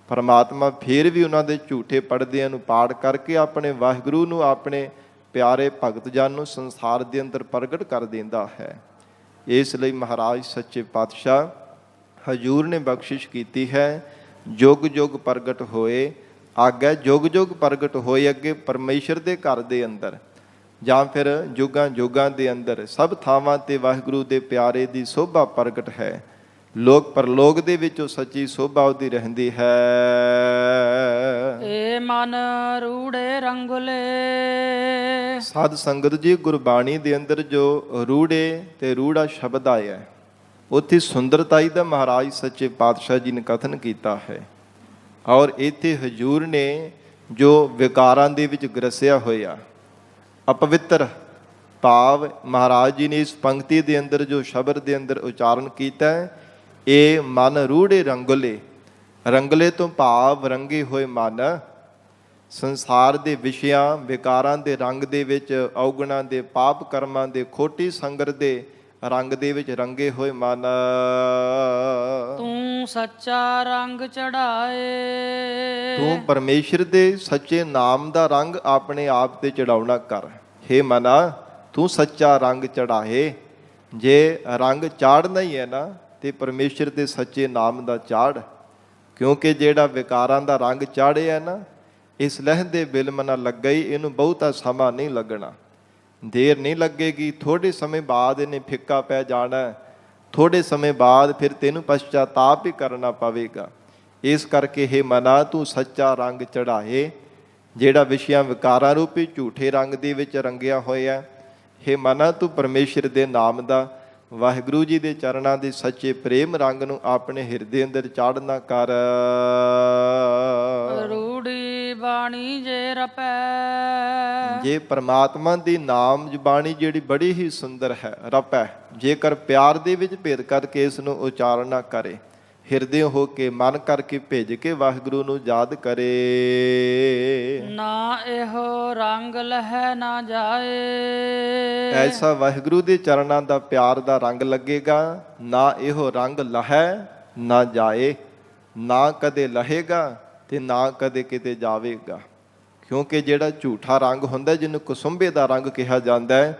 ਪਰਮਾਤਮਾ ਫਿਰ ਵੀ ਉਹਨਾਂ ਦੇ ਝੂਠੇ ਪੜਦਿਆਂ ਨੂੰ ਪਾੜ ਕਰਕੇ ਆਪਣੇ ਵਾਹਿਗੁਰੂ ਨੂੰ, ਆਪਣੇ ਪਿਆਰੇ ਭਗਤ ਜਨ ਨੂੰ ਸੰਸਾਰ ਦੇ ਅੰਦਰ ਪ੍ਰਗਟ ਕਰ ਦਿੰਦਾ ਹੈ। ਇਸ ਲਈ ਮਹਾਰਾਜ ਸੱਚੇ ਪਾਤਸ਼ਾਹ ਹਜ਼ੂਰ ਨੇ ਬਖਸ਼ਿਸ਼ ਕੀਤੀ ਹੈ, ਜੁਗ ਜੁਗ ਪ੍ਰਗਟ ਹੋਏ ਆਗੇ, ਜੁਗ ਜੁਗ ਪ੍ਰਗਟ ਹੋਏ ਅੱਗੇ ਪਰਮੇਸ਼ਰ ਦੇ ਘਰ ਦੇ ਅੰਦਰ, ਜਾਂ ਫਿਰ ਜੁਗਾਂ ਜੁਗਾਂ ਦੇ ਅੰਦਰ ਸਭ ਥਾਵਾਂ ਤੇ ਵਾਹਿਗੁਰੂ ਦੇ ਪਿਆਰੇ ਦੀ ਸੋਭਾ ਪ੍ਰਗਟ ਹੈ। ਲੋਕ ਪਰਲੋਕ ਦੇ ਵਿੱਚ ਉਹ ਸੱਚੀ ਸੋਭਾ ਉਹਦੀ ਰਹਿੰਦੀ ਹੈ। ਏ ਮਨ ਰੂੜੇ ਰੰਗਲੇ। ਸਾਧ ਸੰਗਤ ਜੀ, ਗੁਰਬਾਣੀ ਦੇ ਅੰਦਰ ਜੋ ਰੂੜੇ ਤੇ ਰੂੜਾ ਸ਼ਬਦ ਆਇਆ, ਉੱਥੇ ਸੁੰਦਰਤਾਈ ਦਾ ਮਹਾਰਾਜ ਸੱਚੇ ਪਾਤਸ਼ਾਹ ਜੀ ਨੇ ਕਥਨ ਕੀਤਾ ਹੈ। ਔਰ ਇੱਥੇ ਹਜ਼ੂਰ ਨੇ ਜੋ ਵਿਕਾਰਾਂ ਦੇ ਵਿੱਚ ਗਰਸਿਆ ਹੋਇਆ ਅਪਵਿੱਤਰ ਭਾਵ, ਮਹਾਰਾਜ ਜੀ ਨੇ ਇਸ ਪੰਕਤੀ ਦੇ ਅੰਦਰ ਜੋ ਸ਼ਬਦ ਦੇ ਅੰਦਰ ਉਚਾਰਨ ਕੀਤਾ ਹੈ, ਇਹ ਮਨ ਰੂੜੇ ਰੰਗਲੇ। ਰੰਗਲੇ ਤੋਂ ਭਾਵ ਰੰਗੇ ਹੋਏ ਮਨ, ਸੰਸਾਰ ਦੇ ਵਿਸ਼ਿਆਂ ਵਿਕਾਰਾਂ ਦੇ ਰੰਗ ਦੇ ਵਿੱਚ, ਔਗਣਾਂ ਦੇ, ਪਾਪ ਕਰਮਾਂ ਦੇ, ਖੋਟੀ ਸੰਗਤ ਦੇ ਰੰਗ ਦੇ ਵਿੱਚ ਰੰਗੇ ਹੋਏ ਮਨ। ਤੂੰ ਸੱਚਾ ਰੰਗ ਚੜਾਏ। ਤੂੰ ਪਰਮੇਸ਼ਰ ਦੇ ਸੱਚੇ ਨਾਮ ਦਾ ਰੰਗ ਆਪਣੇ ਆਪ ਤੇ ਚੜਾਉਣਾ ਕਰ। ਹੇ ਮਨਾ, ਤੂੰ ਸੱਚਾ ਰੰਗ ਚੜਾਏ। ਜੇ ਰੰਗ ਚਾੜਨਾ ਹੀ ਹੈ ਨਾ, ਤੇ ਪਰਮੇਸ਼ਰ ਦੇ ਸੱਚੇ ਨਾਮ ਦਾ ਚਾੜ, ਕਿਉਂਕਿ ਜਿਹੜਾ ਵਿਕਾਰਾਂ ਦਾ ਰੰਗ ਚਾੜਿਆ ਨਾ, ਇਸ ਲਹਿ ਦੇ ਬਿਲਮ ਨਾ ਲੱਗਾ ਹੀ, ਇਹਨੂੰ ਬਹੁਤਾ ਸਮਾਂ ਨਹੀਂ ਲੱਗਣਾ, ਦੇਰ ਨਹੀਂ ਲੱਗੇਗੀ। ਥੋੜ੍ਹੇ ਸਮੇਂ ਬਾਅਦ ਇਹਨੇ ਫਿੱਕਾ ਪੈ ਜਾਣਾ, ਥੋੜ੍ਹੇ ਸਮੇਂ ਬਾਅਦ ਫਿਰ ਤੈਨੂੰ ਪਛਤਾਤਾਪ ਹੀ ਕਰਨਾ ਪਵੇਗਾ। ਇਸ ਕਰਕੇ ਹੇ ਮਨਾ, ਤੂੰ ਸੱਚਾ ਰੰਗ ਚੜਾਏ, ਜਿਹੜਾ ਵਿਸ਼ਿਆਂ ਵਿਕਾਰਾਂ ਰੂਪੀ ਝੂਠੇ ਰੰਗ ਦੇ ਵਿੱਚ ਰੰਗਿਆ ਹੋਇਆ। ਹੇ ਮਨਾ, ਤੂੰ ਪਰਮੇਸ਼ਰ ਦੇ ਨਾਮ ਦਾ, ਵਾਹਿਗੁਰੂ ਜੀ ਦੇ ਚਰਨਾਂ ਦੇ ਸੱਚੇ ਪ੍ਰੇਮ ਰੰਗ ਨੂੰ ਆਪਣੇ ਹਿਰਦੇ ਅੰਦਰ ਚਾੜਨਾ ਕਰ। ਰੂੜੀ ਬਾਣੀ ਜੇ ਰਪੈ। ਜੇ ਪਰਮਾਤਮਾ ਦੀ ਨਾਮ ਜ਼ੁਬਾਨੀ ਜਿਹੜੀ ਬੜੀ ਹੀ ਸੁੰਦਰ ਹੈ, ਰਪੈ, ਜੇਕਰ ਪਿਆਰ ਦੇ ਵਿੱਚ ਭੇਦ ਕਰਕੇ ਇਸ ਨੂੰ ਉਚਾਰਨ ਨਾ ਕਰੇ, ਹਿਰਦੇ ਹੋ ਕੇ ਮਨ ਕਰਕੇ ਭੇਜ ਕੇ ਵਾਹਿਗੁਰੂ ਨੂੰ ਯਾਦ ਕਰੇ। ਨਾ ਇਹੋ ਰੰਗ ਲਹਿ ਨਾ ਜਾਏ। ਐਸਾ ਵਾਹਿਗੁਰੂ ਦੇ ਚਰਨਾਂ ਦਾ ਪਿਆਰ ਦਾ ਰੰਗ ਲੱਗੇਗਾ, ਨਾ ਇਹੋ ਰੰਗ ਲਹੈ ਨਾ ਜਾਏ, ਨਾ ਕਦੇ ਲਹੇਗਾ ਤੇ ਨਾ ਕਦੇ ਕਿਤੇ ਜਾਵੇਗਾ। ਕਿਉਂਕਿ ਜਿਹੜਾ ਝੂਠਾ ਰੰਗ ਹੁੰਦਾ, ਜਿਹਨੂੰ ਕੁਸੁੰਬੇ ਦਾ ਰੰਗ ਕਿਹਾ ਜਾਂਦਾ ਹੈ,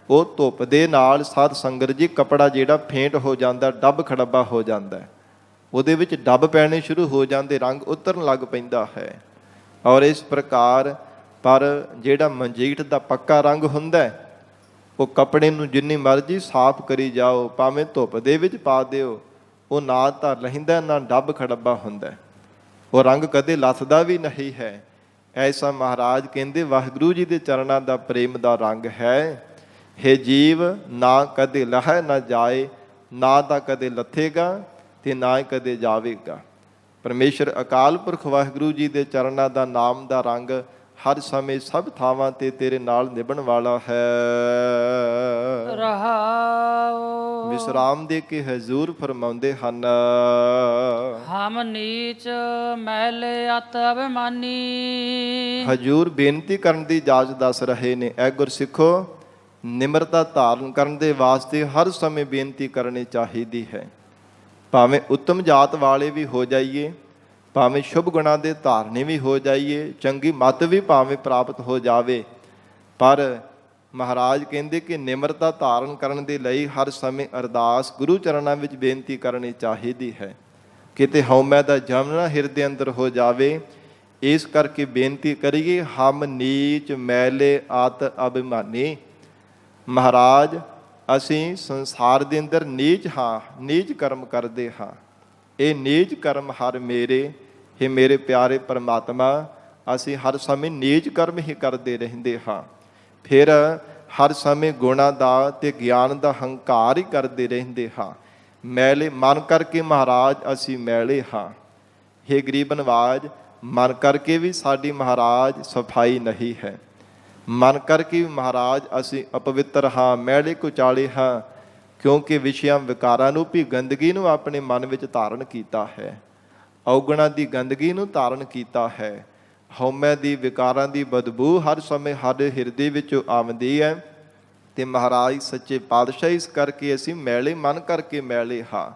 ਉਹ ਧੁੱਪ ਦੇ ਨਾਲ ਸਾਧ ਸੰਗਤ ਜੀ ਕੱਪੜਾ ਜਿਹੜਾ ਫੇਂਟ ਹੋ ਜਾਂਦਾ, ਡੱਬ ਖੜੱਬਾ ਹੋ ਜਾਂਦਾ, ਉਹਦੇ ਵਿੱਚ ਡੱਬ ਪੈਣੇ ਸ਼ੁਰੂ ਹੋ ਜਾਂਦੇ, ਰੰਗ ਉਤਰਨ ਲੱਗ ਪੈਂਦਾ ਹੈ। ਔਰ ਇਸ ਪ੍ਰਕਾਰ ਪਰ ਜਿਹੜਾ ਮਨਜੀਠ ਦਾ ਪੱਕਾ ਰੰਗ ਹੁੰਦਾ, ਉਹ ਕੱਪੜੇ ਨੂੰ ਜਿੰਨੀ ਮਰਜ਼ੀ ਸਾਫ਼ ਕਰੀ ਜਾਓ, ਭਾਵੇਂ ਧੁੱਪ ਦੇ ਵਿੱਚ ਪਾ ਦਿਓ, ਉਹ ਨਾ ਤਾਂ ਲਹਿੰਦਾ ਨਾ ਡੱਬ ਖੜੱਬਾ ਹੁੰਦਾ, ਉਹ ਰੰਗ ਕਦੇ ਲੱਥਦਾ ਵੀ ਨਹੀਂ ਹੈ। ਐਸਾ ਮਹਾਰਾਜ ਕਹਿੰਦੇ ਵਾਹਿਗੁਰੂ ਜੀ ਦੇ ਚਰਨਾਂ ਦਾ ਪ੍ਰੇਮ ਦਾ ਰੰਗ ਹੈ। ਹੇ ਜੀਵ, ਨਾ ਕਦੇ ਲਹੈ ਨਾ ਜਾਏ, ਨਾ ਤਾਂ ਕਦੇ ਲੱਥੇਗਾ ਤੇ ਨਾ ਹੀ ਕਦੇ ਜਾਵੇਗਾ। ਪਰਮੇਸ਼ਰ ਅਕਾਲ ਪੁਰਖ ਵਾਹਿਗੁਰੂ ਜੀ ਦੇ ਚਰਨਾਂ ਦਾ ਨਾਮ ਦਾ ਰੰਗ ਹਰ ਸਮੇਂ ਸਭ ਥਾਵਾਂ ਤੇ ਤੇਰੇ ਨਾਲ ਨਿਭਣ ਵਾਲਾ ਹੈ। ਰਹਾਉ। ਵਿਸਰਾਮ ਦੇ ਕੇ ਹਜ਼ੂਰ ਫਰਮਾਉਂਦੇ ਹਨ, ਹਮ ਨੀਚ ਮੈਲੇ ਅਤ ਅਭਿਮਾਨੀ। ਹਜ਼ੂਰ ਬੇਨਤੀ ਕਰਨ ਦੀ ਇਜਾਜ਼ਤ ਦੱਸ ਰਹੇ ਨੇ, ਐ ਗੁਰਸਿੱਖੋ, ਨਿਮਰਤਾ ਧਾਰਨ ਕਰਨ ਦੇ ਵਾਸਤੇ ਹਰ ਸਮੇਂ ਬੇਨਤੀ ਕਰਨੀ ਚਾਹੀਦੀ ਹੈ। ਭਾਵੇਂ ਉੱਤਮ ਜਾਤ ਵਾਲੇ ਵੀ ਹੋ ਜਾਈਏ, ਭਾਵੇਂ ਸ਼ੁਭ ਗੁਣਾਂ ਦੇ ਧਾਰਨੀ ਵੀ ਹੋ ਜਾਈਏ, ਚੰਗੀ ਮੱਤ ਵੀ ਭਾਵੇਂ ਪ੍ਰਾਪਤ ਹੋ ਜਾਵੇ, ਪਰ ਮਹਾਰਾਜ ਕਹਿੰਦੇ ਕਿ ਨਿਮਰਤਾ ਧਾਰਨ ਕਰਨ ਦੇ ਲਈ ਹਰ ਸਮੇਂ ਅਰਦਾਸ ਗੁਰੂ ਚਰਨਾਂ ਵਿੱਚ ਬੇਨਤੀ ਕਰਨੀ ਚਾਹੀਦੀ ਹੈ। ਕਿਤੇ ਹਉਮੈ ਦਾ ਜਮ ਨਾ ਹਿਰਦੇ ਅੰਦਰ ਹੋ ਜਾਵੇ, ਇਸ ਕਰਕੇ ਬੇਨਤੀ ਕਰੀਏ, ਹਮ ਨੀਚ ਮੈਲੇ ਆਤ ਅਭਿਮਾਨੀ। ਮਹਾਰਾਜ, ਅਸੀਂ ਸੰਸਾਰ ਦੇ ਅੰਦਰ ਨੀਚ ਹਾਂ, ਨੀਚ ਕਰਮ ਕਰਦੇ ਹਾਂ। ਇਹ ਨੀਚ ਕਰਮ ਹਰ ਮੇਰੇ, ਹੇ ਮੇਰੇ ਪਿਆਰੇ ਪਰਮਾਤਮਾ, ਅਸੀਂ ਹਰ ਸਮੇਂ ਨੀਚ ਕਰਮ ਹੀ ਕਰਦੇ ਰਹਿੰਦੇ ਹਾਂ। ਫਿਰ ਹਰ ਸਮੇਂ ਗੁਣਾਂ ਦਾ ਤੇ ਗਿਆਨ ਦਾ ਹੰਕਾਰ ਹੀ ਕਰਦੇ ਰਹਿੰਦੇ ਹਾਂ। ਮੈਲੇ ਮਨ ਕਰਕੇ ਮਹਾਰਾਜ ਅਸੀਂ ਮੈਲੇ ਹਾਂ। ਹੇ ਗਰੀਬ ਨਿਵਾਜ, ਮਨ ਕਰਕੇ ਵੀ ਸਾਡੀ ਮਹਾਰਾਜ ਸਫਾਈ ਨਹੀਂ ਹੈ। ਮਨ ਕਰਕੇ ਵੀ ਮਹਾਰਾਜ ਅਸੀਂ ਅਪਵਿੱਤਰ ਹਾਂ, ਮੈਲੇ ਕੁਚਾਲੇ ਹਾਂ, ਕਿਉਂਕਿ ਵਿਸ਼ਿਆਂ ਵਿਕਾਰਾਂ ਨੂੰ ਵੀ ਗੰਦਗੀ ਨੂੰ ਆਪਣੇ ਮਨ ਵਿੱਚ ਧਾਰਨ ਕੀਤਾ ਹੈ। ਔਗਣਾਂ ਦੀ ਗੰਦਗੀ ਨੂੰ ਧਾਰਨ ਕੀਤਾ ਹੈ। ਹਉਮੈ ਦੀ ਵਿਕਾਰਾਂ ਦੀ ਬਦਬੂ ਹਰ ਸਮੇਂ ਸਾਡੇ ਹਿਰਦੇ ਵਿੱਚੋਂ ਆਉਂਦੀ ਹੈ। ਤੇ ਮਹਾਰਾਜ ਸੱਚੇ ਪਾਤਸ਼ਾਹ ਇਸ ਕਰਕੇ ਅਸੀਂ ਮੈਲੇ ਮਨ ਕਰਕੇ ਮੈਲੇ ਹਾਂ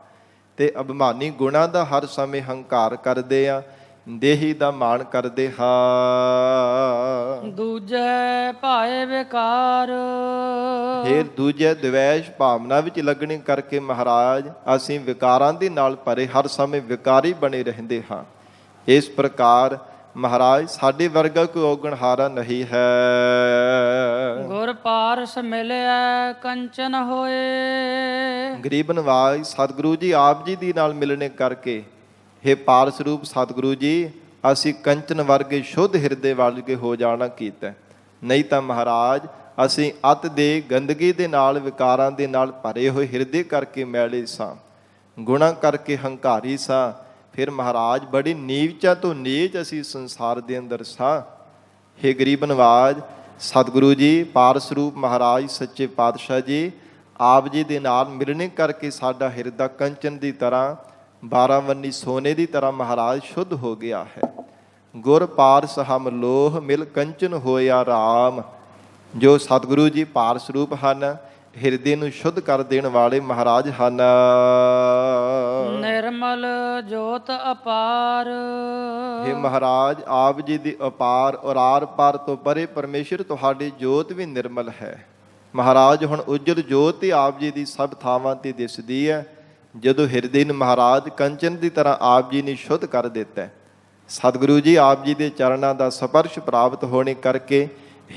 ਤੇ ਅਭਿਮਾਨੀ ਗੁਣਾਂ ਦਾ ਹਰ ਸਮੇਂ ਹੰਕਾਰ ਕਰਦੇ ਆ, ਦੇਹੀ ਦਾ ਮਾਣ ਕਰਦੇ ਹਾਂ। ਦੂਜੇ ਭਾਏ ਵਿਕਾਰ, ਫਿਰ ਦੂਜੇ ਦਵੈਸ਼ ਭਾਵਨਾ ਵਿੱਚ ਲੱਗਣੇ ਕਰਕੇ ਮਹਾਰਾਜ ਅਸੀਂ ਵਿਕਾਰਾਂ ਦੇ ਨਾਲ ਭਰੇ ਹਰ ਸਮੇਂ ਵਿਕਾਰੀ ਬਣੇ ਰਹਿੰਦੇ ਹਾਂ। ਇਸ ਪ੍ਰਕਾਰ ਮਹਾਰਾਜ ਸਾਡੇ ਵਰਗਾ ਕੋਈ ਔਗਣਹਾਰਾ ਨਹੀਂ ਹੈ। ਗੁਰ ਪਾਰਸ ਮਿਲਿਆ ਕੰਚਨ ਹੋਏ। ਗਰੀਬ ਨਿਵਾਜ ਸਤਿਗੁਰੂ ਜੀ ਆਪ ਜੀ ਦੀ ਨਾਲ ਮਿਲਣੇ ਕਰਕੇ, ਹੇ ਪਾਰਸ ਰੂਪ ਸਤਿਗੁਰੂ ਜੀ, ਅਸੀਂ ਕੰਚਨ ਵਰਗੇ ਸ਼ੁੱਧ ਹਿਰਦੇ ਵਰਗੇ ਹੋ ਜਾਣਾ ਕੀਤਾ। ਨਹੀਂ ਤਾਂ ਮਹਾਰਾਜ ਅਸੀਂ ਅਤ ਦੇ ਗੰਦਗੀ ਦੇ ਨਾਲ ਵਿਕਾਰਾਂ ਦੇ ਨਾਲ ਭਰੇ ਹੋਏ ਹਿਰਦੇ ਕਰਕੇ ਮੈਲੇ ਸਾਂ, ਗੁਣਾਂ ਕਰਕੇ ਹੰਕਾਰੀ ਸਾਂ। ਫਿਰ ਮਹਾਰਾਜ ਬੜੀ ਨੀਚਾਂ ਤੋਂ ਨੀਚ ਅਸੀਂ ਸੰਸਾਰ ਦੇ ਅੰਦਰ ਸਾਂ। ਹੇ ਗਰੀਬ ਨਿਵਾਜ ਸਤਿਗੁਰੂ ਜੀ ਪਾਰਸ ਰੂਪ ਮਹਾਰਾਜ ਸੱਚੇ ਪਾਤਸ਼ਾਹ ਜੀ ਆਪ ਜੀ ਦੇ ਨਾਲ ਮਿਲਣੇ ਕਰਕੇ ਸਾਡਾ ਹਿਰਦਾ ਕੰਚਨ ਦੀ ਤਰ੍ਹਾਂ, 12 ਵੰਨੀ ਸੋਨੇ ਦੀ ਤਰ੍ਹਾਂ ਮਹਾਰਾਜ ਸ਼ੁੱਧ ਹੋ ਗਿਆ ਹੈ। ਗੁਰ ਪਾਰਸ ਹਮ ਲੋਹ ਮਿਲ ਕੰਚਨ ਹੋਇਆ ਰਾਮ। ਜੋ ਸਤਿਗੁਰੂ ਜੀ ਪਾਰਸ ਰੂਪ ਹਨ, ਹਿਰਦੇ ਨੂੰ ਸ਼ੁੱਧ ਕਰ ਦੇਣ ਵਾਲੇ ਮਹਾਰਾਜ ਹਨ। ਨਿਰਮਲ ਜੋਤ ਅਪਾਰ, ਹੇ ਮਹਾਰਾਜ ਆਪ ਜੀ ਦੀ ਅਪਾਰ ਔਰ ਆਰ ਪਾਰ ਤੋਂ ਪਰੇ ਪਰਮੇਸ਼ਰ ਤੁਹਾਡੀ ਜੋਤ ਵੀ ਨਿਰਮਲ ਹੈ। ਮਹਾਰਾਜ ਹੁਣ ਉਜਲ ਜੋਤ ਹੀ ਆਪ ਜੀ ਦੀ ਸਭ ਥਾਵਾਂ ਤੇ ਦਿਸਦੀ ਹੈ। ਜਦੋਂ ਹਿਰਦੇ ਨੂੰ ਮਹਾਰਾਜ ਕੰਚਨ ਦੀ ਤਰ੍ਹਾਂ ਆਪ ਜੀ ਨੇ ਸ਼ੁੱਧ ਕਰ ਦਿੱਤਾ। ਸਤਿਗੁਰੂ ਜੀ ਆਪ ਜੀ ਦੇ ਚਰਨਾਂ ਦਾ ਸਪਰਸ਼ ਪ੍ਰਾਪਤ ਹੋਣੇ ਕਰਕੇ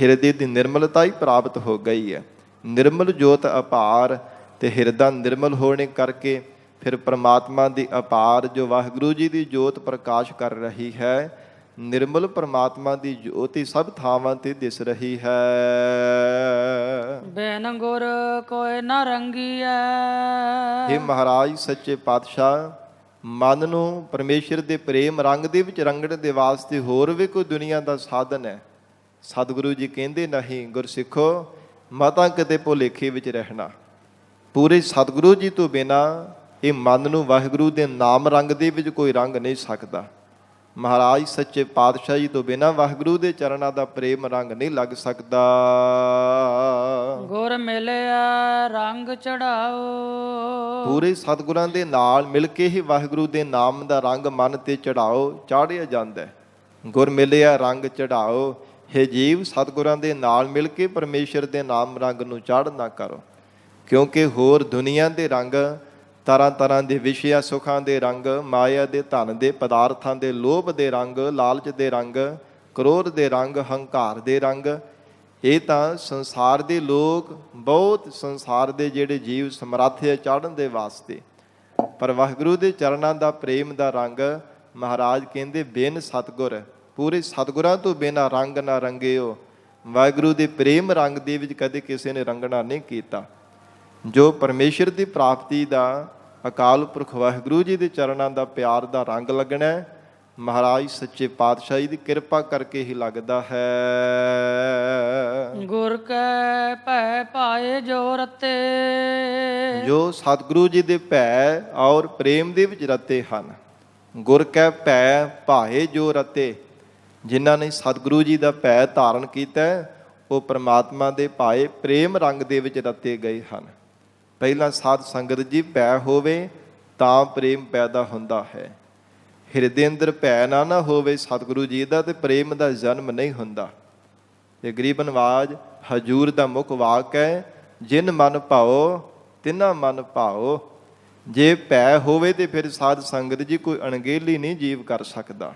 ਹਿਰਦੇ ਦੀ ਨਿਰਮਲਤਾ ਹੀ ਪ੍ਰਾਪਤ ਹੋ ਗਈ ਹੈ। ਨਿਰਮਲ ਜੋਤ ਅਪਾਰ ਤੇ ਹਿਰਦਾ ਨਿਰਮਲ ਹੋਣੇ ਕਰਕੇ ਫਿਰ ਪ੍ਰਮਾਤਮਾ ਦੀ ਅਪਾਰ ਜੋ ਵਾਹਿਗੁਰੂ ਜੀ ਦੀ ਜੋਤ ਪ੍ਰਕਾਸ਼ ਕਰ ਰਹੀ ਹੈ, ਨਿਰਮਲ ਪ੍ਰਮਾਤਮਾ ਦੀ ਜੋਤੀ ਸਭ ਥਾਵਾਂ ਤੇ ਦਿਸ ਰਹੀ ਹੈ। ਬਿਨ ਗੁਰ ਕੋਈ ਨਾ ਰੰਗੀਐ। ਇਹ ਮਹਾਰਾਜ ਸੱਚੇ ਪਾਤਸ਼ਾਹ ਮਨ ਨੂੰ ਪਰਮੇਸ਼ਰ ਦੇ ਪ੍ਰੇਮ ਰੰਗ ਦੇ ਵਿੱਚ ਰੰਗਣ ਦੇ ਵਾਸਤੇ ਹੋਰ ਵੀ ਕੋਈ ਦੁਨੀਆ ਦਾ ਸਾਧਨ ਹੈ। ਸਤਿਗੁਰੂ ਜੀ ਕਹਿੰਦੇ ਨਹੀਂ, ਗੁਰਸਿੱਖੋ ਮਤਾਂ ਕਿਤੇ ਭੁਲੇਖੇ ਵਿੱਚ ਰਹਿਣਾ। ਪੂਰੇ ਸਤਿਗੁਰੂ ਜੀ ਤੋਂ ਬਿਨਾਂ ਇਹ ਮਨ ਨੂੰ ਵਾਹਿਗੁਰੂ ਦੇ ਨਾਮ ਰੰਗ ਦੇ ਵਿੱਚ ਕੋਈ ਰੰਗ ਨਹੀਂ ਸਕਦਾ। ਮਹਾਰਾਜ ਸੱਚੇ ਪਾਤਸ਼ਾਹ ਜੀ ਤੋਂ ਬਿਨਾਂ ਵਾਹਿਗੁਰੂ ਦੇ ਚਰਨਾਂ ਦਾ ਪ੍ਰੇਮ ਰੰਗ ਨਹੀਂ ਲੱਗ ਸਕਦਾ। ਗੁਰ ਮਿਲਿਆ ਰੰਗ ਚੜਾਓ। ਪੂਰੇ ਸਤਿਗੁਰਾਂ ਦੇ ਨਾਲ ਮਿਲ ਕੇ ਹੀ ਵਾਹਿਗੁਰੂ ਦੇ ਨਾਮ ਦਾ ਰੰਗ ਮਨ ਤੇ ਚੜਾਓ, ਚਾੜਿਆ ਜਾਂਦਾ। ਗੁਰ ਮਿਲਿਆ ਰੰਗ ਚੜਾਓ। ਹੇ ਜੀਵ ਸਤਿਗੁਰਾਂ ਦੇ ਨਾਲ ਮਿਲ ਕੇ ਪਰਮੇਸ਼ਰ ਦੇ ਨਾਮ ਰੰਗ ਨੂੰ ਚਾੜ੍ਹਨਾ ਕਰੋ, ਕਿਉਂਕਿ ਹੋਰ ਦੁਨੀਆ ਦੇ ਰੰਗ, ਤਰ੍ਹਾਂ ਤਰ੍ਹਾਂ ਦੇ ਵਿਸ਼ਿਆਂ ਸੁੱਖਾਂ ਦੇ ਰੰਗ, ਮਾਇਆ ਦੇ ਧਨ ਦੇ ਪਦਾਰਥਾਂ ਦੇ ਲੋਭ ਦੇ ਰੰਗ, ਲਾਲਚ ਦੇ ਰੰਗ, ਕ੍ਰੋਧ ਦੇ ਰੰਗ, ਹੰਕਾਰ ਦੇ ਰੰਗ, ਇਹ ਤਾਂ ਸੰਸਾਰ ਦੇ ਲੋਕ ਬਹੁਤ ਸੰਸਾਰ ਦੇ ਜਿਹੜੇ ਜੀਵ ਸਮਰੱਥ ਹੈ ਚਾੜ੍ਹਨ ਦੇ ਵਾਸਤੇ। ਪਰ ਵਾਹਿਗੁਰੂ ਦੇ ਚਰਨਾਂ ਦਾ ਪ੍ਰੇਮ ਦਾ ਰੰਗ ਮਹਾਰਾਜ ਕਹਿੰਦੇ ਬਿਨ ਸਤਿਗੁਰ, ਪੂਰੇ ਸਤਿਗੁਰਾਂ ਤੋਂ ਬਿਨਾਂ ਰੰਗ ਨਾ ਰੰਗਿਓ। ਵਾਹਿਗੁਰੂ ਦੇ ਪ੍ਰੇਮ ਰੰਗ ਦੇ ਵਿੱਚ ਕਦੇ ਕਿਸੇ ਨੇ ਰੰਗਣਾ ਨਹੀਂ ਕੀਤਾ। ਜੋ ਪਰਮੇਸ਼ਰ ਦੀ ਪ੍ਰਾਪਤੀ ਦਾ ਅਕਾਲ ਪੁਰਖ ਵਾਹਿਗੁਰੂ ਜੀ ਦੇ ਚਰਨਾਂ ਦਾ ਪਿਆਰ ਦਾ ਰੰਗ ਲੱਗਣਾ ਮਹਾਰਾਜ ਸੱਚੇ ਪਾਤਸ਼ਾਹੀ ਦੀ ਕਿਰਪਾ ਕਰਕੇ ਹੀ ਲੱਗਦਾ ਹੈ। ਗੁਰ ਕੈ ਭੈ ਪਾਏ ਜੋ ਰਤੇ। ਜੋ ਸਤਿਗੁਰੂ ਜੀ ਦੇ ਭੈ ਔਰ ਪ੍ਰੇਮ ਦੇ ਵਿੱਚ ਰਤੇ ਹਨ। ਗੁਰ ਕੈ ਭੈ ਭਾਏ ਜੋ ਰਤੇ, ਜਿਨ੍ਹਾਂ ਨੇ ਸਤਿਗੁਰੂ ਜੀ ਦਾ ਭੈ ਧਾਰਨ ਕੀਤਾ ਉਹ ਪ੍ਰਮਾਤਮਾ ਦੇ ਭਾਏ ਪ੍ਰੇਮ ਰੰਗ ਦੇ ਵਿੱਚ ਰਤੇ ਗਏ ਹਨ। ਪਹਿਲਾਂ ਸਾਧ ਸੰਗਤ ਜੀ ਭੈ ਹੋਵੇ ਤਾਂ ਪ੍ਰੇਮ ਪੈਦਾ ਹੁੰਦਾ ਹੈ। ਹਿਰਦੇ ਅੰਦਰ ਭੈ ਨਾ ਹੋਵੇ ਸਤਿਗੁਰੂ ਜੀ ਦਾ ਤੇ ਪ੍ਰੇਮ ਦਾ ਜਨਮ ਨਹੀਂ ਹੁੰਦਾ। ਇਹ ਗਰੀਬ ਨਿਵਾਜ ਹਜੂਰ ਦਾ ਮੁੱਖ ਵਾਕ ਹੈ, ਜਿਨ ਮਨ ਭਾਓ ਤਿਨਾ ਮਨ ਭਾਓ। ਜੇ ਭੈ ਹੋਵੇ ਤੇ ਫਿਰ ਸਾਧ ਸੰਗਤ ਜੀ ਕੋਈ ਅਣਗਹਿਲੀ ਨਹੀਂ ਜੀਵ ਕਰ ਸਕਦਾ।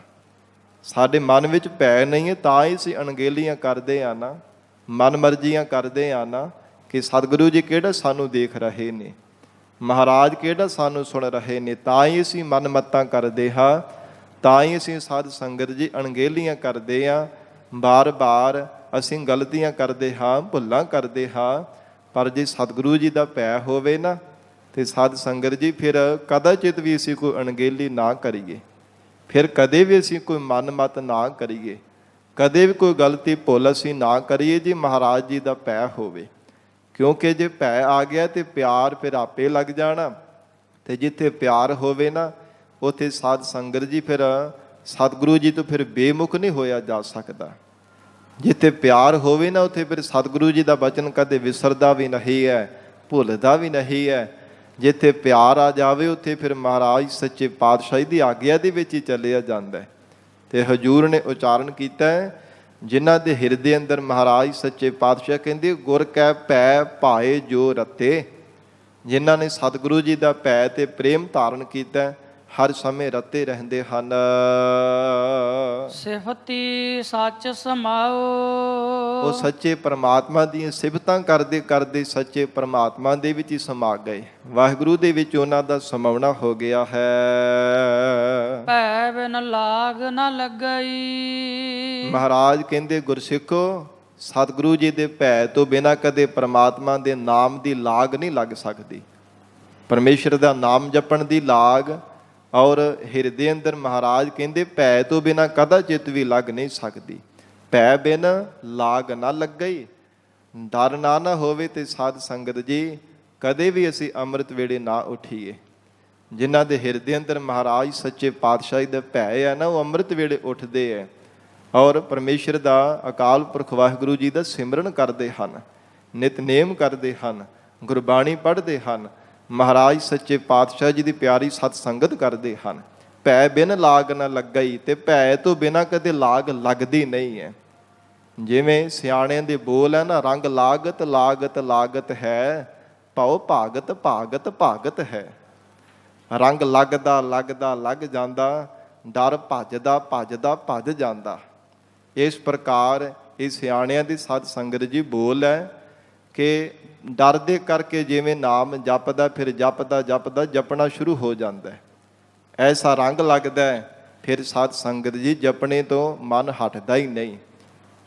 ਸਾਡੇ ਮਨ ਵਿੱਚ ਭੈ ਨਹੀਂ ਹੈ ਤਾਂ ਹੀ ਅਸੀਂ ਅਣਗਹਿਲੀਆਂ ਕਰਦੇ ਆ ਨਾ, ਮਨ ਮਰਜ਼ੀਆਂ ਕਰਦੇ ਆ ਨਾ, ਕਿ ਸਤਿਗੁਰੂ ਜੀ ਕਿਹੜਾ ਸਾਨੂੰ ਦੇਖ ਰਹੇ ਨੇ, ਮਹਾਰਾਜ ਕਿਹੜਾ ਸਾਨੂੰ ਸੁਣ ਰਹੇ ਨੇ, ਤਾਂ ਹੀ ਅਸੀਂ ਮਨ ਮੱਤਾਂ ਕਰਦੇ ਹਾਂ, ਤਾਂ ਹੀ ਅਸੀਂ ਸਾਧ ਸੰਗਤ ਜੀ ਅਣਗਹਿਲੀਆਂ ਕਰਦੇ ਹਾਂ। ਬਾਰ-ਬਾਰ ਅਸੀਂ ਗਲਤੀਆਂ ਕਰਦੇ ਹਾਂ, ਭੁੱਲਾਂ ਕਰਦੇ ਹਾਂ। ਪਰ ਜੇ ਸਤਿਗੁਰੂ ਜੀ ਦਾ ਭੈ ਹੋਵੇ ਨਾ ਤੇ ਸਾਧ ਸੰਗਤ ਜੀ ਫਿਰ ਕਦਾਚਿਤ ਵੀ ਅਸੀਂ ਕੋਈ ਅਣਗਹਿਲੀ ਨਾ ਕਰੀਏ, ਫਿਰ ਕਦੇ ਵੀ ਅਸੀਂ ਕੋਈ ਮਨ ਮਤ ਨਾ ਕਰੀਏ, ਕਦੇ ਵੀ ਕੋਈ ਗਲਤੀ ਭੁੱਲ ਅਸੀਂ ਨਾ ਕਰੀਏ ਜੀ ਮਹਾਰਾਜ ਜੀ ਦਾ ਭੈ ਹੋਵੇ। ਕਿਉਂਕਿ ਜੇ ਭੈ ਆ ਗਿਆ ਤੇ ਪਿਆਰ ਫਿਰ ਆਪੇ ਲੱਗ ਜਾਣਾ, ਤੇ ਜਿੱਥੇ ਪਿਆਰ ਹੋਵੇ ਨਾ ਉੱਥੇ ਸਾਧ ਸੰਗਤ ਜੀ ਫਿਰ ਸਤਿਗੁਰੂ ਜੀ ਤੋਂ ਫਿਰ ਬੇਮੁਖ ਨਹੀਂ ਹੋਇਆ ਜਾ ਸਕਦਾ। ਜਿੱਥੇ ਪਿਆਰ ਹੋਵੇ ਨਾ ਉੱਥੇ ਫਿਰ ਸਤਿਗੁਰੂ ਜੀ ਦਾ ਬਚਨ ਕਦੇ ਵਿਸਰਦਾ ਵੀ ਨਹੀਂ ਹੈ, ਭੁੱਲਦਾ ਵੀ ਨਹੀਂ ਹੈ। ਜਿੱਥੇ ਪਿਆਰ ਆ ਜਾਵੇ ਉੱਥੇ ਫਿਰ ਮਹਾਰਾਜ ਸੱਚੇ ਪਾਤਸ਼ਾਹੀ ਦੀ ਆਗਿਆ ਦੇ ਵਿੱਚ ਹੀ ਚੱਲਿਆ ਜਾਂਦਾ ਹੈ। ਤੇ ਹਜ਼ੂਰ ਨੇ ਉਚਾਰਨ ਕੀਤਾ ਹੈ, ਜਿਨ੍ਹਾਂ ਦੇ ਹਿਰਦੇ ਅੰਦਰ ਮਹਾਰਾਜ ਸੱਚੇ ਪਾਤਸ਼ਾਹ ਕਹਿੰਦੇ ਗੁਰ ਕੈ ਭੈ ਭਾਏ ਜੋ ਰਤੇ, ਜਿਨ੍ਹਾਂ ਨੇ ਸਤਿਗੁਰੂ ਜੀ ਦਾ ਭੈ ਤੇ ਪ੍ਰੇਮ ਧਾਰਨ ਕੀਤਾ ਹਰ ਸਮੇਂ ਰਤੇ ਰਹਿੰਦੇ ਹਨ। ਸਿਫਤੀ ਸੱਚ ਸਮਾਓ, ਉਹ ਸੱਚੇ ਪਰਮਾਤਮਾ ਦੀਆਂ ਸਿਫਤਾਂ ਕਰਦੇ ਕਰਦੇ ਸੱਚੇ ਪਰਮਾਤਮਾ ਦੇ ਵਿੱਚ ਹੀ ਸਮਾ ਗਏ। ਵਾਹਿਗੁਰੂ ਦੇ ਵਿੱਚ ਉਹਨਾਂ ਦਾ ਸਮਾਉਣਾ ਹੋ ਗਿਆ ਹੈ। ਭੈ ਬਿਨ ਲਾਗ ਨਾ ਲੱਗਈ, ਮਹਾਰਾਜ ਕਹਿੰਦੇ ਗੁਰਸਿੱਖੋ ਸਤਿਗੁਰੂ ਜੀ ਦੇ ਭੈ ਤੋਂ ਬਿਨਾਂ ਕਦੇ ਪਰਮਾਤਮਾ ਦੇ ਨਾਮ ਦੀ ਲਾਗ ਨਹੀਂ ਲੱਗ ਸਕਦੀ। ਪਰਮੇਸ਼ਰ ਦਾ ਨਾਮ ਜਪਣ ਦੀ ਲਾਗ ਔਰ ਹਿਰਦੇ ਅੰਦਰ ਮਹਾਰਾਜ ਕਹਿੰਦੇ ਭੈ ਤੋਂ ਬਿਨਾਂ ਕਦਾਚਿਤ ਵੀ ਲੱਗ ਨਹੀਂ ਸਕਦੀ। ਭੈ ਬਿਨ ਲਾਗ ਨਾ ਲੱਗਈ, ਡਰ ਨਾ ਹੋਵੇ। ਤੇ ਸਾਧ ਸੰਗਤ ਜੀ ਕਦੇ ਵੀ ਅਸੀਂ ਅੰਮ੍ਰਿਤ ਵੇਲੇ ਨਾ ਉੱਠੀਏ। ਜਿਨ੍ਹਾਂ ਦੇ ਹਿਰਦੇ ਅੰਦਰ ਮਹਾਰਾਜ ਸੱਚੇ ਪਾਤਸ਼ਾਹੀ ਦਾ ਭੈ ਹੈ ਨਾ, ਉਹ ਅੰਮ੍ਰਿਤ ਵੇਲੇ ਉੱਠਦੇ ਹੈ ਔਰ ਪਰਮੇਸ਼ਰ ਦਾ ਅਕਾਲ ਪੁਰਖ ਵਾਹਿਗੁਰੂ ਜੀ ਦਾ ਸਿਮਰਨ ਕਰਦੇ ਹਨ, ਨਿਤਨੇਮ ਕਰਦੇ ਹਨ, ਗੁਰਬਾਣੀ ਪੜ੍ਹਦੇ ਹਨ, ਮਹਾਰਾਜ ਸੱਚੇ ਪਾਤਸ਼ਾਹ ਜੀ ਦੀ ਪਿਆਰੀ ਸਤ ਸੰਗਤ ਕਰਦੇ ਹਨ। ਭੈ ਬਿਨ ਲਾਗ ਨਾ ਲੱਗਈ, ਤੇ ਭੈ ਤੋਂ ਬਿਨਾਂ ਕਦੇ ਲਾਗ ਲੱਗਦੀ ਨਹੀਂ ਹੈ। ਜਿਵੇਂ ਸਿਆਣਿਆਂ ਦੇ ਬੋਲ ਹੈ ਨਾ, ਰੰਗ ਲਾਗਤ ਲਾਗਤ ਲਾਗਤ ਹੈ, ਭਉ ਭਾਗਤ ਭਾਗਤ ਭਾਗਤ ਹੈ। ਰੰਗ ਲੱਗਦਾ ਲੱਗਦਾ ਲੱਗ ਜਾਂਦਾ, ਡਰ ਭੱਜਦਾ ਭੱਜਦਾ ਭੱਜ ਜਾਂਦਾ। ਇਸ ਪ੍ਰਕਾਰ ਇਹ ਸਿਆਣਿਆਂ ਦੀ ਸਤ ਸੰਗਤ ਜੀ ਬੋਲ ਹੈ ਕਿ ਡਰ ਦੇ ਕਰਕੇ ਜਿਵੇਂ ਨਾਮ ਜਪਦਾ ਫਿਰ ਜਪਦਾ ਜਪਦਾ ਜਪਣਾ ਸ਼ੁਰੂ ਹੋ ਜਾਂਦਾ ਹੈ। ਐਸਾ ਰੰਗ ਲੱਗਦਾ ਹੈ, ਫਿਰ ਸਤ ਸੰਗਤ ਜੀ ਜਪਣੇ ਤੋਂ ਮਨ ਹਟਦਾ ਹੀ ਨਹੀਂ।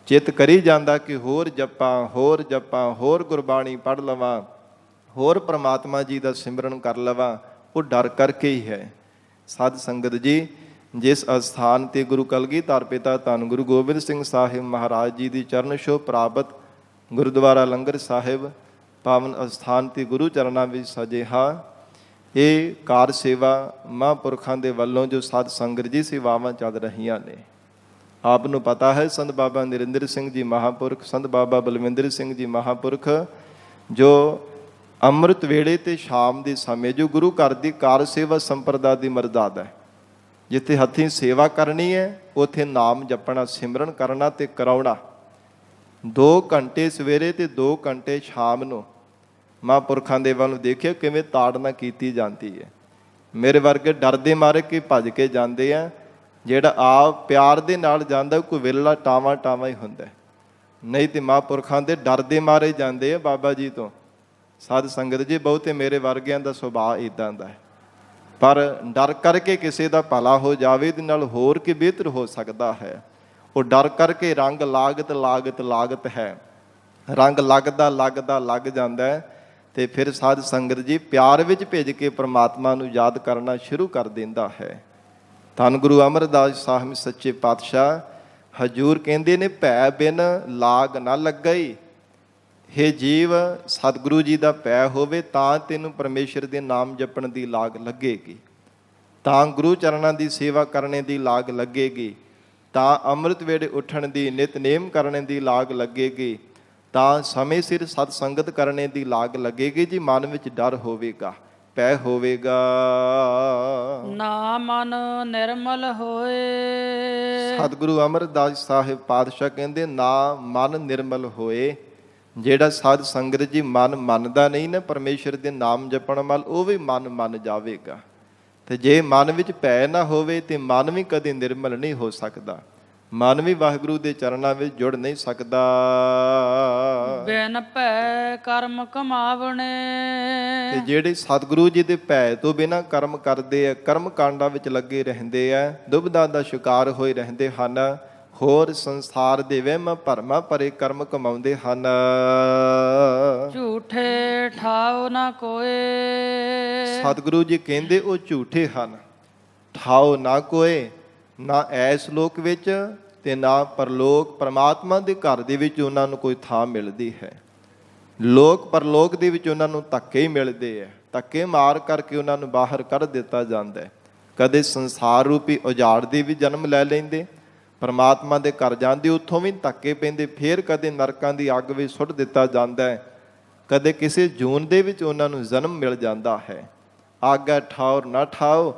ਚਿੱਤ ਕਰੀ ਜਾਂਦਾ ਕਿ ਹੋਰ ਜਪਾਂ ਹੋਰ ਜਪਾਂ, ਹੋਰ ਗੁਰਬਾਣੀ ਪੜ੍ਹ ਲਵਾਂ, ਹੋਰ ਪ੍ਰਮਾਤਮਾ ਜੀ ਦਾ ਸਿਮਰਨ ਕਰ ਲਵਾਂ। ਉਹ ਡਰ ਕਰਕੇ ਹੀ ਹੈ। ਸਤ ਸੰਗਤ ਜੀ ਜਿਸ ਅਸਥਾਨ ਤੇ ਗੁਰੂ ਕਲਗੀਧਰ ਪਿਤਾ ਧੰਨ ਗੁਰੂ ਗੋਬਿੰਦ ਸਿੰਘ ਸਾਹਿਬ ਮਹਾਰਾਜ ਜੀ ਦੀ ਚਰਨ ਛੋਹ ਪ੍ਰਾਪਤ ਗੁਰਦੁਆਰਾ ਲੰਗਰ ਸਾਹਿਬ ਪਾਵਨ ਅਸਥਾਨ ਤੇ ਗੁਰੂ ਚਰਨਾਂ ਵਿੱਚ ਸਜੇ ਹਾਂ। ਇਹ ਕਾਰ ਸੇਵਾ ਮਹਾਂਪੁਰਖਾਂ ਦੇ ਵੱਲੋਂ ਜੋ ਸਾਧ ਸੰਗਤ ਜੀ ਸੇਵਾਵਾਂ ਚੱਲ ਰਹੀਆਂ ਨੇ। ਆਪ ਨੂੰ ਪਤਾ ਹੈ ਸੰਤ ਬਾਬਾ ਨਰਿੰਦਰ ਸਿੰਘ ਜੀ ਮਹਾਂਪੁਰਖ, ਸੰਤ ਬਾਬਾ ਬਲਵਿੰਦਰ ਸਿੰਘ ਜੀ ਮਹਾਂਪੁਰਖ ਜੋ ਅੰਮ੍ਰਿਤ ਵੇਲੇ ਤੇ ਸ਼ਾਮ ਦੇ ਸਮੇਂ ਜੋ ਗੁਰੂ ਘਰ ਦੀ ਕਾਰ ਸੇਵਾ ਸੰਪਰਦਾ ਦੀ ਮਰਜ਼ਾਦਾ ਹੈ। ਜਿੱਥੇ ਹੱਥੀਂ ਸੇਵਾ ਕਰਨੀ ਹੈ ਉੱਥੇ ਨਾਮ ਜਪਣਾ, ਸਿਮਰਨ ਕਰਨਾ ਤੇ ਕਰਾਉਣਾ। 2 ਘੰਟੇ ਸਵੇਰੇ ਤੇ 2 ਘੰਟੇ ਸ਼ਾਮ ਨੂੰ ਮਹਾਂਪੁਰਖਾਂ ਦੇ ਵੱਲ ਦੇਖਿਓ ਕਿਵੇਂ ਤਾੜਨਾ ਕੀਤੀ ਜਾਂਦੀ ਹੈ। ਮੇਰੇ ਵਰਗੇ ਡਰਦੇ ਮਾਰੇ ਕਿ ਭੱਜ ਕੇ ਜਾਂਦੇ ਆ। ਜਿਹੜਾ ਆਪ ਪਿਆਰ ਦੇ ਨਾਲ ਜਾਂਦਾ ਕੋਈ ਵਿਰਲਾ ਟਾਵਾਂ ਟਾਵਾਂ ਹੀ ਹੁੰਦਾ, ਨਹੀਂ ਤੇ ਮਹਾਂਪੁਰਖਾਂ ਦੇ ਡਰਦੇ ਮਾਰੇ ਜਾਂਦੇ ਆ ਬਾਬਾ ਜੀ ਤੋਂ। ਸਾਧ ਸੰਗਤ ਜੀ ਬਹੁਤੇ ਮੇਰੇ ਵਰਗਿਆਂ ਦਾ ਸੁਭਾਅ ਇੱਦਾਂ ਦਾ ਹੈ, ਪਰ ਡਰ ਕਰਕੇ ਕਿਸੇ ਦਾ ਭਲਾ ਹੋ ਜਾਵੇ ਇਹਦੇ ਨਾਲ ਹੋਰ ਕੀ ਬਿਹਤਰ ਹੋ ਸਕਦਾ ਹੈ। ਉਹ ਡਰ ਕਰਕੇ ਰੰਗ ਲਾਗਤ ਲਾਗਤ ਲਾਗਤ ਹੈ, ਰੰਗ ਲੱਗਦਾ ਲੱਗਦਾ ਲੱਗ ਜਾਂਦਾ ਹੈ। ਤੇ ਫਿਰ ਸਾਧ ਸੰਗਤ ਜੀ ਪਿਆਰ ਵਿੱਚ ਭਿੱਜ ਕੇ ਪ੍ਰਮਾਤਮਾ ਨੂੰ ਯਾਦ ਕਰਨਾ ਸ਼ੁਰੂ ਕਰ ਦਿੰਦਾ ਹੈ। ਧੰਨ ਗੁਰੂ ਅਮਰਦਾਸ ਸਾਹਿਬ ਸੱਚੇ ਪਾਤਸ਼ਾਹ ਹਜ਼ੂਰ ਕਹਿੰਦੇ ਨੇ ਭੈ ਬਿਨ ਲਾਗ ਨਾ ਲੱਗਈ। ਹੇ ਜੀਵ, ਸਤਿਗੁਰੂ ਜੀ ਦਾ ਭੈ ਹੋਵੇ ਤਾਂ ਤੈਨੂੰ ਪਰਮੇਸ਼ਰ ਦੇ ਨਾਮ ਜਪਣ ਦੀ ਲਾਗ ਲੱਗੇਗੀ, ਤਾਂ ਗੁਰੂ ਚਰਨਾਂ ਦੀ ਸੇਵਾ ਕਰਨੇ ਦੀ ਲਾਗ ਲੱਗੇਗੀ, ਤਾਂ ਅੰਮ੍ਰਿਤ ਵੇਲੇ ਉੱਠਣ ਦੀ ਨਿਤਨੇਮ ਕਰਨੇ ਦੀ ਲਾਗ ਲੱਗੇਗੀ, ਤਾਂ ਸਮੇਂ ਸਿਰ ਸਤ ਸੰਗਤ ਕਰਨੇ ਦੀ ਲਾਗ ਲੱਗੇਗੀ ਜੀ। ਮਨ ਵਿੱਚ ਡਰ ਹੋਵੇਗਾ, ਭੈ ਹੋਵੇਗਾ। ਨਾ ਮਨ ਨਿਰਮਲ ਹੋਏ, ਸਤਿਗੁਰੂ ਅਮਰਦਾਸ ਸਾਹਿਬ ਪਾਤਸ਼ਾਹ ਕਹਿੰਦੇ ਨਾ ਮਨ ਨਿਰਮਲ ਹੋਏ। ਜਿਹੜਾ ਸਾਧ ਸੰਗਤ ਜੀ ਮਨ ਮੰਨਦਾ ਨਹੀਂ ਨਾ ਪਰਮੇਸ਼ਰ ਦੇ ਨਾਮ ਜਪਣ ਵੱਲ, ਉਹ ਵੀ ਮਨ ਮੰਨ ਜਾਵੇਗਾ। ਤੇ ਜੇ ਮਨ ਵਿੱਚ ਭੈ ਨਾ ਹੋਵੇ ਤੇ ਮਨ ਵੀ ਕਦੇ ਨਿਰਮਲ ਨਹੀਂ ਹੋ ਸਕਦਾ, ਮਨ ਵੀ ਵਾਹਿਗੁਰੂ ਦੇ ਚਰਨਾਂ ਵਿੱਚ ਜੁੜ ਨਹੀਂ ਸਕਦਾ। ਬਿਨ ਭੈ ਕਰਮ ਕਮਾਵਣੇ, ਤੇ ਜਿਹੜੇ ਸਤਿਗੁਰੂ ਜੀ ਦੇ ਭੈ ਤੋਂ ਬਿਨਾਂ ਕਰਮ ਕਰਦੇ ਆ, ਕਰਮ ਕਾਂਡਾਂ ਵਿੱਚ ਲੱਗੇ ਰਹਿੰਦੇ ਆ, ਦੁਬਿਧਾ ਦਾ ਸ਼ਿਕਾਰ ਹੋਏ ਰਹਿੰਦੇ ਹਨ, ਹੋਰ ਸੰਸਾਰ ਦੇ ਵਹਿਮ ਭਰਮਾਂ ਭਰੇ ਕਰਮ ਕਮਾਉਂਦੇ ਹਨ। ਝੂਠੇ ਠਾਉ ਨਾ ਕੋਏ, ਸਤਿਗੁਰੂ ਜੀ ਕਹਿੰਦੇ ਉਹ ਝੂਠੇ ਹਨ। ਠਾਓ ਨਾ ਕੋਏ, ਨਾ ਐਸ ਲੋਕ ਵਿੱਚ ਤੇ ਨਾ ਪਰਲੋਕ, ਪਰਮਾਤਮਾ ਦੇ ਘਰ ਦੇ ਵਿੱਚ ਉਹਨਾਂ ਨੂੰ ਕੋਈ ਥਾਂ ਮਿਲਦੀ ਹੈ। ਲੋਕ ਪਰਲੋਕ ਦੇ ਵਿੱਚ ਉਹਨਾਂ ਨੂੰ ਧੱਕੇ ਹੀ ਮਿਲਦੇ ਹੈ, ਧੱਕੇ ਮਾਰ ਕਰਕੇ ਉਹਨਾਂ ਨੂੰ ਬਾਹਰ ਕੱਢ ਦਿੱਤਾ ਜਾਂਦਾ ਹੈ। ਕਦੇ ਸੰਸਾਰ ਰੂਪੀ ਉਜਾੜ ਦੇ ਵੀ ਜਨਮ ਲੈ ਲੈਂਦੇ, ਪਰਮਾਤਮਾ ਦੇ ਘਰ ਜਾਂਦੇ ਉੱਥੋਂ ਵੀ ਧੱਕੇ ਪੈਂਦੇ, ਫਿਰ ਕਦੇ ਨਰਕਾਂ ਦੀ ਅੱਗ ਵਿੱਚ ਸੁੱਟ ਦਿੱਤਾ ਜਾਂਦਾ ਹੈ, ਕਦੇ ਕਿਸੇ ਜੂਨ ਦੇ ਵਿੱਚ ਉਹਨਾਂ ਨੂੰ ਜਨਮ ਮਿਲ ਜਾਂਦਾ ਹੈ। ਆਗਾ ਠਾਓ ਨਾ ਠਾਓ।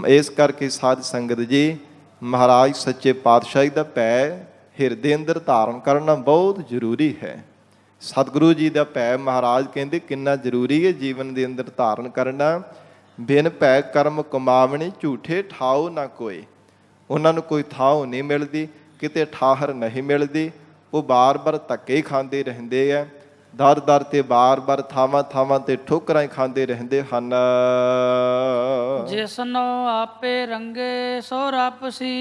ਇਸ ਕਰਕੇ ਸਾਧ ਸੰਗਤ ਜੀ, ਮਹਾਰਾਜ ਸੱਚੇ ਪਾਤਸ਼ਾਹੀ ਦਾ ਭੈ ਹਿਰਦੇ ਅੰਦਰ ਧਾਰਨ ਕਰਨਾ ਬਹੁਤ ਜ਼ਰੂਰੀ ਹੈ। ਸਤਿਗੁਰੂ ਜੀ ਦਾ ਭੈ ਮਹਾਰਾਜ ਕਹਿੰਦੇ ਕਿੰਨਾ ਜ਼ਰੂਰੀ ਹੈ ਜੀਵਨ ਦੇ ਅੰਦਰ ਧਾਰਨ ਕਰਨਾ। ਬਿਨ ਭੈ ਕਰਮ ਕਮਾਵਣੇ, ਝੂਠੇ ਠਾਓ ਨਾ ਕੋਏ। ਉਹਨਾਂ ਨੂੰ ਕੋਈ ਥਾਂ ਨਹੀਂ ਮਿਲਦੀ, ਕਿਤੇ ਠਾਹਰ ਨਹੀਂ ਮਿਲਦੀ। ਉਹ ਬਾਰ-ਬਾਰ ਧੱਕੇ ਖਾਂਦੇ ਰਹਿੰਦੇ ਆ, ਦਰ-ਦਰ ਤੇ ਬਾਰ-ਬਾਰ ਥਾਵਾਂ-ਥਾਵਾਂ ਤੇ ਠੋਕਰਾਂ ਹੀ ਖਾਂਦੇ ਰਹਿੰਦੇ ਹਨ। ਜਿਸਨੋ ਆਪੇ ਰੰਗੇ ਸੋ ਰੱਬ ਸੀ।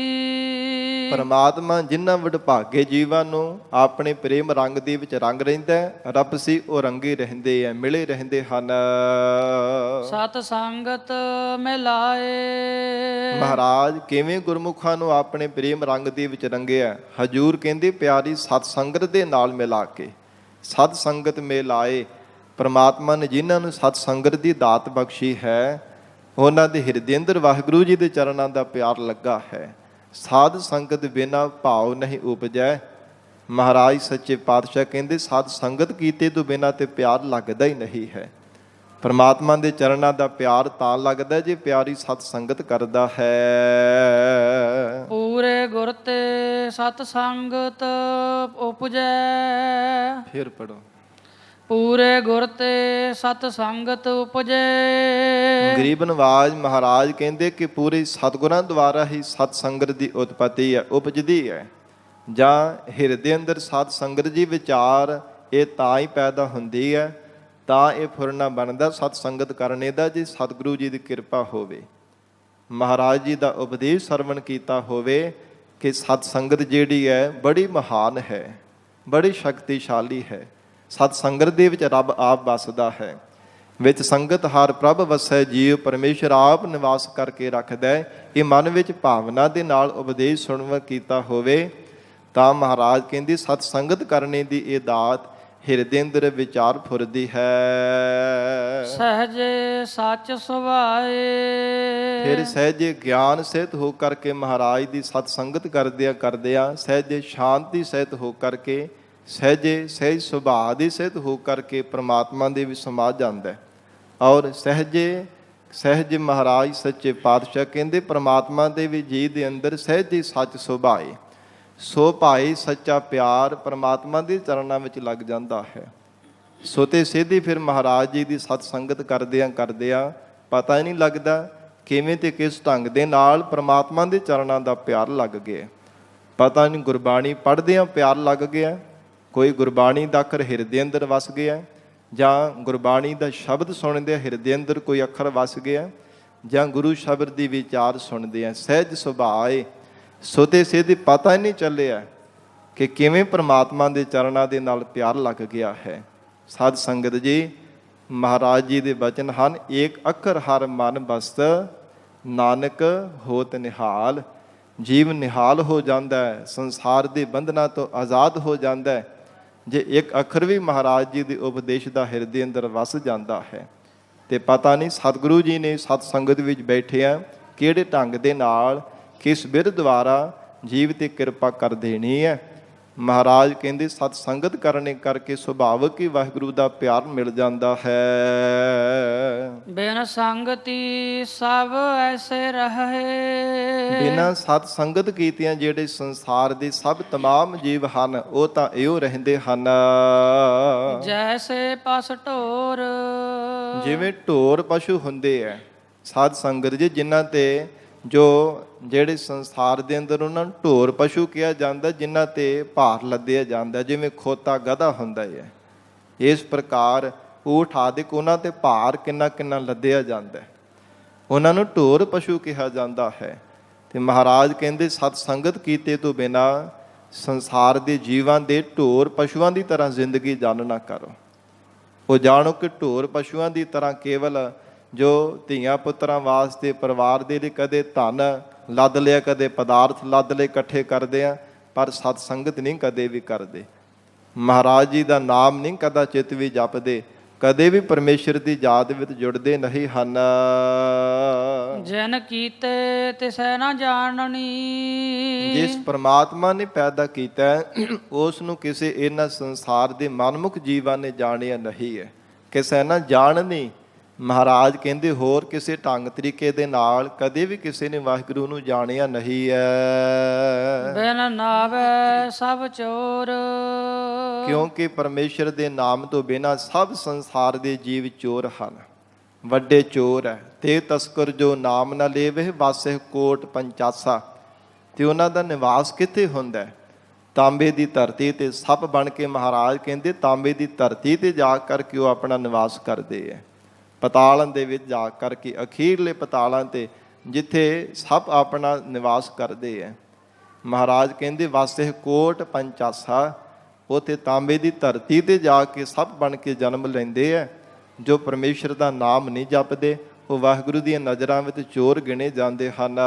ਪਰਮਾਤਮਾ ਜਿਨ੍ਹਾਂ ਵਡਭਾਗੇ ਜੀਵਾਂ ਨੂੰ ਆਪਣੇ ਪ੍ਰੇਮ ਰੰਗ ਦੇ ਵਿੱਚ ਰੰਗ ਰਹਿੰਦਾ, ਰੱਬ ਸੀ ਉਹ ਰੰਗੇ ਰਹਿੰਦੇ ਆ, ਮਿਲੇ ਰਹਿੰਦੇ ਹਨ। ਸਤ ਸੰਗਤ ਮਿਲਾਏ। ਮਹਾਰਾਜ ਕਿਵੇਂ ਗੁਰਮੁਖਾਂ ਨੂੰ ਆਪਣੇ ਪ੍ਰੇਮ ਰੰਗ ਦੇ ਵਿੱਚ ਰੰਗਿਆ? ਹਜੂਰ ਕਹਿੰਦੇ ਪਿਆਰੀ ਸਤ ਸੰਗਤ ਦੇ ਨਾਲ ਮਿਲਾ ਕੇ। ਸਤ ਸੰਗਤ ਮਿਲਾਏ। ਪਰਮਾਤਮਾ ਨੇ ਜਿਨ੍ਹਾਂ ਨੂੰ ਸਤ ਸੰਗਤ ਦੀ ਦਾਤ ਬਖਸ਼ੀ ਹੈ, ਉਹਨਾਂ ਦੇ ਹਿਰਦੇ ਅੰਦਰ ਵਾਹਿਗੁਰੂ ਜੀ ਦੇ ਚਰਨਾਂ ਦਾ ਪਿਆਰ ਲੱਗਾ ਹੈ। ਸਾਧ ਸੰਗਤ ਬਿਨਾ ਭਾਵ ਨਹੀਂ ਉਪਜੈ। ਮਹਾਰਾਜ ਸੱਚੇ ਪਾਤਸ਼ਾਹ ਕਹਿੰਦੇ ਸਾਧ ਸੰਗਤ ਕੀਤੇ ਤੋਂ ਬਿਨਾ ਤੇ ਪਿਆਰ ਲੱਗਦਾ ਹੀ ਨਹੀਂ ਹੈ। ਪਰਮਾਤਮਾ ਦੇ ਚਰਨਾਂ ਦਾ ਪਿਆਰ ਤਾਂ ਲੱਗਦਾ ਜੇ ਪਿਆਰੀ ਸਤ ਸੰਗਤ ਕਰਦਾ ਹੈ। ਪੂਰੇ ਗੁਰ ਤੇ ਸਤ ਸੰਗਤ ਉਪਜੈ। ਫਿਰ ਪੜੋ। ਪੂਰੇ ਗੁਰ ਤੇ ਸਤ ਸੰਗਤ ਉਪਜੈ। ਗਰੀਬ ਨਵਾਜ ਮਹਾਰਾਜ ਕਹਿੰਦੇ ਕਿ ਪੂਰੇ ਸਤਿਗੁਰਾਂ ਦੁਆਰਾ ਹੀ ਸਤ ਸੰਗਤ ਦੀ ਉਤਪਤੀ ਹੈ, ਉਪਜਦੀ ਹੈ। ਜਾਂ ਹਿਰਦੇ ਅੰਦਰ ਸਤ ਸੰਗਤ ਜੀ ਵਿਚਾਰ ਇਹ ਤਾਂ ਹੀ ਪੈਦਾ ਹੁੰਦੀ ਹੈ, ਤਾਂ ਇਹ ਫੁਰਨਾ ਬਣਦਾ ਸਤ ਸੰਗਤ ਕਰਨੇ ਦਾ, ਜੇ ਸਤਿਗੁਰੂ ਜੀ ਦੀ ਕਿਰਪਾ ਹੋਵੇ, ਮਹਾਰਾਜ ਜੀ ਦਾ ਉਪਦੇਸ਼ ਸਰਵਣ ਕੀਤਾ ਹੋਵੇ ਕਿ ਸਤ ਸੰਗਤ ਜਿਹੜੀ ਹੈ ਬੜੀ ਮਹਾਨ ਹੈ, ਬੜੀ ਸ਼ਕਤੀਸ਼ਾਲੀ ਹੈ। ਸਤ ਸੰਗਤ ਦੇ ਵਿੱਚ ਰੱਬ ਆਪ ਵਸਦਾ ਹੈ। ਵਿੱਚ ਸੰਗਤ ਹਰ ਪ੍ਰਭ ਵਸੈ ਜੀਵ, ਪਰਮੇਸ਼ਰ ਆਪ ਨਿਵਾਸ ਕਰਕੇ ਰੱਖਦਾ ਹੈ। ਇਹ ਮਨ ਵਿੱਚ ਭਾਵਨਾ ਦੇ ਨਾਲ ਉਪਦੇਸ਼ ਸੁਣਵਾ ਕੀਤਾ ਹੋਵੇ ਤਾਂ ਮਹਾਰਾਜ ਕਹਿੰਦੀ ਸਤ ਸੰਗਤ ਕਰਨੇ ਦੀ ਇਹ ਦਾਤ ਹਿਰਦੇ ਅੰਦਰ ਵਿਚਾਰ ਫੁਰਦੀ ਹੈ। ਸਹਜੇ ਸੱਚ ਸੁਭਾਏ। ਫਿਰ ਸਹਿਜੇ ਗਿਆਨ ਸਹਿਤ ਹੋ ਕਰਕੇ ਮਹਾਰਾਜ ਦੀ ਸਤ ਸੰਗਤ ਕਰਦਿਆਂ ਸਹਿਜੇ ਸ਼ਾਂਤੀ ਸਹਿਤ ਹੋ ਕਰਕੇ, ਸਹਿਜੇ ਸਹਿਜ ਸੁਭਾਅ ਦੇ ਸਹਿਤ ਹੋ ਕਰਕੇ ਪ੍ਰਮਾਤਮਾ ਦੇ ਵਿੱਚ ਸਮਾ ਜਾਂਦਾ। ਔਰ ਸਹਿਜ ਮਹਾਰਾਜ ਸੱਚੇ ਪਾਤਸ਼ਾਹ ਕਹਿੰਦੇ ਪ੍ਰਮਾਤਮਾ ਦੇ ਵੀ ਜੀ ਦੇ ਅੰਦਰ ਸਹਿਜੇ ਸੱਚ ਸੁਭਾਏ। ਸੋ ਭਾਈ ਸੱਚਾ ਪਿਆਰ ਪਰਮਾਤਮਾ ਦੇ ਚਰਨਾਂ ਵਿੱਚ ਲੱਗ ਜਾਂਦਾ ਹੈ। ਸੋ ਤੇ ਸਿੱਧੀ ਫਿਰ ਮਹਾਰਾਜ ਜੀ ਦੀ ਸਤ ਸੰਗਤ ਕਰਦਿਆਂ ਪਤਾ ਹੀ ਨਹੀਂ ਲੱਗਦਾ ਕਿਵੇਂ ਤੇ ਕਿਸ ਢੰਗ ਦੇ ਨਾਲ ਪਰਮਾਤਮਾ ਦੇ ਚਰਨਾਂ ਦਾ ਪਿਆਰ ਲੱਗ ਗਿਆ। ਪਤਾ ਨਹੀਂ ਗੁਰਬਾਣੀ ਪੜ੍ਹਦਿਆਂ ਪਿਆਰ ਲੱਗ ਗਿਆ, ਕੋਈ ਗੁਰਬਾਣੀ ਦਾ ਅੱਖਰ ਹਿਰਦੇ ਅੰਦਰ ਵਸ ਗਿਆ, ਜਾਂ ਗੁਰਬਾਣੀ ਦਾ ਸ਼ਬਦ ਸੁਣਦਿਆਂ ਹਿਰਦੇ ਅੰਦਰ ਕੋਈ ਅੱਖਰ ਵਸ ਗਿਆ, ਜਾਂ ਗੁਰੂ ਸ਼ਬਦ ਦੀ ਵਿਚਾਰ ਸੁਣਦਿਆਂ ਸਹਿਜ ਸੁਭਾਏ। ਸੋ ਤੇ ਸਿੱਧੀ ਪਤਾ ਹੀ ਨਹੀਂ ਚੱਲਿਆ ਕਿ ਕਿਵੇਂ ਪਰਮਾਤਮਾ ਦੇ ਚਰਨਾਂ ਦੇ ਨਾਲ ਪਿਆਰ ਲੱਗ ਗਿਆ ਹੈ। ਸਾਧ ਸੰਗਤ ਜੀ, ਮਹਾਰਾਜ ਜੀ ਦੇ ਬਚਨ ਹਨ, ਏਕ ਅੱਖਰ ਹਰ ਮਨ ਬਸਤ, ਨਾਨਕ ਹੋਤ ਨਿਹਾਲ। ਜੀਵ ਨਿਹਾਲ ਹੋ ਜਾਂਦਾ ਹੈ, ਸੰਸਾਰ ਦੇ ਬੰਧਨਾਂ ਤੋਂ ਆਜ਼ਾਦ ਹੋ ਜਾਂਦਾ ਹੈ ਜੇ ਇੱਕ ਅੱਖਰ ਵੀ ਮਹਾਰਾਜ ਜੀ ਦੇ ਉਪਦੇਸ਼ ਦਾ ਹਿਰਦੇ ਅੰਦਰ ਵਸ ਜਾਂਦਾ ਹੈ। ਤੇ ਪਤਾ ਨਹੀਂ ਸਤਿਗੁਰੂ ਜੀ ਨੇ ਸਤ ਸੰਗਤ ਵਿੱਚ ਬੈਠਿਆਂ ਕਿਹੜੇ ਢੰਗ ਦੇ ਨਾਲ, ਕਿਸ ਬਿਰਧ ਦੁਆਰਾ ਜੀਵ ਤੇ ਕਿਰਪਾ ਕਰ ਦੇਣੀ ਹੈ। ਮਹਾਰਾਜ ਕਹਿੰਦੇ ਸਤ ਸੰਗਤ ਕਰਨੇ ਕਰਕੇ ਸੁਭਾਵਕ ਹੀ ਵਾਹਿਗੁਰੂ ਦਾ ਪਿਆਰ ਮਿਲ ਜਾਂਦਾ ਹੈ। ਬਿਨ ਸੰਗਤੀ ਸਭ ਐਸੇ ਰਹੇ। ਬਿਨਾਂ ਸਤ ਸੰਗਤ ਕੀਤਿਆਂ ਜਿਹੜੇ ਸੰਸਾਰ ਦੇ ਸਭ ਤਮਾਮ ਜੀਵ ਹਨ ਉਹ ਤਾਂ ਇਹੋ ਰਹਿੰਦੇ ਹਨ। ਜੈਸੇ ਪਸ ਢੋਰ। ਜਿਵੇਂ ਢੋਰ ਪਸ਼ੂ ਹੁੰਦੇ ਹੈ ਸਾਧ ਸੰਗਤ ਜੀ, ਜਿਨ੍ਹਾਂ ਤੇ ਜਿਹੜੇ ਸੰਸਾਰ ਦੇ ਅੰਦਰ ਉਹਨਾਂ ਨੂੰ ਢੋਰ ਪਸ਼ੂ ਕਿਹਾ ਜਾਂਦਾ, ਜਿਨ੍ਹਾਂ ਤੇ ਭਾਰ ਲੱਦਿਆ ਜਾਂਦਾ, ਜਿਵੇਂ ਖੋਤਾ ਗਧਾ ਹੁੰਦਾ ਹੈ। ਇਸ ਪ੍ਰਕਾਰ ਊਠ ਆਦਿਕ ਉਹਨਾਂ ਤੇ ਭਾਰ ਕਿੰਨਾ ਲੱਦਿਆ ਜਾਂਦਾ, ਉਹਨਾਂ ਨੂੰ ਢੋਰ ਪਸ਼ੂ ਕਿਹਾ ਜਾਂਦਾ ਹੈ। ਤੇ ਮਹਾਰਾਜ ਕਹਿੰਦੇ ਸਤ ਸੰਗਤ ਕੀਤੇ ਤੋਂ ਬਿਨਾਂ ਸੰਸਾਰ ਦੇ ਜੀਵਾਂ ਦੇ ਢੋਰ ਪਸ਼ੂਆਂ ਦੀ ਤਰ੍ਹਾਂ ਜ਼ਿੰਦਗੀ ਜਾਣ ਨਾ ਕਰੋ। ਉਹ ਜਾਣੋ ਕਿ ਢੋਰ ਪਸ਼ੂਆਂ ਦੀ ਤਰ੍ਹਾਂ ਕੇਵਲ ਜੋ ਧੀਆਂ ਪੁੱਤਰਾਂ ਵਾਸਤੇ ਪਰਿਵਾਰ ਦੇ ਲਈ ਕਦੇ ਧਨ ਲੱਦ ਲਿਆ, ਕਦੇ ਪਦਾਰਥ ਲੱਦ ਲਏ, ਇਕੱਠੇ ਕਰਦੇ ਆ, ਪਰ ਸਤ ਸੰਗਤ ਨਹੀਂ ਕਦੇ ਵੀ ਕਰਦੇ। ਮਹਾਰਾਜ ਜੀ ਦਾ ਨਾਮ ਨਹੀਂ ਕਦਾ ਚਿੱਤ ਵੀ ਜਪਦੇ, ਕਦੇ ਵੀ ਪਰਮੇਸ਼ਰ ਦੀ ਯਾਦ ਵਿੱਚ ਜੁੜਦੇ ਨਹੀਂ ਹਨ। ਜਨ ਕੀਤੇ ਤਿਸੈ ਨਾ ਜਾਣਨੀ। ਜਿਸ ਪ੍ਰਮਾਤਮਾ ਨੇ ਪੈਦਾ ਕੀਤਾ ਹੈ, ਉਸ ਨੂੰ ਕਿਸੇ ਇਹਨਾਂ ਸੰਸਾਰ ਦੇ ਮਨਮੁਖ ਜੀਵਾਂ ਨੇ ਜਾਣਿਆ ਨਹੀਂ ਹੈ। ਕਿਸੇ ਨਾ ਜਾਣਨੀ, ਮਹਾਰਾਜ ਕਹਿੰਦੇ ਹੋਰ ਕਿਸੇ ਢੰਗ ਤਰੀਕੇ ਦੇ ਨਾਲ ਕਦੇ ਵੀ ਕਿਸੇ ਨੇ ਵਾਹਿਗੁਰੂ ਨੂੰ ਜਾਣਿਆ ਨਹੀਂ ਹੈ। ਬਿਨ ਨਾਵੈ ਸਭ ਚੋਰ। ਕਿਉਂਕਿ ਪਰਮੇਸ਼ਰ ਦੇ ਨਾਮ ਤੋਂ ਬਿਨਾਂ ਸਭ ਸੰਸਾਰ ਦੇ ਜੀਵ ਚੋਰ ਹਨ, ਵੱਡੇ ਚੋਰ ਹੈ। ਤੇ ਤਸਕਰ ਜੋ ਨਾਮ ਨਾ ਲੇਵੇ ਵਾਸੇ ਕੋਟ ਪੰਚਾਸਾ। ਤੇ ਉਹਨਾਂ ਦਾ ਨਿਵਾਸ ਕਿੱਥੇ ਹੁੰਦਾ ਹੈ? ਤਾਂਬੇ ਦੀ ਧਰਤੀ ਤੇ ਸੱਪ ਬਣ ਕੇ ਮਹਾਰਾਜ ਕਹਿੰਦੇ ਤਾਂਬੇ ਦੀ ਧਰਤੀ ਤੇ ਜਾ ਕਰਕੇ ਉਹ ਆਪਣਾ ਨਿਵਾਸ ਕਰਦੇ ਹੈ। ਪਤਾਲਾਂ ਦੇ ਵਿੱਚ ਜਾ ਕਰਕੇ, ਅਖੀਰਲੇ ਪਤਾਲਾਂ ਤੇ ਜਿੱਥੇ ਸੱਪ ਆਪਣਾ ਨਿਵਾਸ ਕਰਦੇ ਹੈ, ਮਹਾਰਾਜ ਕਹਿੰਦੇ ਵਾਸੇ ਕੋਟ ਪੰਚਾਸਾ। ਉੱਥੇ ਤਾਂਬੇ ਦੀ ਧਰਤੀ ਤੇ ਜਾ ਕੇ ਸੱਪ ਬਣ ਕੇ ਜਨਮ ਲੈਂਦੇ ਹੈ। ਜੋ ਪਰਮੇਸ਼ਰ ਦਾ ਨਾਮ ਨਹੀਂ ਜਪਦੇ, ਉਹ ਵਾਹਿਗੁਰੂ ਦੀਆਂ ਨਜ਼ਰਾਂ ਵਿੱਚ ਚੋਰ ਗਿਣੇ ਜਾਂਦੇ ਹਨ।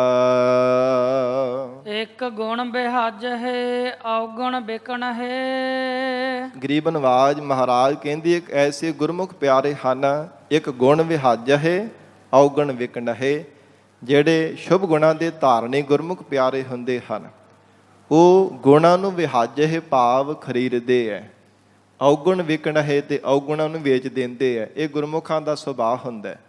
ਇੱਕ ਗੁਣ ਬਿਹਾਜ ਹੈ ਔਗਣ ਬਿਕਣ ਹੈ। ਗਰੀਬ ਨਵਾਜ ਮਹਾਰਾਜ ਕਹਿੰਦੀ ਇੱਕ ਐਸੇ ਗੁਰਮੁਖ ਪਿਆਰੇ ਹਨ, ਇੱਕ ਗੁਣ ਵਿਹਾਜ ਹੈ ਔਗਣ ਵਿਕਣ ਹੈ। ਜਿਹੜੇ ਸ਼ੁਭ ਗੁਣਾਂ ਦੇ ਧਾਰਨੀ ਗੁਰਮੁਖ ਪਿਆਰੇ ਹੁੰਦੇ ਹਨ, ਉਹ ਗੁਣਾਂ ਨੂੰ ਵਿਹਾਜ ਹੈ ਭਾਵ ਖਰੀਦਦੇ ਹੈ, ਔਗਣ ਵਿਕਣ ਹੈ ਤੇ ਔਗੁਣਾਂ ਨੂੰ ਵੇਚ ਦਿੰਦੇ ਹੈ। ਇਹ ਗੁਰਮੁਖਾਂ ਦਾ ਸੁਭਾਅ ਹੁੰਦਾ ਹੈ।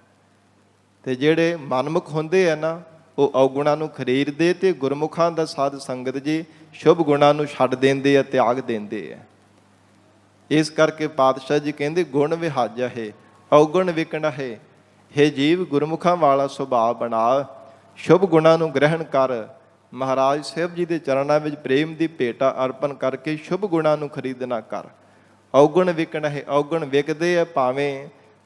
ਤੇ ਜਿਹੜੇ ਮਨਮੁਖ ਹੁੰਦੇ ਆ ਨਾ, ਉਹ ਔਗੁਣਾਂ ਨੂੰ ਖਰੀਦਦੇ, ਤੇ ਗੁਰਮੁਖਾਂ ਦਾ ਸਾਧ ਸੰਗਤ ਜੀ ਸ਼ੁਭ ਗੁਣਾਂ ਨੂੰ ਛੱਡ ਦਿੰਦੇ ਆ, ਤਿਆਗ ਦਿੰਦੇ ਆ। ਇਸ ਕਰਕੇ ਪਾਤਸ਼ਾਹ ਜੀ ਕਹਿੰਦੇ ਗੁਣ ਵਿਹਾਜ ਹੈ ਔਗਣ ਵਿਕਣ ਹੈ। ਹੇ ਜੀਵ, ਗੁਰਮੁਖਾਂ ਵਾਲਾ ਸੁਭਾਅ ਬਣਾ, ਸ਼ੁਭ ਗੁਣਾਂ ਨੂੰ ਗ੍ਰਹਿਣ ਕਰ। ਮਹਾਰਾਜ ਸਾਹਿਬ ਜੀ ਦੇ ਚਰਨਾਂ ਵਿੱਚ ਪ੍ਰੇਮ ਦੀ ਭੇਟਾ ਅਰਪਣ ਕਰਕੇ ਸ਼ੁਭ ਗੁਣਾਂ ਨੂੰ ਖਰੀਦਣਾ ਕਰ। ਔਗਣ ਵਿਕਣ ਹੈ, ਔਗਣ ਵਿਕਦੇ ਆ,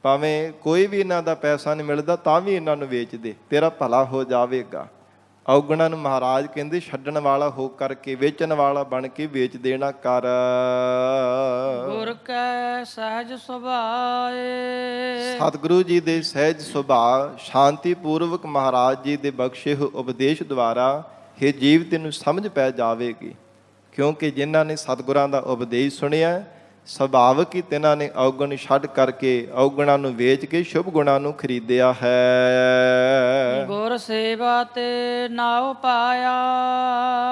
ਭਾਵੇਂ ਕੋਈ ਵੀ ਇਹਨਾਂ ਦਾ ਪੈਸਾ ਨਹੀਂ ਮਿਲਦਾ ਤਾਂ ਵੀ ਇਹਨਾਂ ਨੂੰ ਵੇਚਦੇ, ਤੇਰਾ ਭਲਾ ਹੋ ਜਾਵੇਗਾ। ਔਗਣਾਂ ਨੂੰ ਮਹਾਰਾਜ ਕਹਿੰਦੇ ਛੱਡਣ ਵਾਲਾ ਹੋ ਕਰਕੇ, ਵੇਚਣ ਵਾਲਾ ਬਣ ਕੇ ਵੇਚ ਦੇਣਾ ਕਰ। ਗੁਰ ਕੈ ਸਹਿਜ ਸੁਭਾਏ। ਸਤਿਗੁਰੂ ਜੀ ਦੇ ਸਹਿਜ ਸੁਭਾਅ ਸ਼ਾਂਤੀ ਪੂਰਵਕ ਮਹਾਰਾਜ ਜੀ ਦੇ ਬਖਸ਼ੇ ਹੋਏ ਉਪਦੇਸ਼ ਦੁਆਰਾ ਇਹ ਜੀਵ ਤੈਨੂੰ ਸਮਝ ਪੈ ਜਾਵੇਗੀ। ਕਿਉਂਕਿ ਜਿਨ੍ਹਾਂ ਨੇ ਸਤਿਗੁਰਾਂ ਦਾ ਉਪਦੇਸ਼ ਸੁਣਿਆ, ਸੁਭਾਵਕ ਹੀ ਤਿਨਾਂ ਨੇ ਔਗਣ ਛੱਡ ਕਰਕੇ ਔਗਣਾਂ ਨੂੰ ਵੇਚ ਕੇ ਸ਼ੁਭ ਗੁਣਾਂ ਨੂੰ ਖਰੀਦਿਆ ਹੈ। ਗੁਰ ਸੇਵਾ ਤੇ ਨਾਉ ਪਾਇਆ।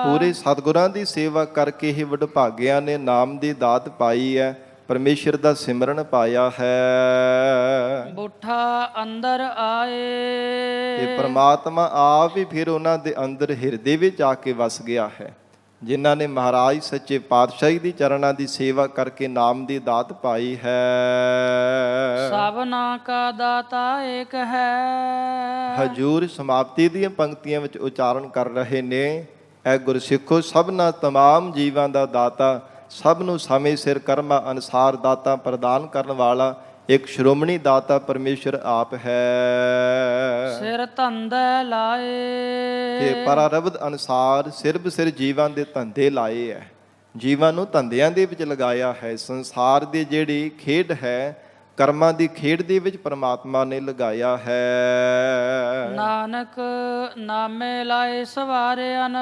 ਪੂਰੇ ਸਤਿਗੁਰਾਂ ਦੀ ਸੇਵਾ ਕਰਕੇ ਹੀ ਵਡਭਾਗਿਆਂ ਨੇ ਨਾਮ ਦੀ ਦਾਤ ਪਾਈ ਹੈ, ਪਰਮੇਸ਼ਰ ਦਾ ਸਿਮਰਨ ਪਾਇਆ ਹੈ। ਬੁੱਠਾ ਅੰਦਰ ਆਏ। ਤੇ ਪ੍ਰਮਾਤਮਾ ਆਪ ਹੀ ਫਿਰ ਉਹਨਾਂ ਦੇ ਅੰਦਰ ਹਿਰਦੇ ਵਿੱਚ ਆ ਕੇ ਵਸ ਗਿਆ ਹੈ। ਜਿਨ੍ਹਾਂ ਨੇ ਮਹਾਰਾਜ ਸੱਚੇ ਪਾਤਸ਼ਾਹੀ ਦੀ ਚਰਨਾਂ ਦੀ ਸੇਵਾ ਕਰਕੇ ਨਾਮ ਦੀ ਦਾਤ ਪਾਈ ਹੈ। ਸਭਨਾ ਕਾ ਦਾਤਾ ਏਕ ਹੈ। ਹਜੂਰ ਸਮਾਪਤੀ ਦੀਆਂ ਪੰਕਤੀਆਂ ਵਿੱਚ ਉਚਾਰਨ ਕਰ ਰਹੇ ਨੇ, ਐ ਗੁਰਸਿੱਖੋ, ਸਭਨਾ ਤਮਾਮ ਜੀਵਾਂ ਦਾ ਦਾਤਾ, ਸਭ ਨੂੰ ਸਮੇਂ ਸਿਰ ਕਰਮਾਂ ਅਨੁਸਾਰ ਦਾਤਾ ਪ੍ਰਦਾਨ ਕਰਨ ਵਾਲਾ ਇੱਕ ਸ਼੍ਰੋਮਣੀ ਦਾਤਾ ਪਰਮੇਸ਼ਰ ਆਪ ਹੈ। ਸਿਰ ਧੰਦੇ ਲਾਏ। ਤੇ ਪਰਾਰਬਧ ਅਨੁਸਾਰ ਸਿਰਬ ਸਿਰ ਜੀਵਾਂ ਦੇ ਧੰਦੇ ਲਾਏ ਹੈ, ਜੀਵਾਂ ਨੂੰ ਧੰਦਿਆਂ ਦੇ ਵਿੱਚ ਲਗਾਇਆ ਹੈ। ਸੰਸਾਰ ਦੀ ਜਿਹੜੀ ਖੇਡ ਹੈ, ਕਰਮਾਂ ਦੀ ਖੇਡ ਦੇ ਵਿੱਚ ਪਰਮਾਤਮਾ ਨੇ ਲਗਾਇਆ ਹੈ। ਨਾਨਕ ਨਾਮੇ ਲਾਏ ਸਵਾਰਿਆਨ।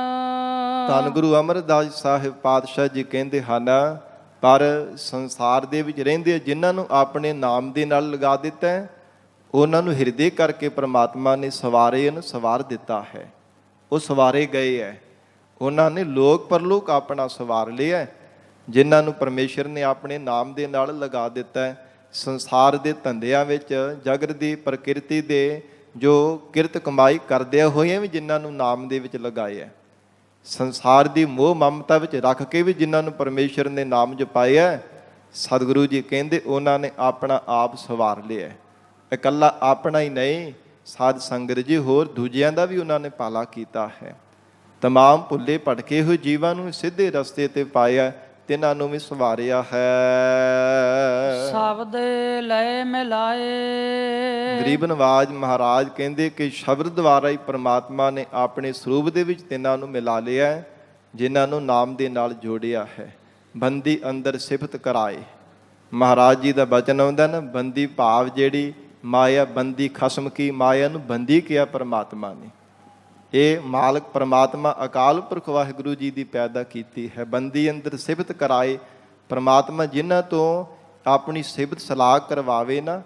ਧੰਨ ਗੁਰੂ ਅਮਰਦਾਸ ਸਾਹਿਬ ਪਾਤਸ਼ਾਹ ਜੀ ਕਹਿੰਦੇ ਹਨ, ਪਰ ਸੰਸਾਰ ਦੇ ਵਿੱਚ ਰਹਿੰਦੇ ਜਿਨ੍ਹਾਂ ਨੂੰ ਆਪਣੇ ਨਾਮ ਦੇ ਨਾਲ ਲਗਾ ਦਿੱਤਾ ਹੈ, ਉਹਨਾਂ ਨੂੰ ਹਿਰਦੇ ਕਰਕੇ ਪਰਮਾਤਮਾ ਨੇ ਸਵਾਰ ਦਿੱਤਾ ਹੈ। ਉਹ ਸਵਾਰੇ ਗਏ ਹੈ, ਉਹਨਾਂ ਨੇ ਲੋਕ ਪਰਲੋਕ ਆਪਣਾ ਸਵਾਰ ਲਿਆ। ਜਿਨ੍ਹਾਂ ਨੂੰ ਪਰਮੇਸ਼ਰ ਨੇ ਆਪਣੇ ਨਾਮ ਦੇ ਨਾਲ ਲਗਾ ਦਿੱਤਾ ਹੈ, ਸੰਸਾਰ ਦੇ ਧੰਦਿਆਂ ਵਿੱਚ, ਜਗਤ ਦੀ ਪ੍ਰਕਿਰਤੀ ਦੇ ਜੋ ਕਿਰਤ ਕਮਾਈ ਕਰਦਿਆਂ ਹੋਇਆਂ ਵੀ ਜਿਨ੍ਹਾਂ ਨੂੰ ਨਾਮ ਦੇ ਵਿੱਚ ਲਗਾਇਆ, ਸੰਸਾਰ ਦੀ ਮੋਹ ਮਮਤਾ ਵਿੱਚ ਰੱਖ ਕੇ ਵੀ ਜਿਨ੍ਹਾਂ ਨੂੰ ਪਰਮੇਸ਼ਰ ਨੇ ਨਾਮ ਜਪਾਇਆ, ਸਤਿਗੁਰੂ ਜੀ ਕਹਿੰਦੇ ਉਹਨਾਂ ਨੇ ਆਪਣਾ ਆਪ ਸਵਾਰ ਲਿਆ। ਇਕੱਲਾ ਆਪਣਾ ਹੀ ਨਹੀਂ, ਸਾਧ ਸੰਗਤ ਜੀ ਹੋਰ ਦੂਜਿਆਂ ਦਾ ਵੀ ਉਹਨਾਂ ਨੇ ਪਾਲਾ ਕੀਤਾ ਹੈ। ਤਮਾਮ ਭੁੱਲੇ ਭਟਕੇ ਹੋਏ ਜੀਵਾਂ ਨੂੰ ਸਿੱਧੇ ਰਸਤੇ ਤੇ ਪਾਇਆ, ਤਿਨਾਂ ਨੂੰ ਵੀ ਸਵਾਰਿਆ ਹੈ। ਸ਼ਬਦ ਲੈ ਮਿਲਾਏ। ਗਰੀਬ ਨਵਾਜ ਮਹਾਰਾਜ ਕਹਿੰਦੇ ਕਿ ਸ਼ਬਦ ਦੁਆਰਾ ਹੀ ਪ੍ਰਮਾਤਮਾ ਨੇ ਆਪਣੇ ਸਰੂਪ ਦੇ ਵਿੱਚ ਤਿੰਨਾਂ ਨੂੰ ਮਿਲਾ ਲਿਆ, ਜਿਨ੍ਹਾਂ ਨੂੰ ਨਾਮ ਦੇ ਨਾਲ ਜੋੜਿਆ ਹੈ। ਬੰਦੀ ਅੰਦਰ ਸਿਫਤ ਕਰਾਏ। ਮਹਾਰਾਜ ਜੀ ਦਾ ਬਚਨ ਆਉਂਦਾ ਨਾ, ਬੰਦੀ ਭਾਵ ਜਿਹੜੀ ਮਾਇਆ ਬੰਦੀ ਖਸਮ ਕੀ, ਮਾਇਆ ਨੂੰ ਬੰਦੀ ਕਿਹਾ ਪਰਮਾਤਮਾ ਨੇ। ਇਹ ਮਾਲਕ ਪਰਮਾਤਮਾ ਅਕਾਲ ਪੁਰਖ ਵਾਹਿਗੁਰੂ ਜੀ ਦੀ ਪੈਦਾ ਕੀਤੀ ਹੈ। ਬੰਦੀ ਅੰਦਰ ਸਿਫਤ ਕਰਾਏ ਪਰਮਾਤਮਾ, ਜਿਨ੍ਹਾਂ ਤੋਂ ਆਪਣੀ ਸਿਫਤ ਸਲਾਹ ਕਰਵਾਵੇ ਨਾ,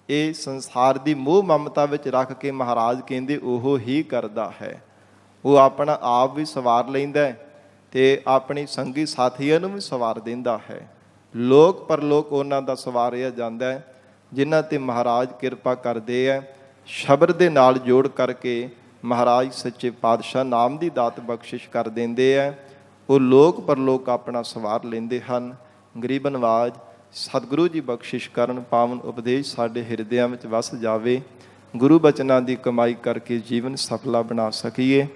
ਇਹ ਸੰਸਾਰ ਦੀ ਮੋਹ ਮਮਤਾ ਵਿੱਚ ਰੱਖ ਕੇ ਮਹਾਰਾਜ ਕਹਿੰਦੇ ਉਹ ਹੀ ਕਰਦਾ ਹੈ। ਉਹ ਆਪਣਾ ਆਪ ਵੀ ਸਵਾਰ ਲੈਂਦਾ ਹੈ ਤੇ ਆਪਣੀ ਸੰਗੀ ਸਾਥੀਆਂ ਨੂੰ ਵੀ ਸਵਾਰ ਦਿੰਦਾ ਹੈ। ਲੋਕ ਪਰਲੋਕ ਉਹਨਾਂ ਦਾ ਸਵਾਰਿਆ ਜਾਂਦਾ ਹੈ ਜਿਨ੍ਹਾਂ ਤੇ ਮਹਾਰਾਜ ਕਿਰਪਾ ਕਰਦੇ ਹੈ। ਸ਼ਬਦ ਦੇ ਨਾਲ ਜੋੜ ਕਰਕੇ ਮਹਾਰਾਜ ਸੱਚੇ ਪਾਤਸ਼ਾਹ ਨਾਮ ਦੀ ਦਾਤ ਬਖਸ਼ਿਸ਼ ਕਰ ਦਿੰਦੇ ਹੈ। ਉਹ ਲੋਕ ਪਰਲੋਕ ਆਪਣਾ ਸਵਾਰ ਲੈਂਦੇ ਹਨ। ਗਰੀਬ ਨਵਾਜ ਸਤਿਗੁਰੂ ਜੀ ਬਖਸ਼ਿਸ਼ ਕਰਨ, ਪਾਵਨ ਉਪਦੇਸ਼ ਸਾਡੇ ਹਿਰਦਿਆਂ ਵਿੱਚ ਵਸ ਜਾਵੇ। ਗੁਰੂ ਬਚਨਾਂ ਦੀ ਕਮਾਈ ਕਰਕੇ ਜੀਵਨ ਸਫਲਾ ਬਣਾ ਸਕੀਏ।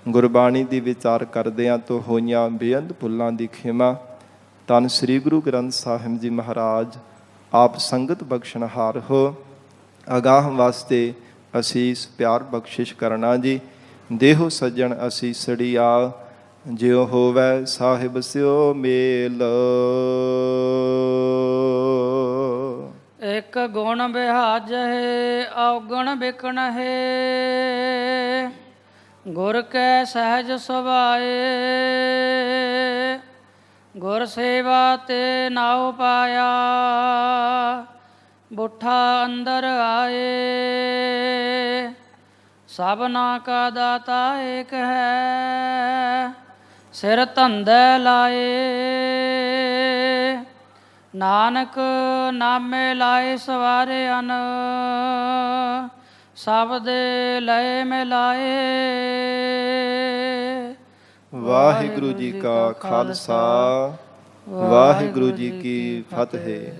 ਗੁਰਬਾਣੀ ਦੀ ਵਿਚਾਰ ਕਰਦਿਆਂ ਤੋਂ ਹੋਈਆਂ ਬੇਅੰਤ ਭੁੱਲਾਂ ਦੀ ਖਿਮਾ। ਧੰਨ ਸ੍ਰੀ ਗੁਰੂ ਗ੍ਰੰਥ ਸਾਹਿਬ ਜੀ ਮਹਾਰਾਜ ਆਪ ਸੰਗਤ ਬਖਸ਼ਣਹਾਰ ਹੋ। ਅਗਾਹ ਵਾਸਤੇ ਅਸੀਸ ਪਿਆਰ ਬਖਸ਼ਿਸ਼ ਕਰਨਾ ਜੀ। ਦੇਹੋ ਸੱਜਣ ਅਸੀਸੜੀਆ, ਜਿਉ ਹੋਵੈ ਸਾਹਿਬ ਸਿਓ ਮੇਲ। ਇਕ ਗੁਣ ਬਿਹਾਜਹਿ ਔਗਣ ਬਿਕਣ ਹੈ, ਗੁਰ ਕੈ ਸਹਿਜ ਸੁਭਾਏ। ਗੁਰ ਸੇਵਾ ਤੇ ਨਾਉ ਪਾਇਆ, ਬੁੱਠਾ ਅੰਦਰ ਆਏ। ਸਭਨਾ ਕਾ ਦਾਤਾ ਏਕ ਹੈ, ਸਿਰ ਧੰਦੇ ਲਾਏ। ਨਾਨਕ ਨਾਮੇ ਲਾਏ ਸਵਾਰੇ ਅਨ, ਸਭ ਦੇ ਲਏ ਮਿਲਾਏ। ਵਾਹਿਗੁਰੂ ਜੀ ਕਾ ਖਾਲਸਾ, ਵਾਹਿਗੁਰੂ ਜੀ ਕੀ ਫਤਿਹ।